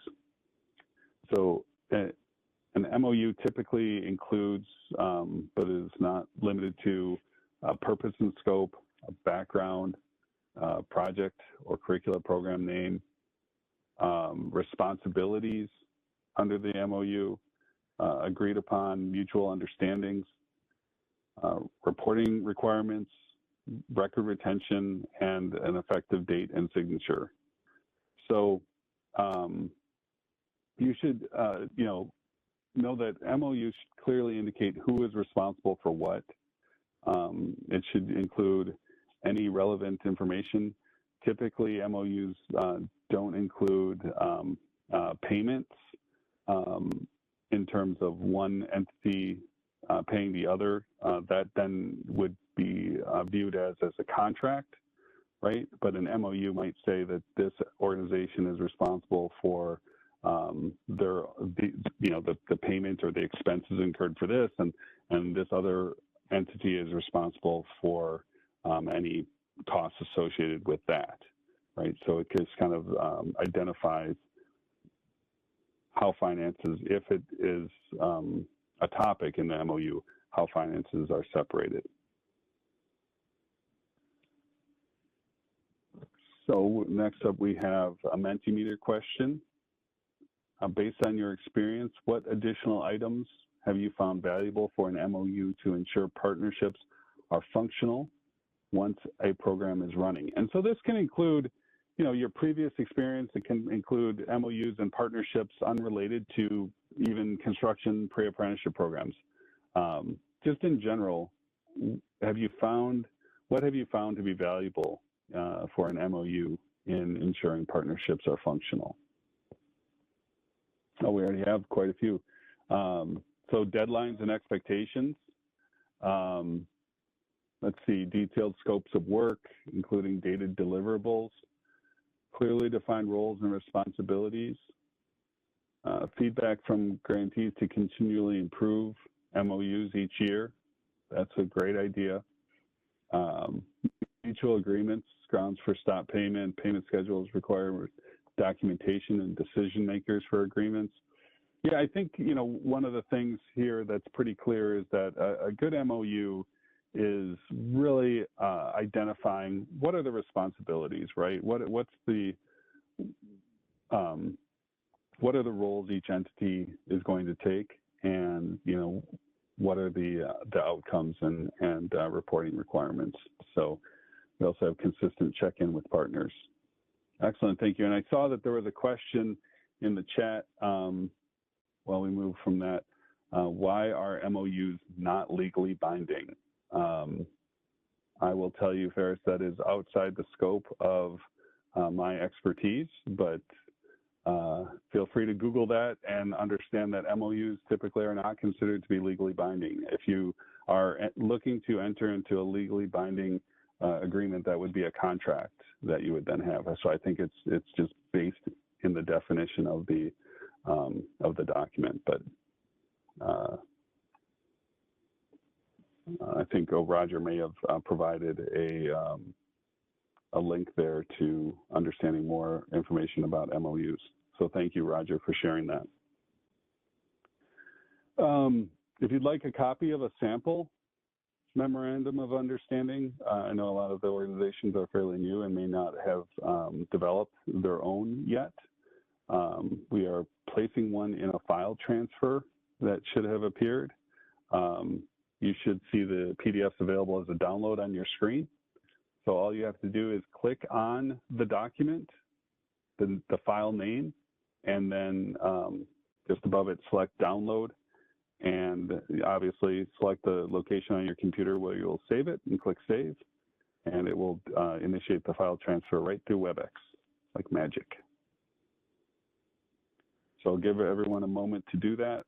So an MOU typically includes, but is not limited to, purpose and scope, a background, project or curricular program name, responsibilities under the MOU, agreed upon mutual understandings, reporting requirements, record retention, and an effective date and signature. So you should, know that MOUs should clearly indicate who is responsible for what. It should include any relevant information. Typically, MOUs don't include payments in terms of one entity paying the other. That then would be viewed as a contract, right? But an MOU might say that this organization is responsible for the payment or the expenses incurred for this, and this other entity is responsible for any costs associated with that, right? So it just kind of identifies how finances, if it is a topic in the MOU, how finances are separated. So next up, we have a Mentimeter question. Based on your experience, what additional items have you found valuable for an MOU to ensure partnerships are functional once a program is running? And so this can include, your previous experience. It can include MOUs and partnerships unrelated to even construction pre-apprenticeship programs. Just in general, what have you found to be valuable for an MOU in ensuring partnerships are functional? Oh, we already have quite a few. So deadlines and expectations. Let's see, detailed scopes of work, including dated deliverables, clearly defined roles and responsibilities, feedback from grantees to continually improve MOUs each year. That's a great idea. Mutual agreements, grounds for stop payment, payment schedules, require documentation and decision makers for agreements. Yeah, I think, one of the things here that's pretty clear is that a good MOU is really identifying what are the responsibilities, right? What are the roles each entity is going to take, and what are the outcomes and reporting requirements. So we also have consistent check-in with partners. Excellent, thank you. And I saw that there was a question in the chat while we move from that. Why are MOUs not legally binding? I will tell you, Ferris, that is outside the scope of my expertise, but feel free to Google that and understand that MOUs typically are not considered to be legally binding. If you are looking to enter into a legally binding agreement, that would be a contract that you would then have. So I think it's just based in the definition of the document. But I think Roger may have provided a link there to understanding more information about MOUs. So thank you, Roger, for sharing that. If you'd like a copy of a sample memorandum of understanding, I know a lot of the organizations are fairly new and may not have developed their own yet. We are placing one in a file transfer that should have appeared. You should see the PDFs available as a download on your screen. So all you have to do is click on the document, the file name, and then just above it, select download. And obviously select the location on your computer where you'll save it and click save. And it will initiate the file transfer right through WebEx, like magic. So I'll give everyone a moment to do that.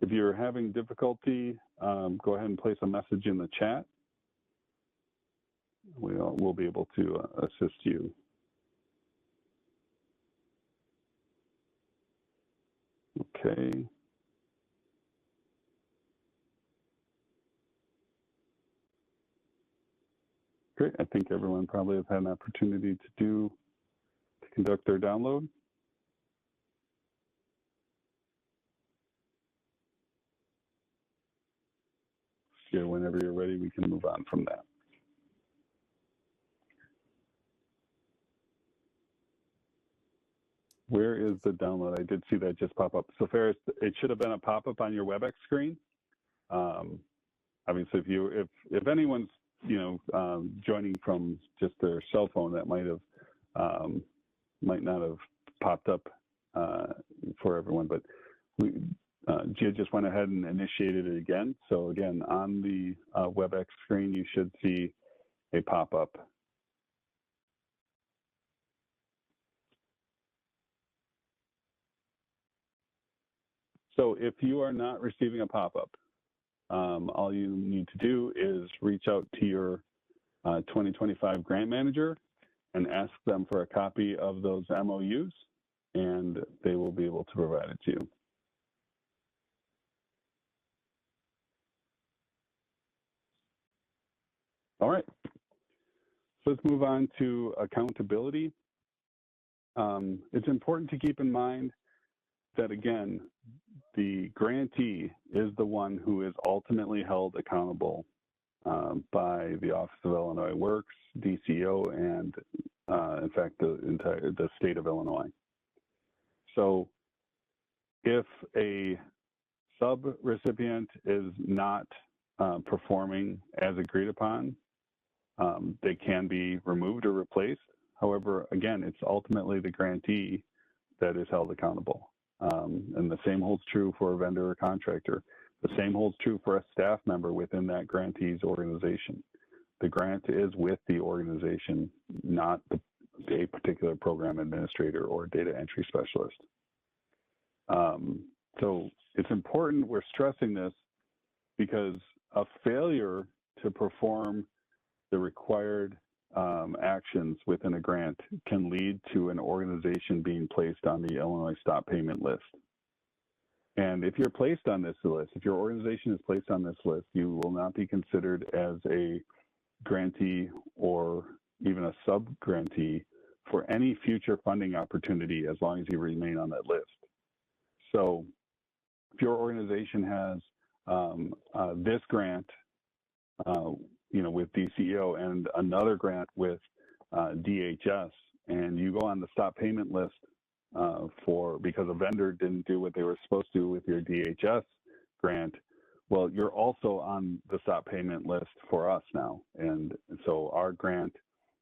If you're having difficulty, go ahead and place a message in the chat. We'll be able to assist you. Okay. Great. I think everyone probably has had an opportunity to conduct their download. Here, whenever you're ready, we can move on from that. Where is the download? I did see that just pop up. So Ferris, it should have been a pop-up on your WebEx screen. Obviously, if anyone's joining from just their cell phone, that might not have popped up for everyone. But Gia just went ahead and initiated it again. So again, on the WebEx screen, you should see a pop-up. So if you are not receiving a pop-up, all you need to do is reach out to your 2025 grant manager and ask them for a copy of those MOUs, and they will be able to provide it to you. All right, so let's move on to accountability. It's important to keep in mind that, again, the grantee is the one who is ultimately held accountable by the Office of Illinois Works, DCO, and in fact, the state of Illinois. So if a sub-recipient is not performing as agreed upon, they can be removed or replaced. However, again, it's ultimately the grantee that is held accountable. And the same holds true for a vendor or contractor. The same holds true for a staff member within that grantee's organization. The grant is with the organization, not a particular program administrator or data entry specialist. So it's important we're stressing this because a failure to perform the required actions within a grant can lead to an organization being placed on the Illinois Stop Payment List. And if you're placed on this list, if your organization is placed on this list, you will not be considered as a grantee or even a sub-grantee for any future funding opportunity as long as you remain on that list. So if your organization has this grant with DCO and another grant with DHS, and you go on the stop payment list because a vendor didn't do what they were supposed to with your DHS grant, well, you're also on the stop payment list for us now. And so our grant,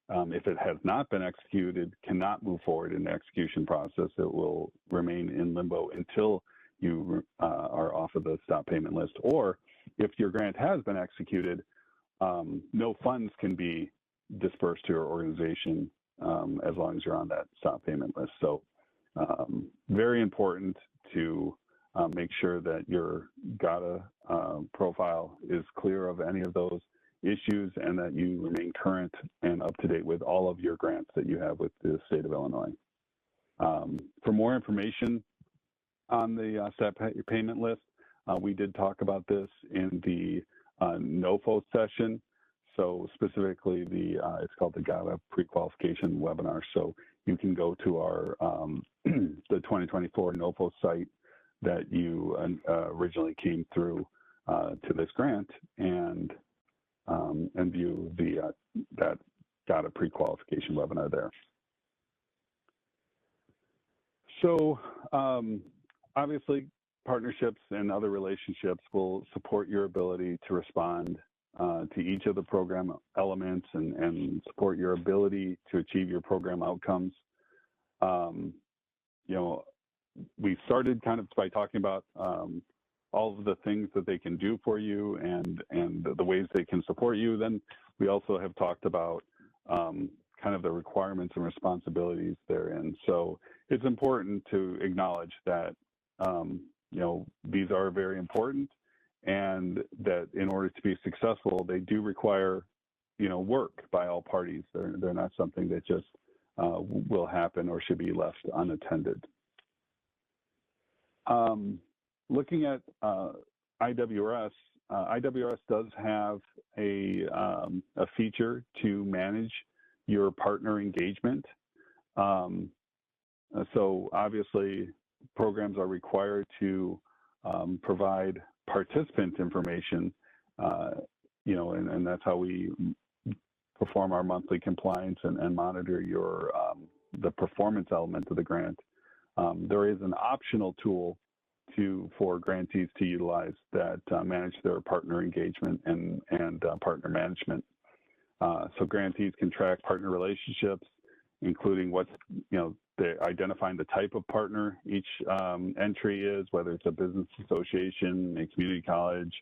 if it has not been executed, cannot move forward in the execution process. It will remain in limbo until you are off of the stop payment list. Or if your grant has been executed, no funds can be dispersed to your organization as long as you're on that stop payment list. So very important to make sure that your GATA profile is clear of any of those issues and that you remain current and up to date with all of your grants that you have with the state of Illinois. For more information on the stop payment list, we did talk about this in the NOFO session. So specifically, it's called the GATA pre-qualification webinar. So you can go to our the 2024 NOFO site that you originally came through to this grant and view that GATA pre-qualification webinar there. So obviously, partnerships and other relationships will support your ability to respond to each of the program elements and support your ability to achieve your program outcomes. You know, we started kind of by talking about all of the things that they can do for you and the ways they can support you. Then we also have talked about kind of the requirements and responsibilities therein. So it's important to acknowledge that you know, these are very important, and that in order to be successful, they do require, you know, work by all parties. They're not something that just will happen or should be left unattended. Looking at IWRS, IWRS does have a feature to manage your partner engagement. So obviously, programs are required to provide participant information, you know, and that's how we perform our monthly compliance and monitor your the performance element of the grant. There is an optional tool for grantees to utilize that manage their partner engagement and partner management. So grantees can track partner relationships, including what's, you know, they're identifying the type of partner each entry is, whether it's a business association, a community college,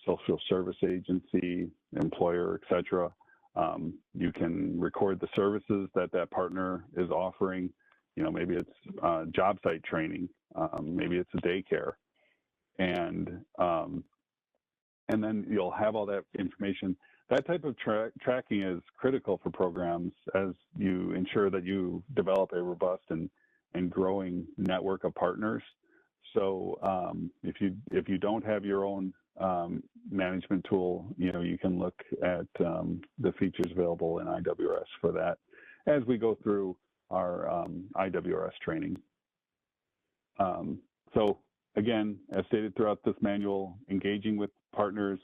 social service agency, employer, etc. You can record the services that that partner is offering. You know, maybe it's job site training, maybe it's a daycare, and then you'll have all that information. That type of tracking is critical for programs as you ensure that you develop a robust and growing network of partners. So if you don't have your own management tool, you know, you can look at the features available in IWRS for that as we go through our IWRS training. So again, as stated throughout this manual, engaging with partners,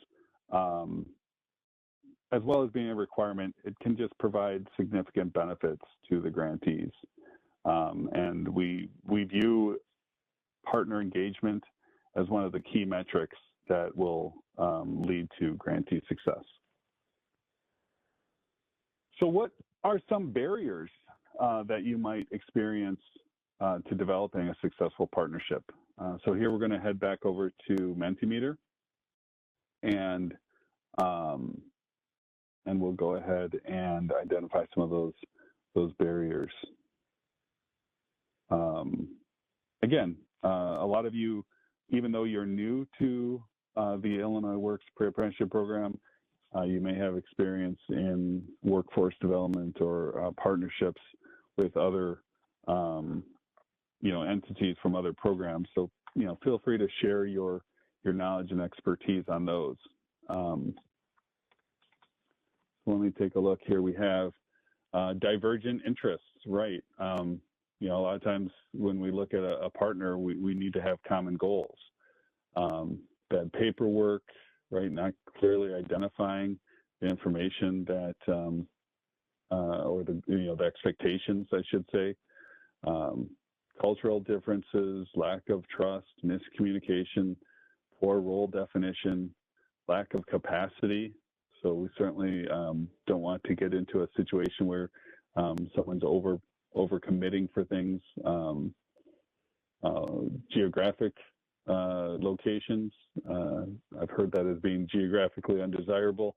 as well as being a requirement, it can just provide significant benefits to the grantees. And we view partner engagement as one of the key metrics that will lead to grantee success. So what are some barriers that you might experience to developing a successful partnership? So here we're going to head back over to Mentimeter, and we'll go ahead and identify some of those barriers. Again, a lot of you, even though you're new to the Illinois Works Pre-Apprenticeship Program, you may have experience in workforce development or partnerships with other, you know, entities from other programs. So, you know, feel free to share your knowledge and expertise on those. Let me take a look here. We have divergent interests, right? You know, a lot of times when we look at a partner, we need to have common goals. Bad paperwork, right? Not clearly identifying the information that, or the, you know, the expectations, I should say. Cultural differences, lack of trust, miscommunication, poor role definition, lack of capacity. So we certainly don't want to get into a situation where someone's over-committing for things. Geographic locations, I've heard that as being geographically undesirable.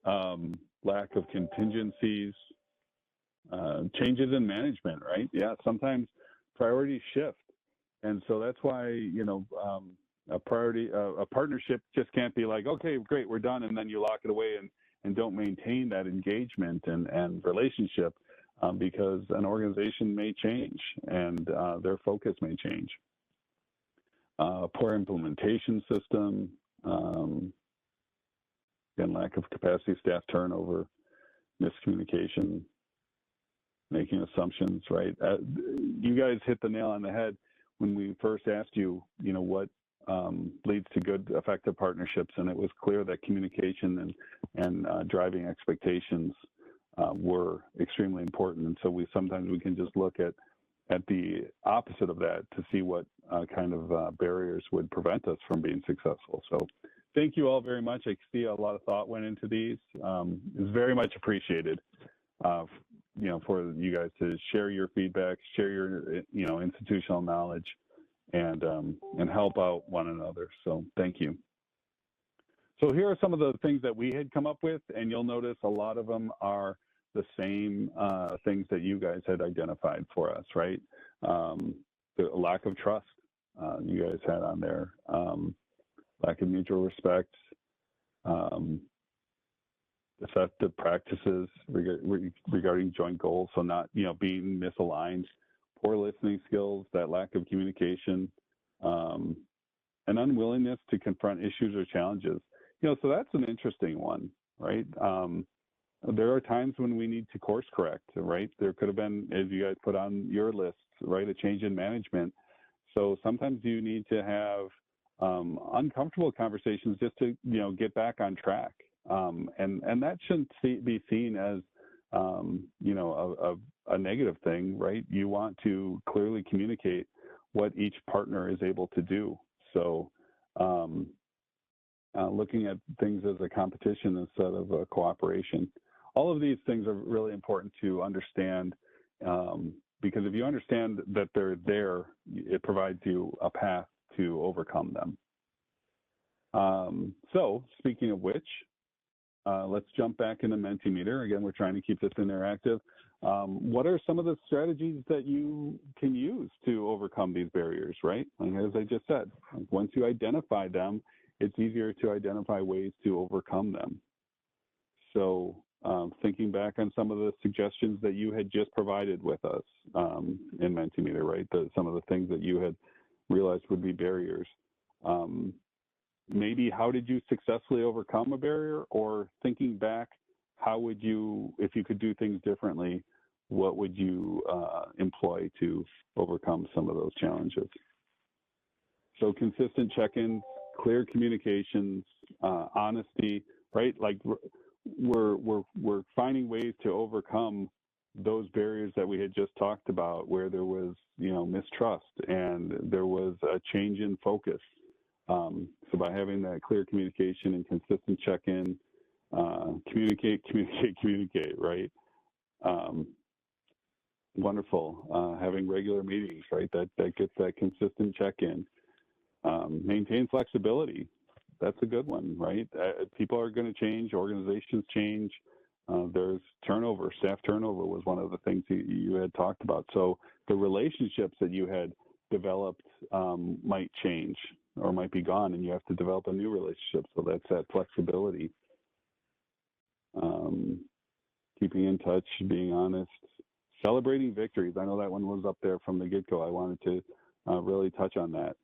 Lack of contingencies, changes in management, right? Yeah, sometimes priorities shift. And so that's why, you know, a partnership just can't be like, okay, great, we're done, and then you lock it away and don't maintain that engagement and relationship because an organization may change and their focus may change. Poor implementation system, Again, lack of capacity, staff turnover, miscommunication, making assumptions, right? You guys hit the nail on the head when we first asked you, what leads to good, effective partnerships, and it was clear that communication and driving expectations were extremely important. And so sometimes we can just look at the opposite of that to see what kind of barriers would prevent us from being successful. So thank you all very much. I see a lot of thought went into these. It's very much appreciated, for you guys to share your feedback, share your, institutional knowledge, and help out one another. So thank you. So here are some of the things that we had come up with, and you'll notice a lot of them are the same things that you guys had identified for us, right? The lack of trust you guys had on there, lack of mutual respect, effective practices regarding joint goals, so not being misaligned, poor listening skills, that lack of communication, and unwillingness to confront issues or challenges. So that's an interesting one, right? There are times when we need to course correct, right? There could have been, as you guys put on your list, right, a change in management. So sometimes you need to have uncomfortable conversations just to, get back on track. And that shouldn't be seen as, a negative thing, right? You want to clearly communicate what each partner is able to do. So looking at things as a competition instead of a cooperation. All of these things are really important to understand because if you understand that they're there, it provides you a path to overcome them. So speaking of which, let's jump back into Mentimeter. Again, we're trying to keep this interactive. What are some of the strategies that you can use to overcome these barriers, right? Like, as I just said, once you identify them, it's easier to identify ways to overcome them. So thinking back on some of the suggestions that you had just provided with us in Mentimeter, right? Some of the things that you had realized would be barriers. Maybe how did you successfully overcome a barrier, or thinking back, how would you, if you could do things differently, what would you employ to overcome some of those challenges? So consistent check-ins, clear communications, honesty, right? Like we're finding ways to overcome those barriers that we had just talked about, where there was, mistrust and there was a change in focus. So by having that clear communication and consistent check-in, communicate, right? Wonderful. Having regular meetings, right? That gets that consistent check-in. Maintain flexibility. That's a good one, right? People are going to change, organizations change. There's turnover, staff turnover was one of the things you had talked about. So the relationships that you had developed might change or might be gone, and you have to develop a new relationship. So that's that flexibility. Keeping in touch, being honest, celebrating victories. I know that one was up there from the get-go. I wanted to really touch on that.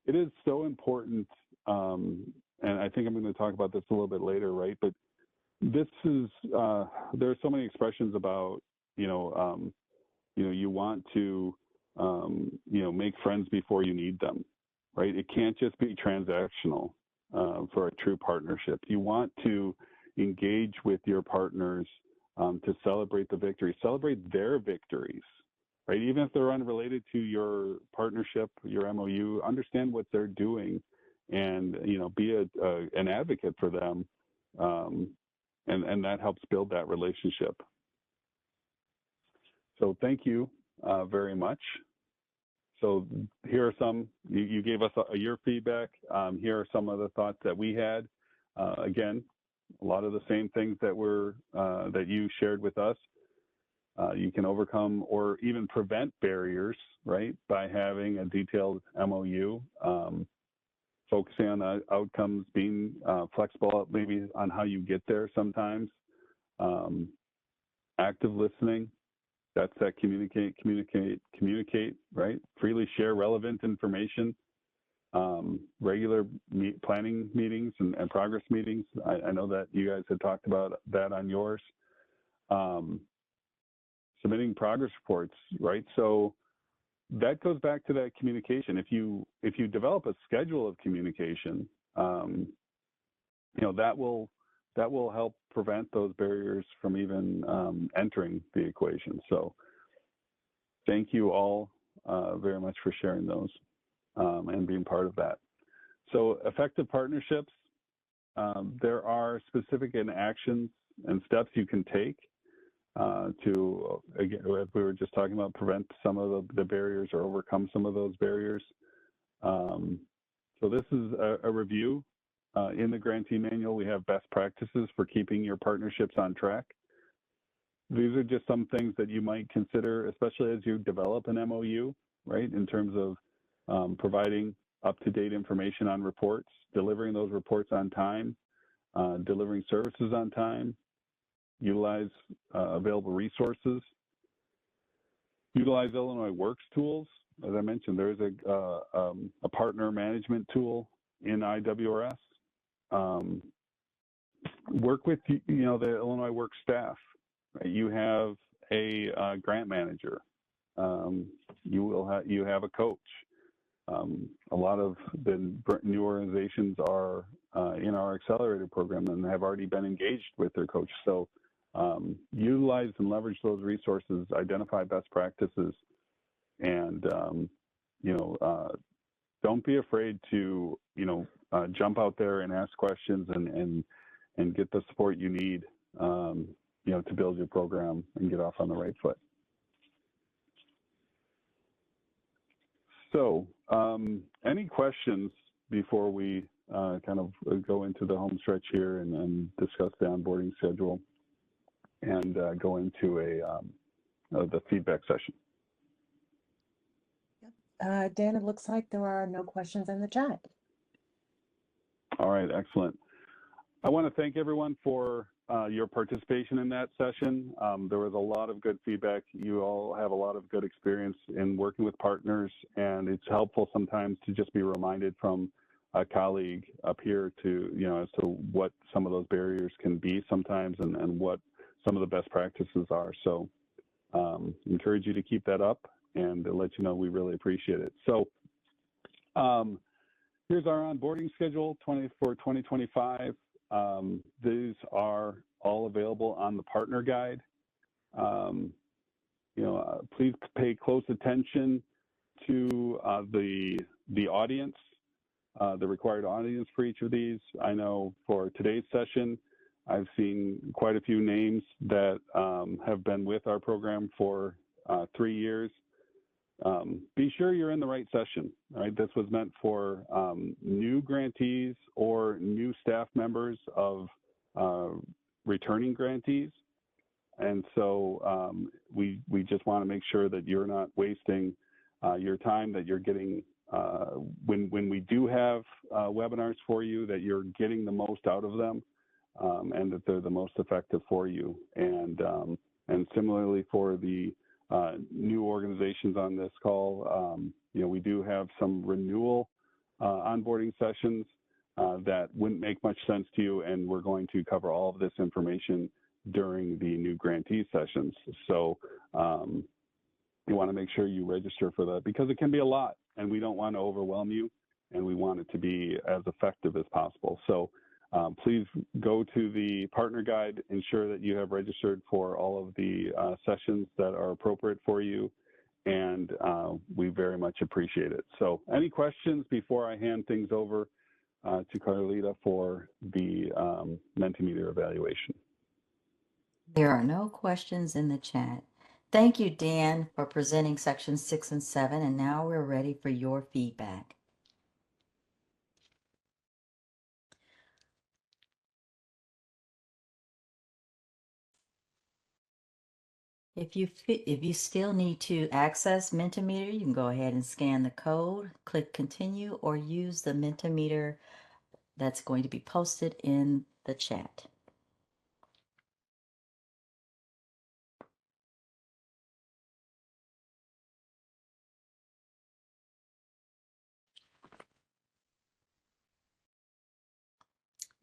It is so important, and I think I'm going to talk about this a little bit later, right? But this is, there are so many expressions about, you want to, make friends before you need them, right? It can't just be transactional for a true partnership. You want to engage with your partners to celebrate the victories, celebrate their victories, right? Even if they're unrelated to your partnership, your MOU, understand what they're doing and, be an advocate for them. And that helps build that relationship. So thank you very much. So here are some, you gave us your feedback. Here are some of the thoughts that we had. Again, a lot of the same things that that you shared with us. You can overcome or even prevent barriers, right, by having a detailed MOU, focusing on the outcomes, being flexible maybe on how you get there sometimes, active listening. That's that communicate, right? Freely share relevant information. regular planning meetings and progress meetings. I know that you guys had talked about that on yours. Submitting progress reports, right? So that goes back to that communication. If you develop a schedule of communication, that will help prevent those barriers from even entering the equation. So thank you all very much for sharing those and being part of that. So effective partnerships, there are specific actions and steps you can take to, again, as we were just talking about, prevent some of the barriers or overcome some of those barriers. So this is a review. In the grantee manual, we have best practices for keeping your partnerships on track. These are just some things that you might consider, especially as you develop an MOU, right, in terms of providing up-to-date information on reports, delivering those reports on time, delivering services on time, utilize available resources, utilize Illinois Works tools. As I mentioned, there is a partner management tool in IWRS. Work with the Illinois Works staff. Right? You have a grant manager. You have a coach. A lot of the new organizations are in our accelerator program and have already been engaged with their coach. So utilize and leverage those resources, identify best practices, and don't be afraid to jump out there and ask questions and get the support you need to build your program and get off on the right foot. So any questions before we kind of go into the home stretch here and discuss the onboarding schedule and go into the feedback session?
Dan, it looks like there are no questions in the chat.
All right, excellent. I want to thank everyone for your participation in that session. There was a lot of good feedback. You all have a lot of good experience in working with partners, and it's helpful sometimes to just be reminded from a colleague up here to, as to what some of those barriers can be sometimes and what some of the best practices are. So encourage you to keep that up and to let you know we really appreciate it. So here's our onboarding schedule for 2025. These are all available on the partner guide. Please pay close attention to the audience, the required audience for each of these. I know for today's session, I've seen quite a few names that have been with our program for 3 years. Be sure you're in the right session, right? This was meant for new grantees or new staff members of returning grantees. And so we just want to make sure that you're not wasting your time, that you're getting, when we do have webinars for you, that you're getting the most out of them and that they're the most effective for you. And similarly for the new organizations on this call, we do have some renewal onboarding sessions that wouldn't make much sense to you, and we're going to cover all of this information during the new grantee sessions. So you want to make sure you register for that because it can be a lot, and we don't want to overwhelm you, and we want it to be as effective as possible. So please go to the partner guide, ensure that you have registered for all of the sessions that are appropriate for you, and we very much appreciate it. So any questions before I hand things over to Carlita for the Mentimeter evaluation?
There are no questions in the chat. Thank you, Dan, for presenting sections 6 and 7, and now we're ready for your feedback. If you still need to access Mentimeter, you can go ahead and scan the code, click continue, or use the Mentimeter that's going to be posted in the chat.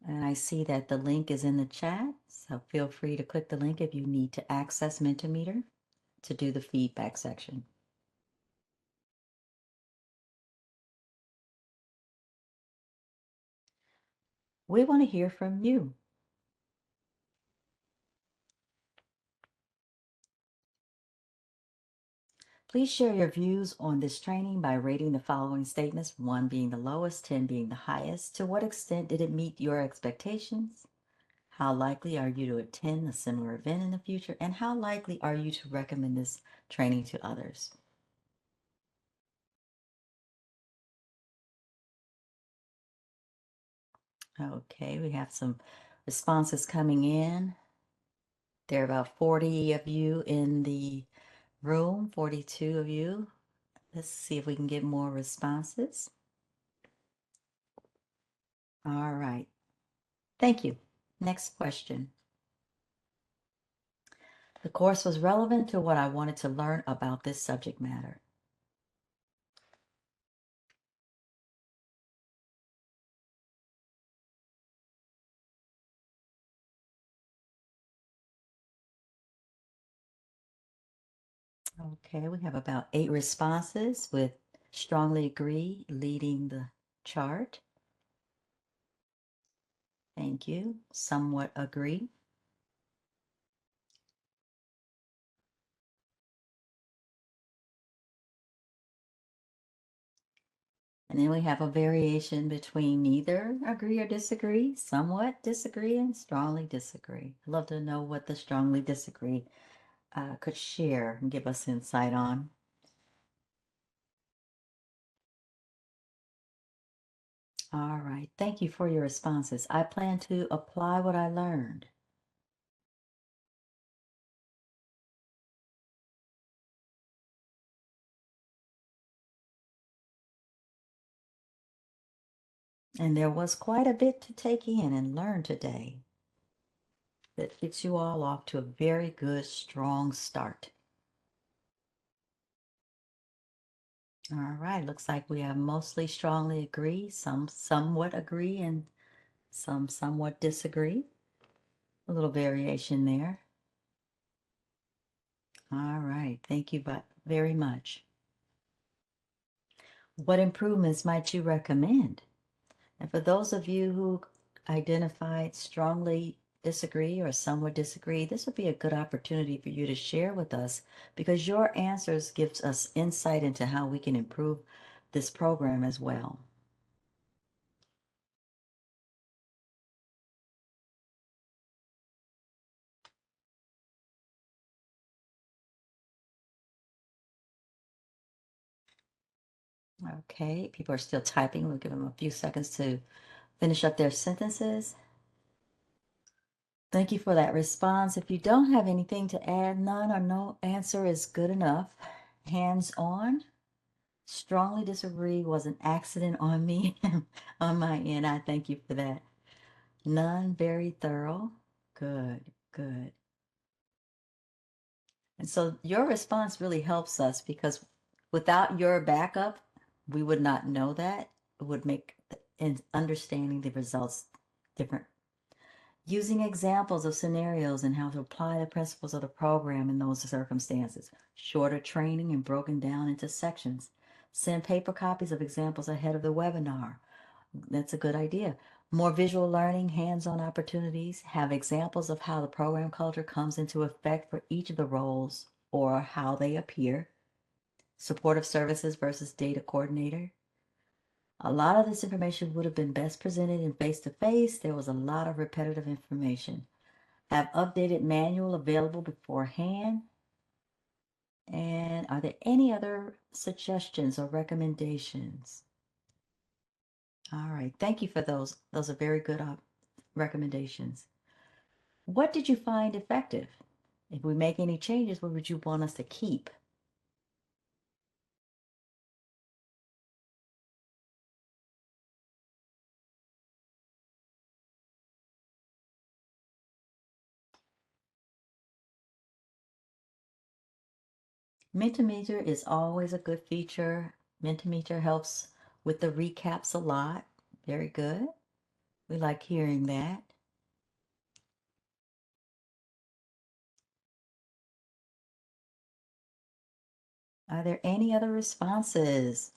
And I see that the link is in the chat, so feel free to click the link if you need to access Mentimeter to do the feedback section. We want to hear from you. Please share your views on this training by rating the following statements, 1 being the lowest, 10 being the highest. To what extent did it meet your expectations? How likely are you to attend a similar event in the future? And how likely are you to recommend this training to others? Okay, we have some responses coming in. There are about 40 of you in the room, 42 of you. Let's see if we can get more responses. All right. Thank you. Next question. The course was relevant to what I wanted to learn about this subject matter. Okay, we have about 8 responses with strongly agree leading the chart. Thank you. Somewhat agree. And then we have a variation between neither agree or disagree, somewhat disagree, and strongly disagree. I'd love to know what the strongly disagree could share and give us insight on. All right. Thank you for your responses. I plan to apply what I learned. And there was quite a bit to take in and learn today that gets you all off to a very good, strong start. All right. Looks like we have mostly strongly agree, some somewhat agree, and some somewhat disagree. A little variation there. All right. Thank you very much. What improvements might you recommend? And for those of you who identified strongly disagree or somewhat disagree, this would be a good opportunity for you to share with us because your answers gives us insight into how we can improve this program as well. Okay, people are still typing. We'll give them a few seconds to finish up their sentences. Thank you for that response. If you don't have anything to add, none or no answer is good enough. Hands on. Strongly disagree was an accident on me, on my end. I thank you for that. None, very thorough. Good, good. And so your response really helps us because without your backup, we would not know that. It would make in understanding the results different. Using examples of scenarios and how to apply the principles of the program in those circumstances. Shorter training and broken down into sections. Send paper copies of examples ahead of the webinar. That's a good idea. More visual learning, hands-on opportunities, have examples of how the program culture comes into effect for each of the roles or how they appear. Supportive services versus data coordinator. A lot of this information would have been best presented in face-to-face. There was a lot of repetitive information. Have updated manual available beforehand. And are there any other suggestions or recommendations? All right, thank you for those. Those are very good recommendations. What did you find effective? If we make any changes, what would you want us to keep? Mentimeter is always a good feature. Mentimeter helps with the recaps a lot. Very good. We like hearing that. Are there any other responses?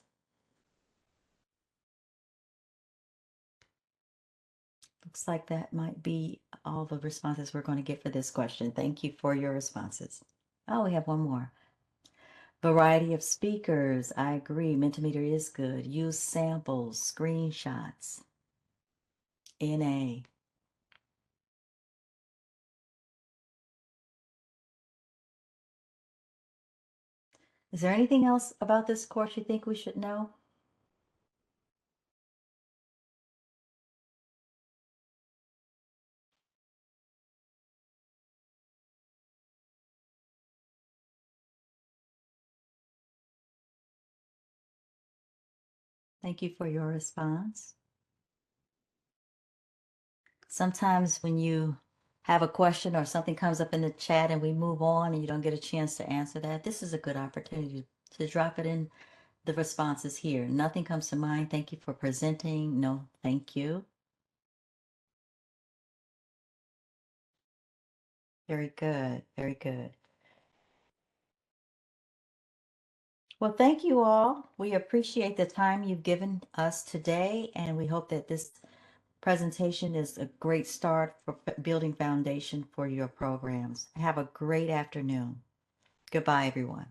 Looks like that might be all the responses we're going to get for this question. Thank you for your responses. Oh, we have one more. Variety of speakers. I agree. Mentimeter is good. Use samples, screenshots. NA. Is there anything else about this course you think we should know? Thank you for your response. Sometimes when you have a question or something comes up in the chat and we move on and you don't get a chance to answer that, this is a good opportunity to drop it in the responses here. Nothing comes to mind. Thank you for presenting. No, thank you. Very good. Very good. Well, thank you all. We appreciate the time you've given us today, and we hope that this presentation is a great start for building foundation for your programs. Have a great afternoon. Goodbye, everyone.